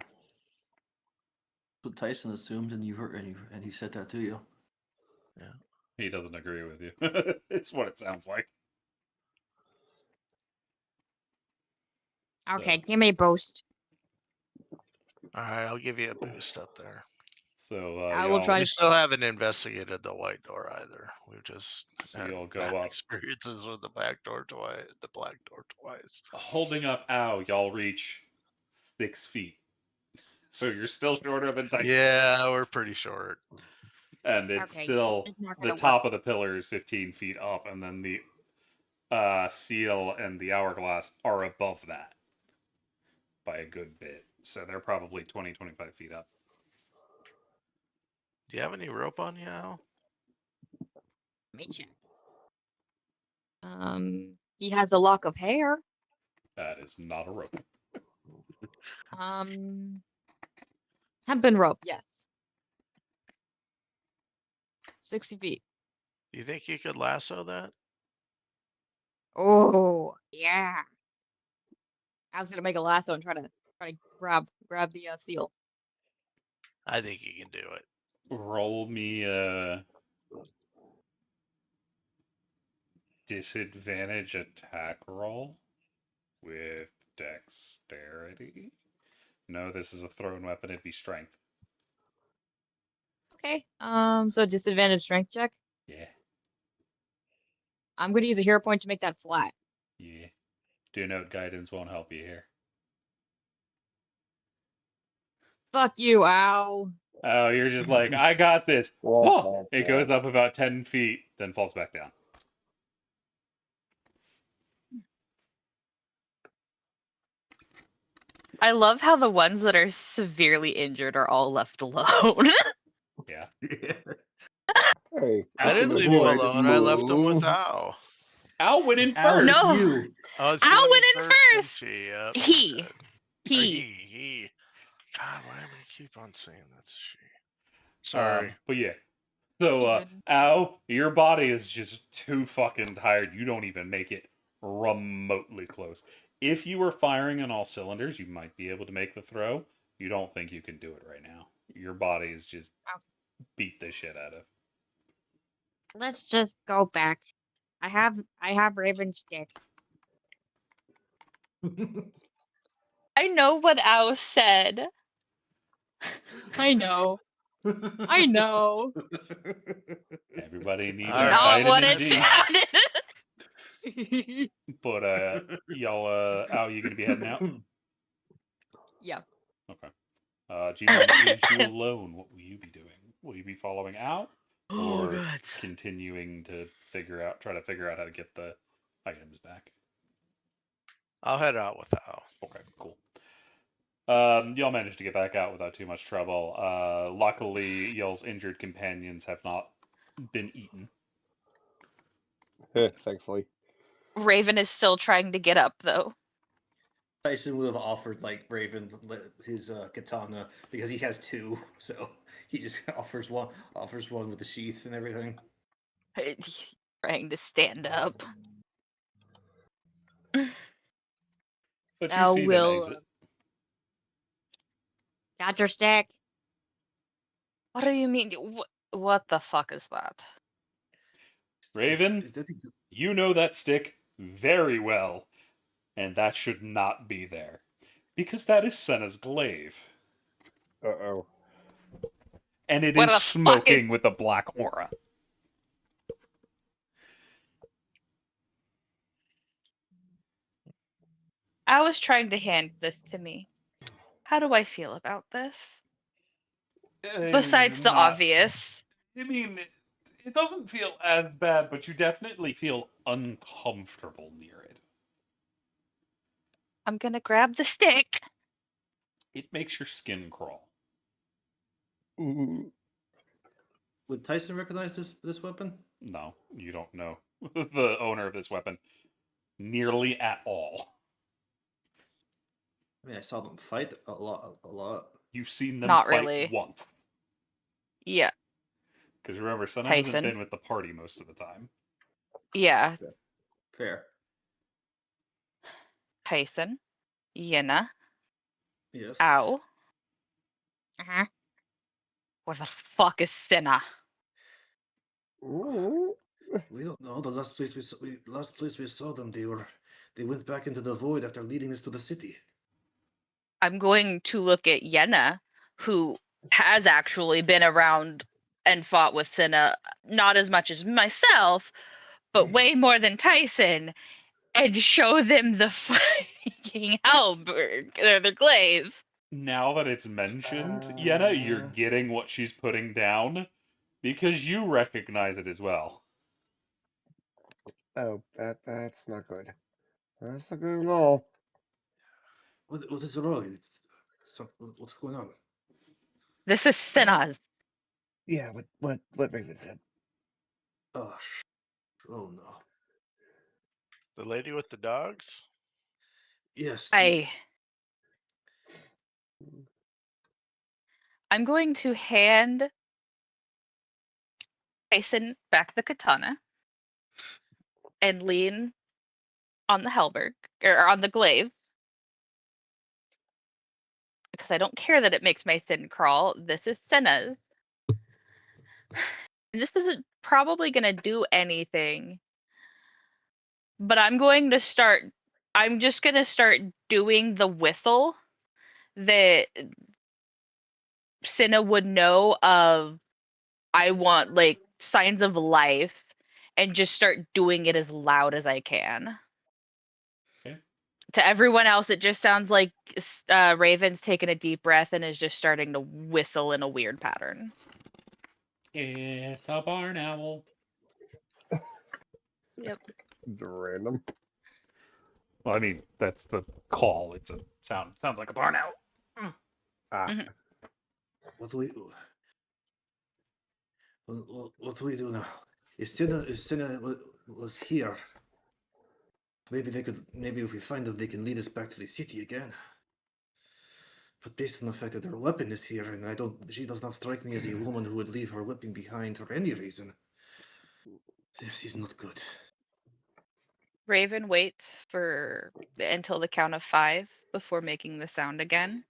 So Tyson assumed, and you heard, and he said that to you. Yeah. he doesn't agree with you. It's what it sounds like. Okay, So, give me a boost. All right, I'll give you a boost up there. so I will y'all, try We to. still haven't investigated the white door either. We've just so had you'll bad go up. experiences with the black door twice. Holding up Ow, y'all reach 6 feet. So you're still shorter than Tyson. Yeah, we're pretty short. And it's Okay, still it's not the gonna top of the pillar is 15 feet up, and then the seal and the hourglass are above that by a good bit. So they're probably 20, 25 feet up. Do you have any rope on you, Al? Let me check. He has a lock of hair. That is not a rope. Hempen rope, yes. 60 feet. Do you think you could lasso that? Oh, yeah. I was gonna make a lasso and try to grab the seal. I think you can do it. Roll me disadvantage attack roll with dexterity. No, this is a thrown weapon. It'd be strength. Okay. So disadvantage strength check. Yeah. I'm gonna use a hero point to make that flat. Yeah. Do note guidance won't help you here. Fuck you, ow. Oh, you're just like, I got this. Oh, it goes up about 10 feet, then falls back down. I love how the ones that are severely injured are all left alone. Yeah. Hey, I didn't the leave him boy alone. I left him with move. Al. Al went in Al, first. it's No. you. Oh, she Al went went in didn't first. she? Yep, He. she did. Or He. he. God, why am I keep on saying that's a she? Sorry. But yeah. So, You good. Al, your body is just too fucking tired. You don't even make it remotely close. If you were firing on all cylinders, you might be able to make the throw. You don't think you can do it right now. Your body is just beat the shit out of. Let's just go back. I have Raven's stick. I know what Al said. I know. I know. Everybody needs All right. Not what vitamin it D. sounded. But y'all, Al, you gonna be heading out? Yeah. Okay. Gmail, that leaves you alone. What will you be doing? Will you be following Al, or continuing to try to figure out how to get the items back? I'll head out with Al. Okay, cool. Y'all managed to get back out without too much trouble. Luckily, y'all's injured companions have not been eaten. Thankfully. Raven is still trying to get up, though. Tyson would have offered like Raven his katana because he has two, so he just offers one with the sheaths and everything. Trying to stand up. But you Al see them will. exit. Got your stick? What do you mean? What the fuck is that? Raven, Is that the... you know that stick very well, and that should not be there. Because that is Senna's glaive. Uh-oh. And it What is the fuck smoking with a black aura. I was trying to hand this to me. How do I feel about this? Besides the obvious. I mean, it doesn't feel as bad, but you definitely feel uncomfortable near it. I'm gonna grab the stick. It makes your skin crawl. Ooh. Would Tyson recognize this weapon? No, you don't know the owner of this weapon nearly at all. I mean, I saw them fight a lot. You've seen them Not fight really. once. Yeah. Because remember, Senna Tyson. hasn't been with the party most of the time. Yeah. Fair. Tyson. Yenna. Yes. Ow. Uh-huh. Where the fuck is Senna? Ooh. We don't know. The last place we saw them, they went back into the void after leading us to the city. I'm going to look at Yenna, who has actually been around and fought with Senna, not as much as myself, but way more than Tyson, and show them the fucking halberd, or the glaive. Now that it's mentioned, Yenna, you're getting what she's putting down because you recognize it as well. Oh, that's not good. That's not good at all. What is wrong? What's going on? This is Senna's. Yeah, what Raven said. Oh, oh no. The lady with the dogs? Yes. I'm going to hand Tyson back the katana and lean on the halberd, or on the glaive, because I don't care that it makes my skin crawl. This is Senna's. This isn't probably going to do anything, but I'm going to start. I'm just gonna start doing the whistle that Cinna would know of. I want like signs of life, and just start doing it as loud as I can. Okay. To everyone else, it just sounds like Raven's taking a deep breath and is just starting to whistle in a weird pattern. It's a barn owl. Yep. It's random. Well, I mean, that's the call. It's a sound. Sounds like a barn owl. Ah, Mhm. What do we do? What do we do now? If Senna was here, maybe they could. Maybe if we find them, they can lead us back to the city again. But based on the fact that her weapon is here, and she does not strike me as a woman who would leave her weapon behind for any reason. This is not good. Raven waits until the count of 5 before making the sound again.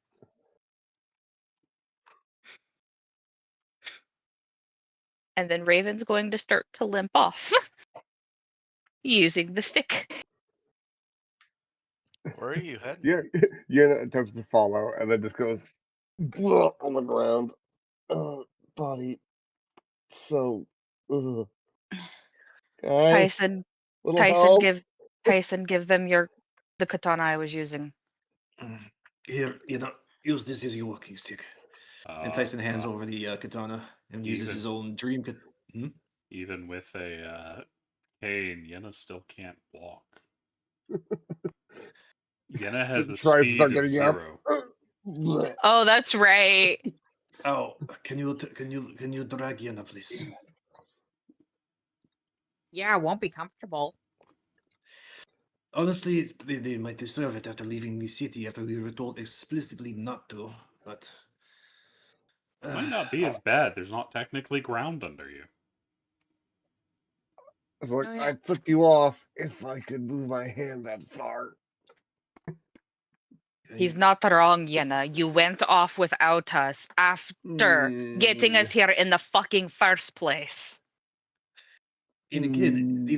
And then Raven's going to start to limp off using the stick. Where are you heading? yeah. Yenna attempts to follow, and then just goes on the ground. Body. So, guys, Tyson, little help. Tyson, give them the katana I was using. Here, use this as your walking stick. And Tyson hands over the katana and uses even- his own dream. Even with a cane, Yenna still can't walk. Yenna has a Try to speed start of getting up. 0. Oh, that's right. Oh, can you drag Yenna, please? Yeah, it won't be comfortable. Honestly, they might deserve it after leaving the city after we were told explicitly not to. But Might not be as bad. There's not technically ground under you. It's like, Oh, yeah. I'd flick you off if I could move my hand that far. He's not wrong, Yenna. You went off without us after getting us here in the fucking first place. And again, the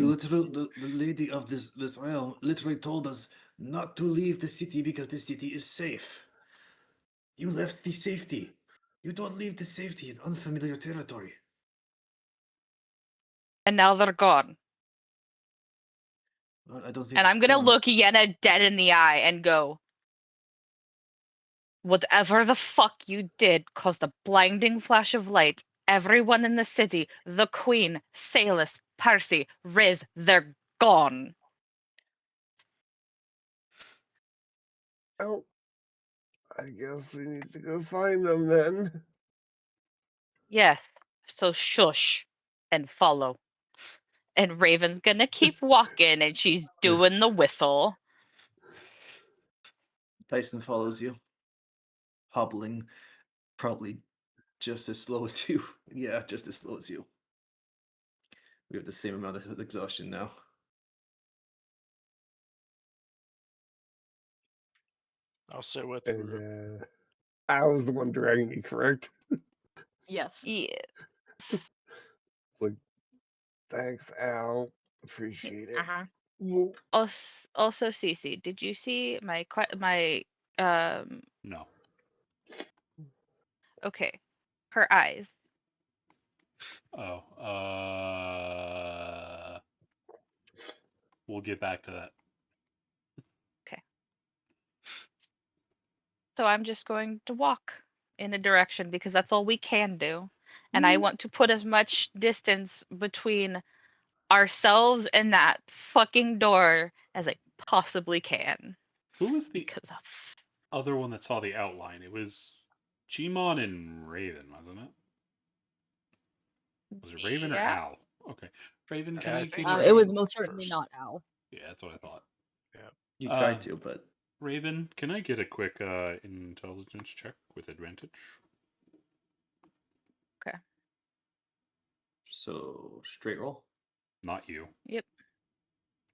lady of this realm literally told us not to leave the city because the city is safe. You left the safety. You don't leave the safety in unfamiliar territory. And now they're gone. Well, I don't think. And I'm gonna they're gone. look Yenna dead in the eye and go, whatever the fuck you did caused a blinding flash of light. Everyone in the city, the Queen, Salus, Percy, Riz, they're gone. Oh, I guess we need to go find them then. Yes, so shush and follow. And Raven's gonna keep walking and she's doing the whistle. Tyson follows you, hobbling, probably just as slow as you. Yeah, just as slow as you. We have the same amount of exhaustion now. I'll sit with the group. And I was the one dragging me, correct? Yes. Yeah. It's like, thanks, Al. Appreciate it. Uh-huh. Well, Also, Cece, did you see my No. okay, her eyes. Oh. We'll get back to that. So I'm just going to walk in a direction because that's all we can do. And I want to put as much distance between ourselves and that fucking door as I possibly can. Who was the Because of other one that saw the outline? It was Gmon and Raven, wasn't it? Was it Raven or Yeah. Al? Okay. Raven, can I I think get It a... was most certainly first. not Al. Yeah, that's what I thought. You tried Uh, to, but Raven, can I get a quick intelligence check with advantage? so straight roll. Not you. Yep.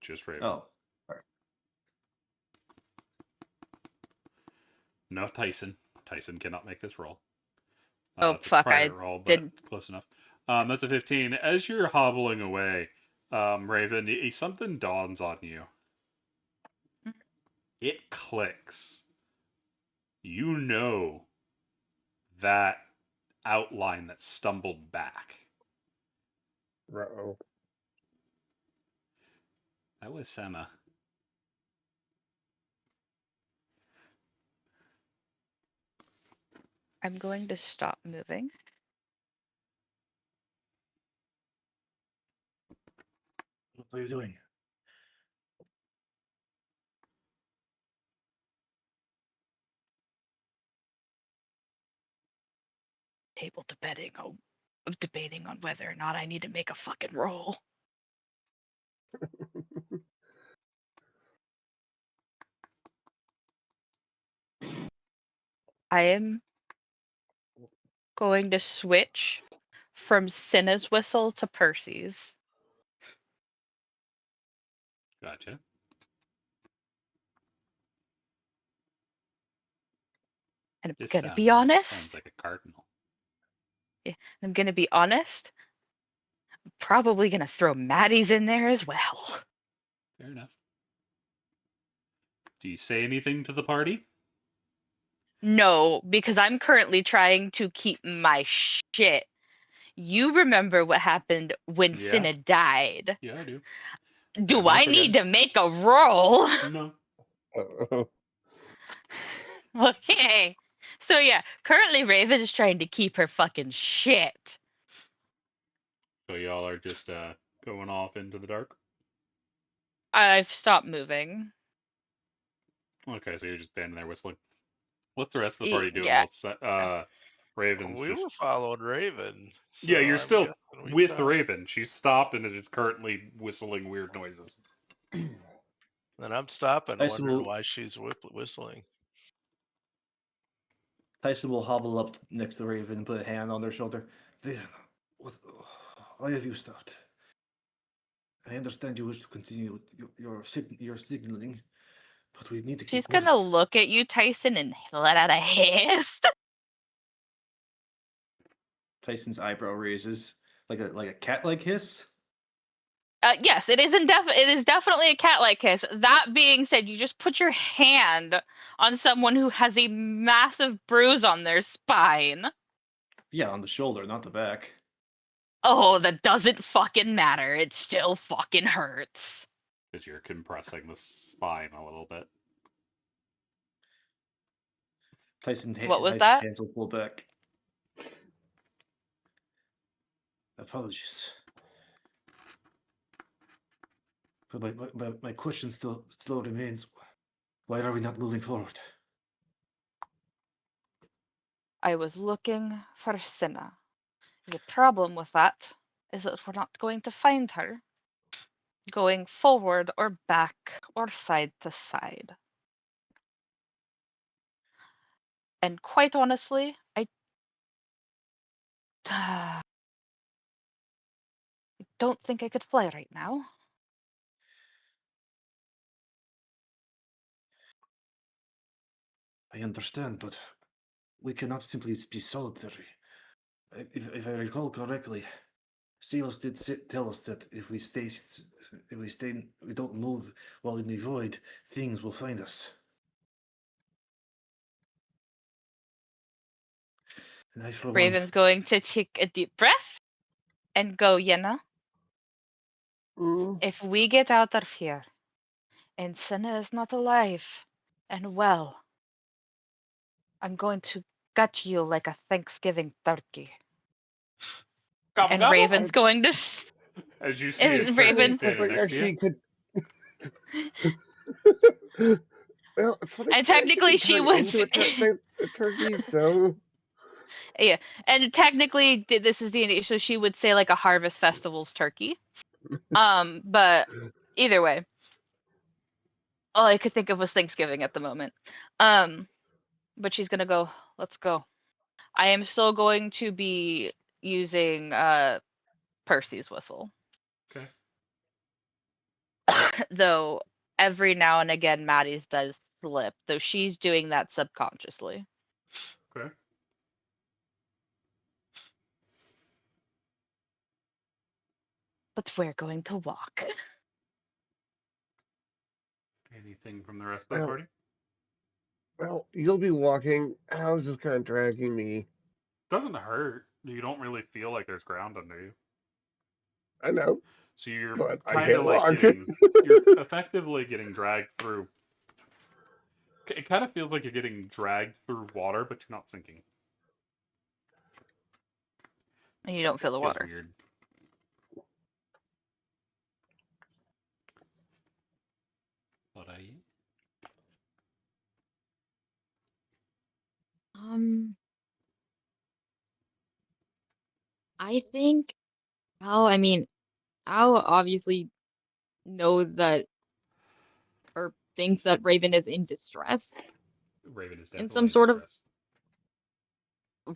Just Raven. Oh, No, Tyson. Tyson cannot make this roll. Oh, It's a fuck, private I roll, but didn't- close enough. That's a 15. As you're hobbling away, Raven, something dawns on you. Mhm. It clicks. You know that outline that stumbled back. Uh-oh. That was Senna. I'm going to stop moving. What are you doing? Table debating on whether or not I need to make a fucking roll. I am going to switch from Cinna's whistle to Percy's. Gotcha. And I'm This gonna be sounds honest. like a cardinal. I'm gonna be honest. I'm probably gonna throw Maddie's in there as well. Fair enough. Do you say anything to the party? No, because I'm currently trying to keep my shit. You remember what happened when Yeah. Cinna died. Yeah, I do. Do Never I need forget. to make a roll? No. Uh-oh. Okay. So yeah, currently Raven is trying to keep her fucking shit. So y'all are just going off into the dark? I've stopped moving. Okay, so you're just standing there whistling. What's the rest of the party doing Yeah. while Raven's We just... followed Raven. Yeah, you're so I'm still guessing we with stopped. Raven. She's stopped and is currently whistling weird noises. And I'm stopping, Tyson wondering will- why she's whistling. Tyson will hobble up next to Raven and put a hand on their shoulder. Why have you stopped? I understand you wish to continue with your signaling, but we need to She's keep moving. gonna look at you, Tyson, and let out a hiss. Tyson's eyebrow raises like a cat-like hiss. Yes, it is it is definitely a cat-like hiss. That being said, you just put your hand on someone who has a massive bruise on their spine. Yeah, on the shoulder, not the back. Oh, that doesn't fucking matter. It still fucking hurts. Because you're compressing the spine a little bit. Tyson's What was that? hands will pull back. Apologies. But my question still remains: why are we not moving forward? I was looking for Cinna. The problem with that is that we're not going to find her going forward or back or side to side. And quite honestly, I don't think I could fly right now. I understand, but we cannot simply be solitary. If I recall correctly, Seals did tell us that if we we don't move while in the void, things will find us. And I, for Raven's going to take a deep breath and go, Yenna, Mm. if we get out of here and Cinna is not alive and well, I'm going to gut you like a Thanksgiving turkey. Gobble, And gobble. Raven's going to. As you see a And turkey Raven. Because standing I next to you. actually could. Well, it's funny. And 'cause I technically actually she turn would into a turkey, so Yeah, and technically this is D&D, so she would say like a Harvest Festival's turkey. But either way, all I could think of was Thanksgiving at the moment. But she's gonna go. Let's go. I am still going to be using Percy's whistle, Okay. though. Every now and again, Maddie's does slip, though she's doing that subconsciously. Okay. but we're going to walk. Anything from the rest of the Well, party? well, you'll be walking. Al's just kind of dragging me. Doesn't hurt. You don't really feel like there's ground under you. I know, So you're but I kind can't of like walk. you're effectively getting dragged through. It kind of feels like you're getting dragged through water, but you're not sinking. And you don't feel the Feels water. weird. What are you? I think I mean, Al obviously knows that or thinks that Raven is in distress Raven is in definitely some in sort of distress.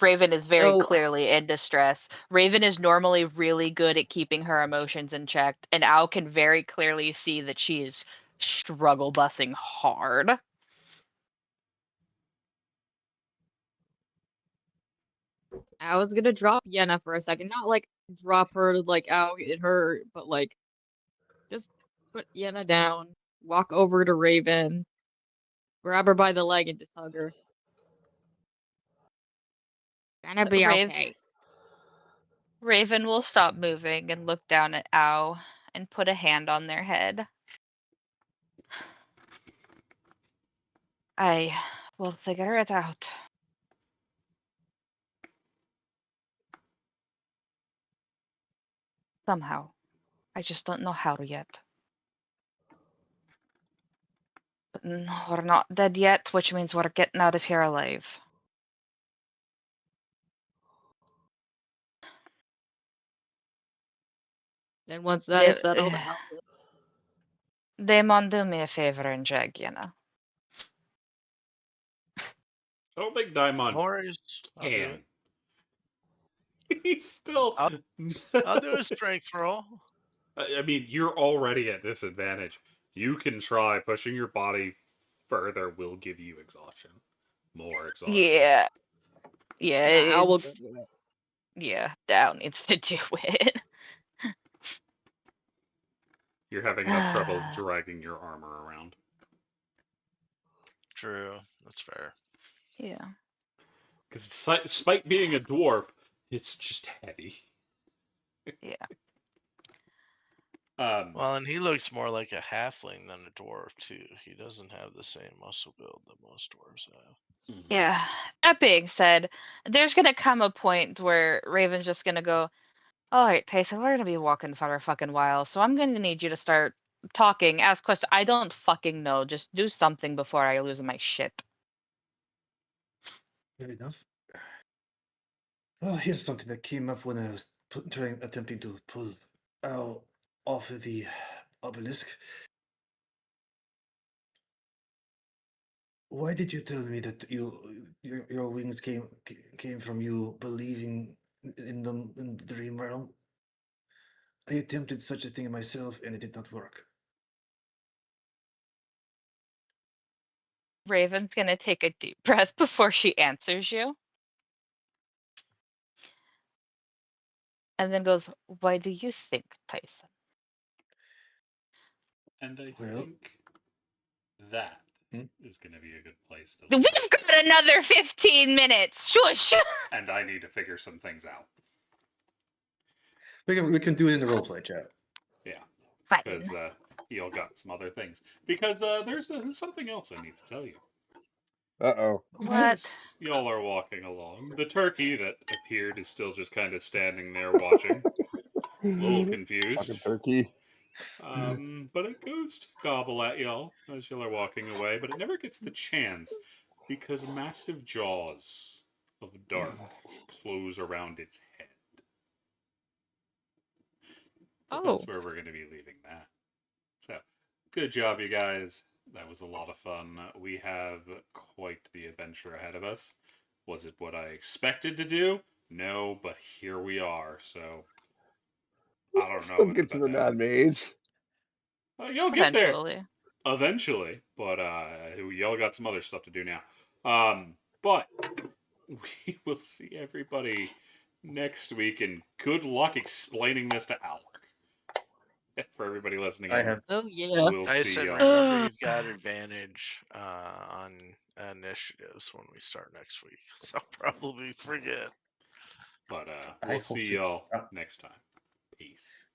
Raven is very so clearly in distress. Raven is normally really good at keeping her emotions in check, and Al can very clearly see that she is struggle bussing hard. I was gonna drop Yenna for a second. Not like drop her like out in her, but like just put Yenna down, walk over to Raven, grab her by the leg and just hug her. Gonna be Rave, okay. Raven will stop moving and look down at Al and put a hand on their head. I will figure it out. Somehow. I just don't know how yet. But we're not dead yet, which means we're getting out of here alive. Then once that is They, settled, Al will they mon do me a favor and jag, you know. I don't think Daimon No worries. I'll do can. it. He's still. I'll do a strength roll. I mean, you're already at disadvantage. You can try. Pushing your body further will give you exhaustion. More exhaustion. Yeah. Yeah, Nah, Al will it's, go do it. yeah, Dow needs to do it. You're having enough trouble dragging your armor around. True. That's fair. Yeah. Because despite being a dwarf, it's just heavy. Yeah. Well, and he looks more like a halfling than a dwarf, too. He doesn't have the same muscle build that most dwarves have. Yeah. That being said, there's gonna come a point where Raven's just gonna go, all right, Tyson, we're gonna be walking for a fucking while, so I'm gonna need you to start talking, ask questions. I don't fucking know. Just do something before I lose my shit. Fair enough. Well, here's something that came up when I was attempting to pull Al off of the obelisk. Why did you tell me that your wings came from you believing in the dream realm? I attempted such a thing myself, and it did not work. Raven's gonna take a deep breath before she answers you. And then goes, why do you think, Tyson? And I Well- think that Hmm? is going to be a good place to leave. We've got another 15 minutes. Shush. And I need to figure some things out. We can do it in the roleplay chat. Yeah. Fine. Because y'all got some other things. Because there's something else I need to tell you. Uh-oh. What? As y'all are walking along, the turkey that appeared is still just kind of standing there watching. A little Fucking confused. turkey. But it goes to gobble at y'all as y'all are walking away, but it never gets the chance because massive jaws of dark close around its head. But that's where we're going to be leaving that. So, good job, you guys. That was a lot of fun. We have quite the adventure ahead of us. Was it what I expected to do? No, but here we are, so I don't know Still what's get to about the to mad happen. mage. You'll get there Eventually. eventually, but y'all got some other stuff to do now. But we will see everybody next week, and good luck explaining this to Alec. For everybody listening, I in, have. Oh yeah. we'll see Tyson, y'all. remember you've got advantage on initiatives when we start next week. So I'll probably forget. But I we'll hope see to. y'all next time. Peace.